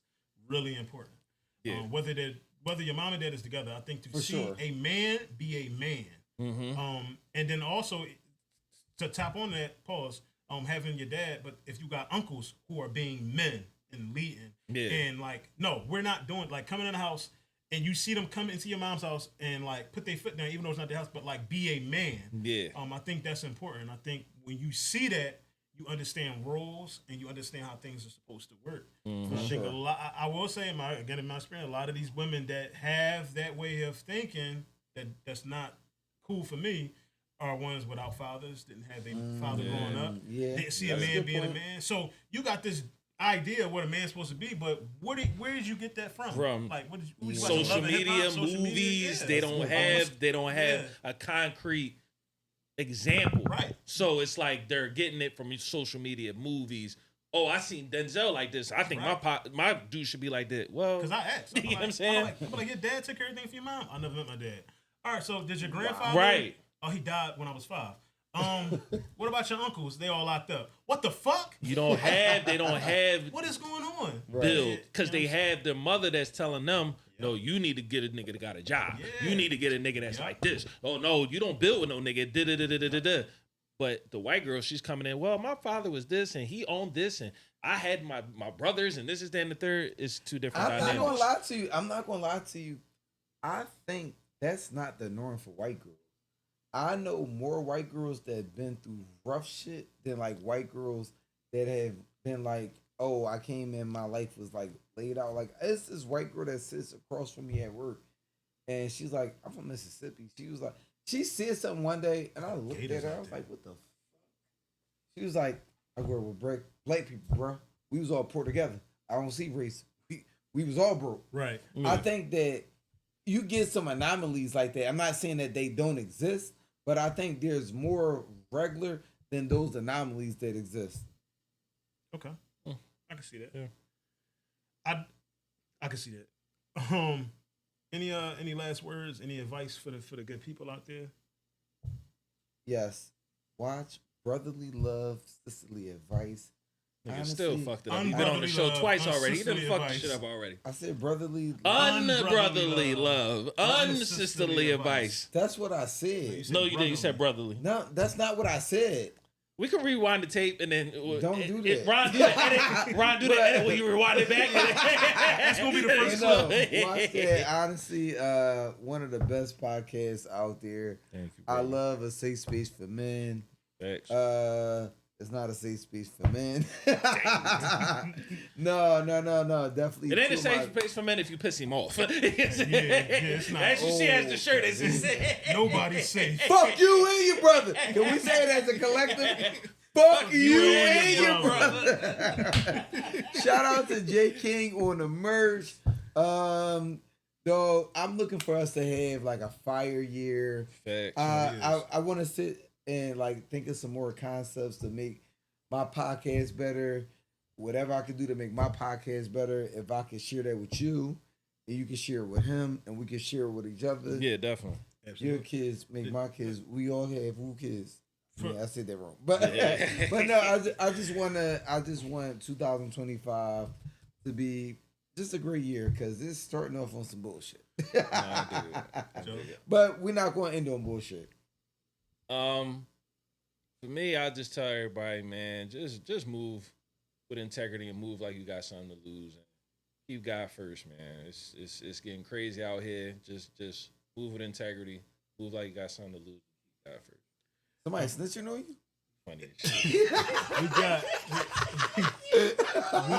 [SPEAKER 2] really important.
[SPEAKER 7] Yeah.
[SPEAKER 2] Whether your mom and dad is together, I think to see a man be a man.
[SPEAKER 7] Mm-hmm.
[SPEAKER 2] And then also to tap on that, pause, having your dad, but if you got uncles who are being men and leading, and like, no, we're not doing, like coming in the house and you see them come into your mom's house and like put their foot down, even though it's not their house, but like be a man.
[SPEAKER 7] Yeah.
[SPEAKER 2] I think that's important. I think when you see that, you understand roles and you understand how things are supposed to work.
[SPEAKER 7] Mm-hmm.
[SPEAKER 2] I think a lot. I will say, in my experience, a lot of these women that have that way of thinking that's not cool for me are ones without fathers, didn't have their father growing up.
[SPEAKER 3] Yeah,
[SPEAKER 2] didn't see a man being a man. So you got this idea of what a man's supposed to be, but where did you get that from?
[SPEAKER 7] From
[SPEAKER 2] like what did you
[SPEAKER 7] social media, movies.
[SPEAKER 2] Yeah,
[SPEAKER 7] they don't have a concrete example.
[SPEAKER 2] Right.
[SPEAKER 7] So it's like they're getting it from social media, movies. Oh, I seen Denzel like this. I think my dude should be like that. Well,
[SPEAKER 2] because I asked.
[SPEAKER 7] You know what I'm saying?
[SPEAKER 2] I'm like, your dad took everything for your mom. I never met my dad. All right, so did your grandfather?
[SPEAKER 7] Right.
[SPEAKER 2] Oh, he died when I was 5. What about your uncles? They all locked up. What the fuck?
[SPEAKER 7] They don't have
[SPEAKER 2] What is going on?
[SPEAKER 7] build because they have their mother that's telling them, no, you need to get a nigga that got a job.
[SPEAKER 2] Yeah.
[SPEAKER 7] You need to get a nigga that's like this. Oh no, you don't build with no nigga. Da-da-da-da-da-da. But the white girl, she's coming in, well, my father was this and he owned this and I had my brothers and this is that and the third. It's 2 different dynamics.
[SPEAKER 3] I'm not gonna lie to you. I think that's not the norm for white girls. I know more white girls that have been through rough shit than like white girls that have been like, oh, I came in, my life was like laid out. Like, it's this white girl that sits across from me at work, and she's like, I'm from Mississippi. She was like, she said something one day, and I looked at her, I was like, what the fuck? She was like, I grew up with black people, bro. We was all poor together. I don't see race. We was all broke.
[SPEAKER 2] Right.
[SPEAKER 3] I think that you get some anomalies like that. I'm not saying that they don't exist, but I think there's more regular than those anomalies that exist.
[SPEAKER 2] Okay. I can see that. Yeah. I can see that. Any last words? Any advice for the good people out there?
[SPEAKER 3] Yes. Watch Brotherly Love Unsisterly Advice.
[SPEAKER 7] Nigga still fucked it up. You've been
[SPEAKER 2] Unbrotherly
[SPEAKER 7] on the show
[SPEAKER 2] Love
[SPEAKER 7] twice already. He done
[SPEAKER 2] Unsisterly
[SPEAKER 7] fucked the
[SPEAKER 2] Advice.
[SPEAKER 7] shit up already.
[SPEAKER 3] I said brotherly.
[SPEAKER 7] Unbrotherly love. Unsisterly advice.
[SPEAKER 3] That's what I said.
[SPEAKER 7] No, you did. You said brotherly.
[SPEAKER 3] No, that's not what I said.
[SPEAKER 7] We can rewind the tape and then
[SPEAKER 3] Don't do that.
[SPEAKER 7] Ron do the edit. Ron do the edit when you rewind it back.
[SPEAKER 2] That's gonna be the first
[SPEAKER 3] No,
[SPEAKER 2] clip.
[SPEAKER 3] watch that. Honestly, one of the best podcasts out there.
[SPEAKER 7] Thank you,
[SPEAKER 3] I
[SPEAKER 7] brother.
[SPEAKER 3] love A Safe Space for Men.
[SPEAKER 7] Facts.
[SPEAKER 3] It's not a safe space for men. No. Definitely.
[SPEAKER 7] It ain't a
[SPEAKER 3] two of
[SPEAKER 7] safe
[SPEAKER 3] my-
[SPEAKER 7] space for men if you piss him off.
[SPEAKER 2] it's not.
[SPEAKER 7] As you see, as the shirt, it's just
[SPEAKER 2] Nobody's safe.
[SPEAKER 3] Fuck you and your brother. Can we say it as a collective? Fuck you and your brother. Shout out to J King on the merch. Though I'm looking for us to have like a fire year.
[SPEAKER 7] Facts.
[SPEAKER 3] I want to sit and like think of some more concepts to make my podcast better. Whatever I can do to make my podcast better, if I can share that with you, and you can share it with him, and we can share it with each other.
[SPEAKER 7] Yeah, definitely.
[SPEAKER 3] Your kids make my kids. We all have who kids. Yeah, I said that wrong, but
[SPEAKER 7] Yeah.
[SPEAKER 3] but no, I just want 2025 to be just a great year because it's starting off on some bullshit.
[SPEAKER 7] I dig it.
[SPEAKER 3] But we're not going to end on bullshit.
[SPEAKER 7] For me, I just tell everybody, man, just move with integrity and move like you got something to lose. And keep God first, man. It's getting crazy out here. Just move with integrity. Move like you got something to lose. Keep God first.
[SPEAKER 3] Somebody snitching on you?
[SPEAKER 7] Funny as shit.
[SPEAKER 2] we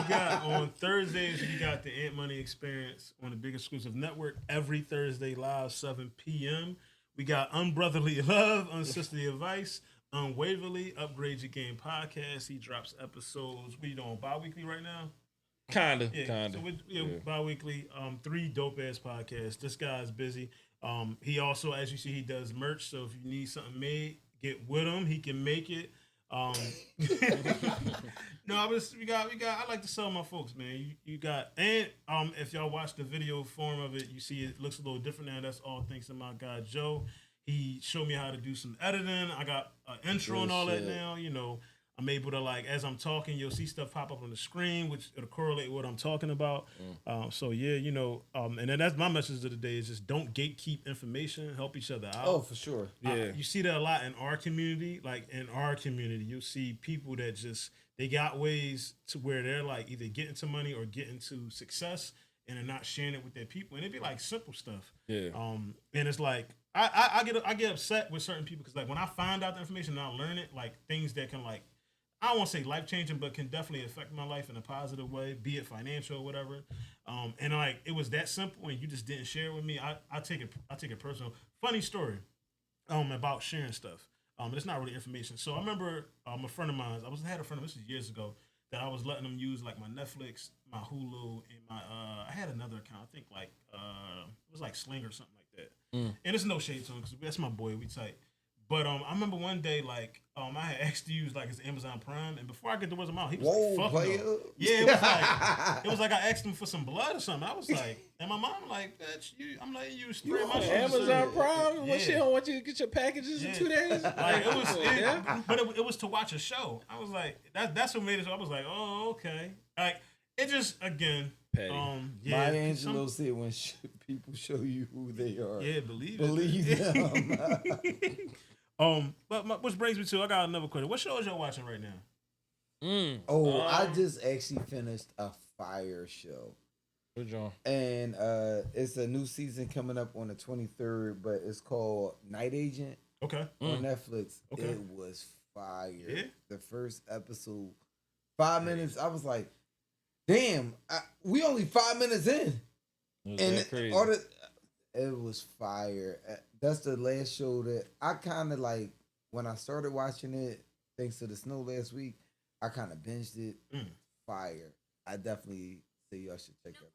[SPEAKER 2] got on Thursdays, we got the Antmoney Experience on the Big Exclusive Network every Thursday live, 7 p.m. We got Unbrotherly Love Unsisterly Advice, Unwaveredly Upgrade Your Game podcast. He drops episodes. We doing bi-weekly right now?
[SPEAKER 7] Kinda.
[SPEAKER 2] So bi-weekly, 3 dope-ass podcasts. This guy's busy. He also, as you see, he does merch. So if you need something made, get with him. He can make it. I like to sell my folks, man. You got, and if y'all watch the video form of it, you see it looks a little different now. That's all thanks to my guy Joe. He showed me how to do some editing. I got an intro and all that now. You know, I'm able to, like, as I'm talking, you'll see stuff pop up on the screen, which it'll correlate with what I'm talking about. So yeah, you know, and then that's my message of the day is just don't gatekeep information, help each other out.
[SPEAKER 3] Oh, for sure.
[SPEAKER 7] Yeah.
[SPEAKER 2] You see that a lot in our community. Like in our community, you'll see people that just, they got ways to where they're like either getting to money or getting to success and they're not sharing it with their people. And it'd be like simple stuff.
[SPEAKER 7] Yeah.
[SPEAKER 2] And it's like, I get upset with certain people because like when I find out the information and I learn it, like things that can like, I don't want to say life changing, but can definitely affect my life in a positive way, be it financial or whatever. And like it was that simple, and you just didn't share it with me. I take it personal. Funny story, about sharing stuff. It's not really information. So I remember a friend of mine. I had a friend of mine, this was years ago, that I was letting them use like my Netflix, my Hulu, and my I had another account. I think like it was like Sling or something like that. And it's no shade to him because that's my boy. We tight. But I remember one day, like, I had asked to use like his Amazon Prime, and before I get the words of mouth, he was
[SPEAKER 3] Whoa,
[SPEAKER 2] like, "Fuck
[SPEAKER 3] player.
[SPEAKER 2] no." Yeah, it was like I asked him for some blood or something. I was like, and my mom like, "Bitch, I'm letting you spray my shit."
[SPEAKER 7] Amazon Prime?
[SPEAKER 2] Yeah.
[SPEAKER 7] She don't want you to get your packages in 2 days?
[SPEAKER 2] Like it was,
[SPEAKER 7] Yeah.
[SPEAKER 2] but it was to watch a show. I was like, that's what made it. So I was like, oh, okay. Like it just again,
[SPEAKER 7] Petty.
[SPEAKER 2] yeah.
[SPEAKER 3] Maya Angelou said when people show you who they are,
[SPEAKER 2] Yeah, believe
[SPEAKER 3] them.
[SPEAKER 2] But which brings me to, I got another question. What shows y'all watching right now?
[SPEAKER 3] I just actually finished a fire show.
[SPEAKER 7] Good job.
[SPEAKER 3] And it's a new season coming up on the 23rd, but it's called Night Agent
[SPEAKER 2] Okay.
[SPEAKER 3] on Netflix.
[SPEAKER 2] Okay.
[SPEAKER 3] It was fire.
[SPEAKER 2] Yeah?
[SPEAKER 3] The first episode, 5 minutes, I was like, damn, we only 5 minutes in.
[SPEAKER 7] It was
[SPEAKER 3] And
[SPEAKER 7] that crazy.
[SPEAKER 3] it was fire. That's the last show that I kind of like, when I started watching it, thanks to the snow last week, I kind of binged it. Fire. I definitely say y'all should check that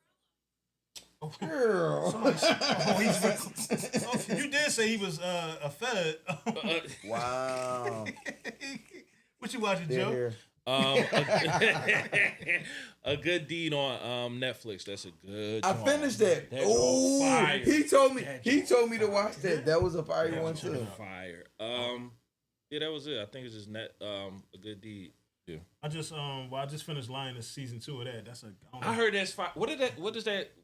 [SPEAKER 3] out. Girl.
[SPEAKER 2] You did say he was a fed.
[SPEAKER 3] Wow.
[SPEAKER 2] What you watching,
[SPEAKER 3] They're
[SPEAKER 2] Joe?
[SPEAKER 3] here.
[SPEAKER 7] A Good Deed on Netflix. That's a good.
[SPEAKER 3] I
[SPEAKER 7] joint.
[SPEAKER 3] finished that.
[SPEAKER 7] That's
[SPEAKER 3] Oh,
[SPEAKER 7] fire.
[SPEAKER 3] he told me to watch that. That was a fire one too.
[SPEAKER 7] Fire. Yeah, that was it. I think it's just A Good Deed. Yeah.
[SPEAKER 2] I just finished Lioness season 2 of that. That's a.
[SPEAKER 7] I heard that's fire. What is that?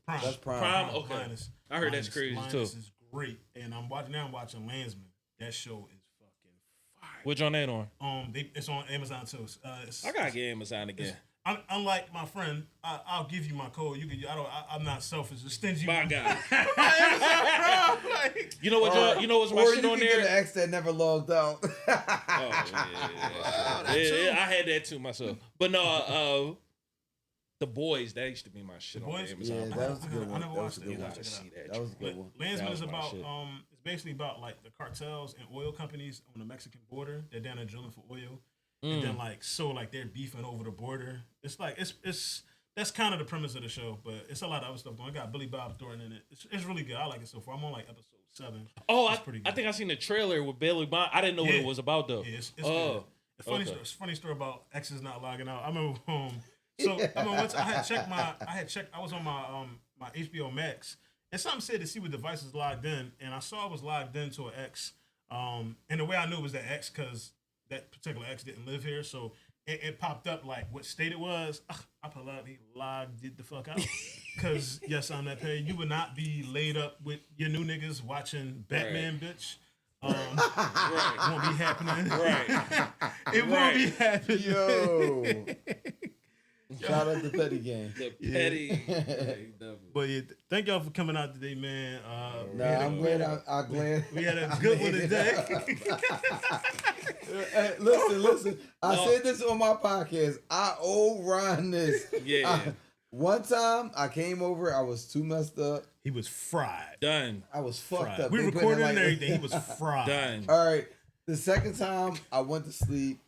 [SPEAKER 2] Prime.
[SPEAKER 3] That's Prime.
[SPEAKER 7] Prime. Okay.
[SPEAKER 2] Lioness.
[SPEAKER 7] I heard that's crazy
[SPEAKER 2] Lioness
[SPEAKER 7] too.
[SPEAKER 2] is great, and I'm watching Landsman. That show is fucking fire.
[SPEAKER 7] Which on that on?
[SPEAKER 2] It's on Amazon too.
[SPEAKER 7] I gotta get Amazon again.
[SPEAKER 2] Unlike my friend, I'll give you my code. You can. I'm not selfish. It's stingy.
[SPEAKER 7] My God.
[SPEAKER 2] Like,
[SPEAKER 7] You know what? You know what's my
[SPEAKER 3] Or
[SPEAKER 7] shit
[SPEAKER 3] you
[SPEAKER 7] on
[SPEAKER 3] can
[SPEAKER 7] there?
[SPEAKER 3] get an ex that never logged out.
[SPEAKER 7] Oh, yeah, I had that too myself. But no, The Boys, that used to be my shit on
[SPEAKER 2] Boys?
[SPEAKER 7] Amazon.
[SPEAKER 3] Yeah, that was a good one.
[SPEAKER 2] I never
[SPEAKER 3] That was
[SPEAKER 2] watched
[SPEAKER 3] a
[SPEAKER 2] it.
[SPEAKER 3] good
[SPEAKER 2] You
[SPEAKER 3] one.
[SPEAKER 2] gotta check it out.
[SPEAKER 3] That was a good one.
[SPEAKER 2] Landsman
[SPEAKER 7] That
[SPEAKER 2] is
[SPEAKER 7] was my
[SPEAKER 2] about
[SPEAKER 7] shit.
[SPEAKER 2] it's basically about like the cartels and oil companies on the Mexican border. They're down there drilling for oil, and then like they're beefing over the border. It's like it's that's kind of the premise of the show, but it's a lot of other stuff going. It got Billy Bob Thornton in it. It's really good. I like it so far. I'm on like episode 7.
[SPEAKER 7] Oh,
[SPEAKER 2] It's pretty good.
[SPEAKER 7] I think I seen the trailer with Bailey Bond. I didn't know what it was about though.
[SPEAKER 2] Yeah, it's
[SPEAKER 7] Oh,
[SPEAKER 2] good. It's a funny story about exes not logging out. I remember so I remember once I was on my HBO Max and something said to see what device is logged in, and I saw I was logged into an ex. And the way I knew it was that ex because that particular ex didn't live here, so it popped up like what state it was. I politely logged it the fuck out because yes, I'm that paid. You would not be laid up with your new niggas watching Batman, bitch.
[SPEAKER 7] right.
[SPEAKER 2] It won't be happening.
[SPEAKER 7] Right.
[SPEAKER 2] It won't be happening.
[SPEAKER 3] Yo. Shout out to Petty Gang.
[SPEAKER 7] The petty.
[SPEAKER 2] But yeah, thank y'all for coming out today, man.
[SPEAKER 3] I'm glad. I'm glad.
[SPEAKER 2] We had a good one today.
[SPEAKER 3] Hey, listen. I said this on my podcast. I owe Ron this.
[SPEAKER 7] Yeah.
[SPEAKER 3] One time I came over, I was too messed up.
[SPEAKER 2] He was fried.
[SPEAKER 7] Done.
[SPEAKER 3] I was fucked
[SPEAKER 2] Fried.
[SPEAKER 3] up.
[SPEAKER 2] We
[SPEAKER 3] They put
[SPEAKER 2] recorded
[SPEAKER 3] in,
[SPEAKER 2] and everything. He was fried.
[SPEAKER 7] Done.
[SPEAKER 3] All right. The second time I went to sleep,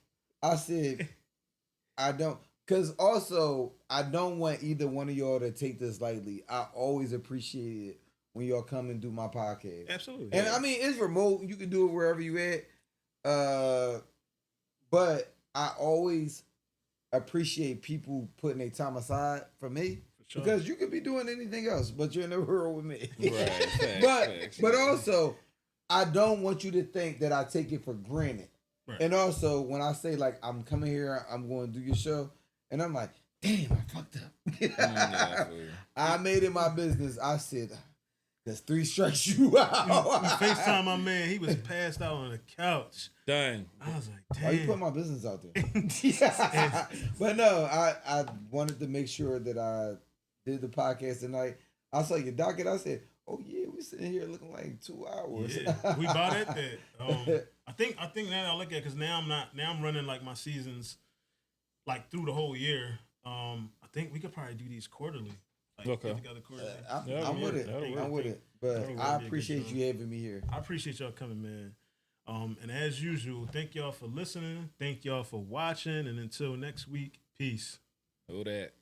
[SPEAKER 3] I said, I don't, because also I don't want either one of y'all to take this lightly. I always appreciate it when y'all come and do my podcast.
[SPEAKER 2] Absolutely.
[SPEAKER 3] And I mean, it's remote. You can do it wherever you at. But I always appreciate people putting their time aside for me.
[SPEAKER 2] Sure.
[SPEAKER 3] Because you could be doing anything else, but you're in the world with me.
[SPEAKER 7] Right. Facts.
[SPEAKER 3] But also, I don't want you to think that I take it for granted.
[SPEAKER 2] Right.
[SPEAKER 3] And also, when I say like I'm coming here, I'm going to do your show, and I'm like, damn, I fucked up. I made it my business. I said, "There's 3 strikes you out."
[SPEAKER 2] FaceTime my man. He was passed out on the couch.
[SPEAKER 7] Done.
[SPEAKER 2] I was like, damn.
[SPEAKER 3] Why you put my business out there? But no, I wanted to make sure that I did the podcast tonight. I saw your docket. I said, "Oh yeah, we sitting here looking like 2 hours."
[SPEAKER 2] Yeah, we bought at that. I think now I look at because now I'm running like my seasons like through the whole year. I think we could probably do these quarterly. Like,
[SPEAKER 7] Okay.
[SPEAKER 2] get together quarterly.
[SPEAKER 3] I'm with it.
[SPEAKER 2] That'll work.
[SPEAKER 3] I'm with it. But
[SPEAKER 2] That'll work.
[SPEAKER 3] I
[SPEAKER 2] Be a
[SPEAKER 3] appreciate
[SPEAKER 2] good
[SPEAKER 3] you having me here.
[SPEAKER 2] I appreciate y'all coming, man. And as usual, thank y'all for listening. Thank y'all for watching. And until next week, peace.
[SPEAKER 7] Know that.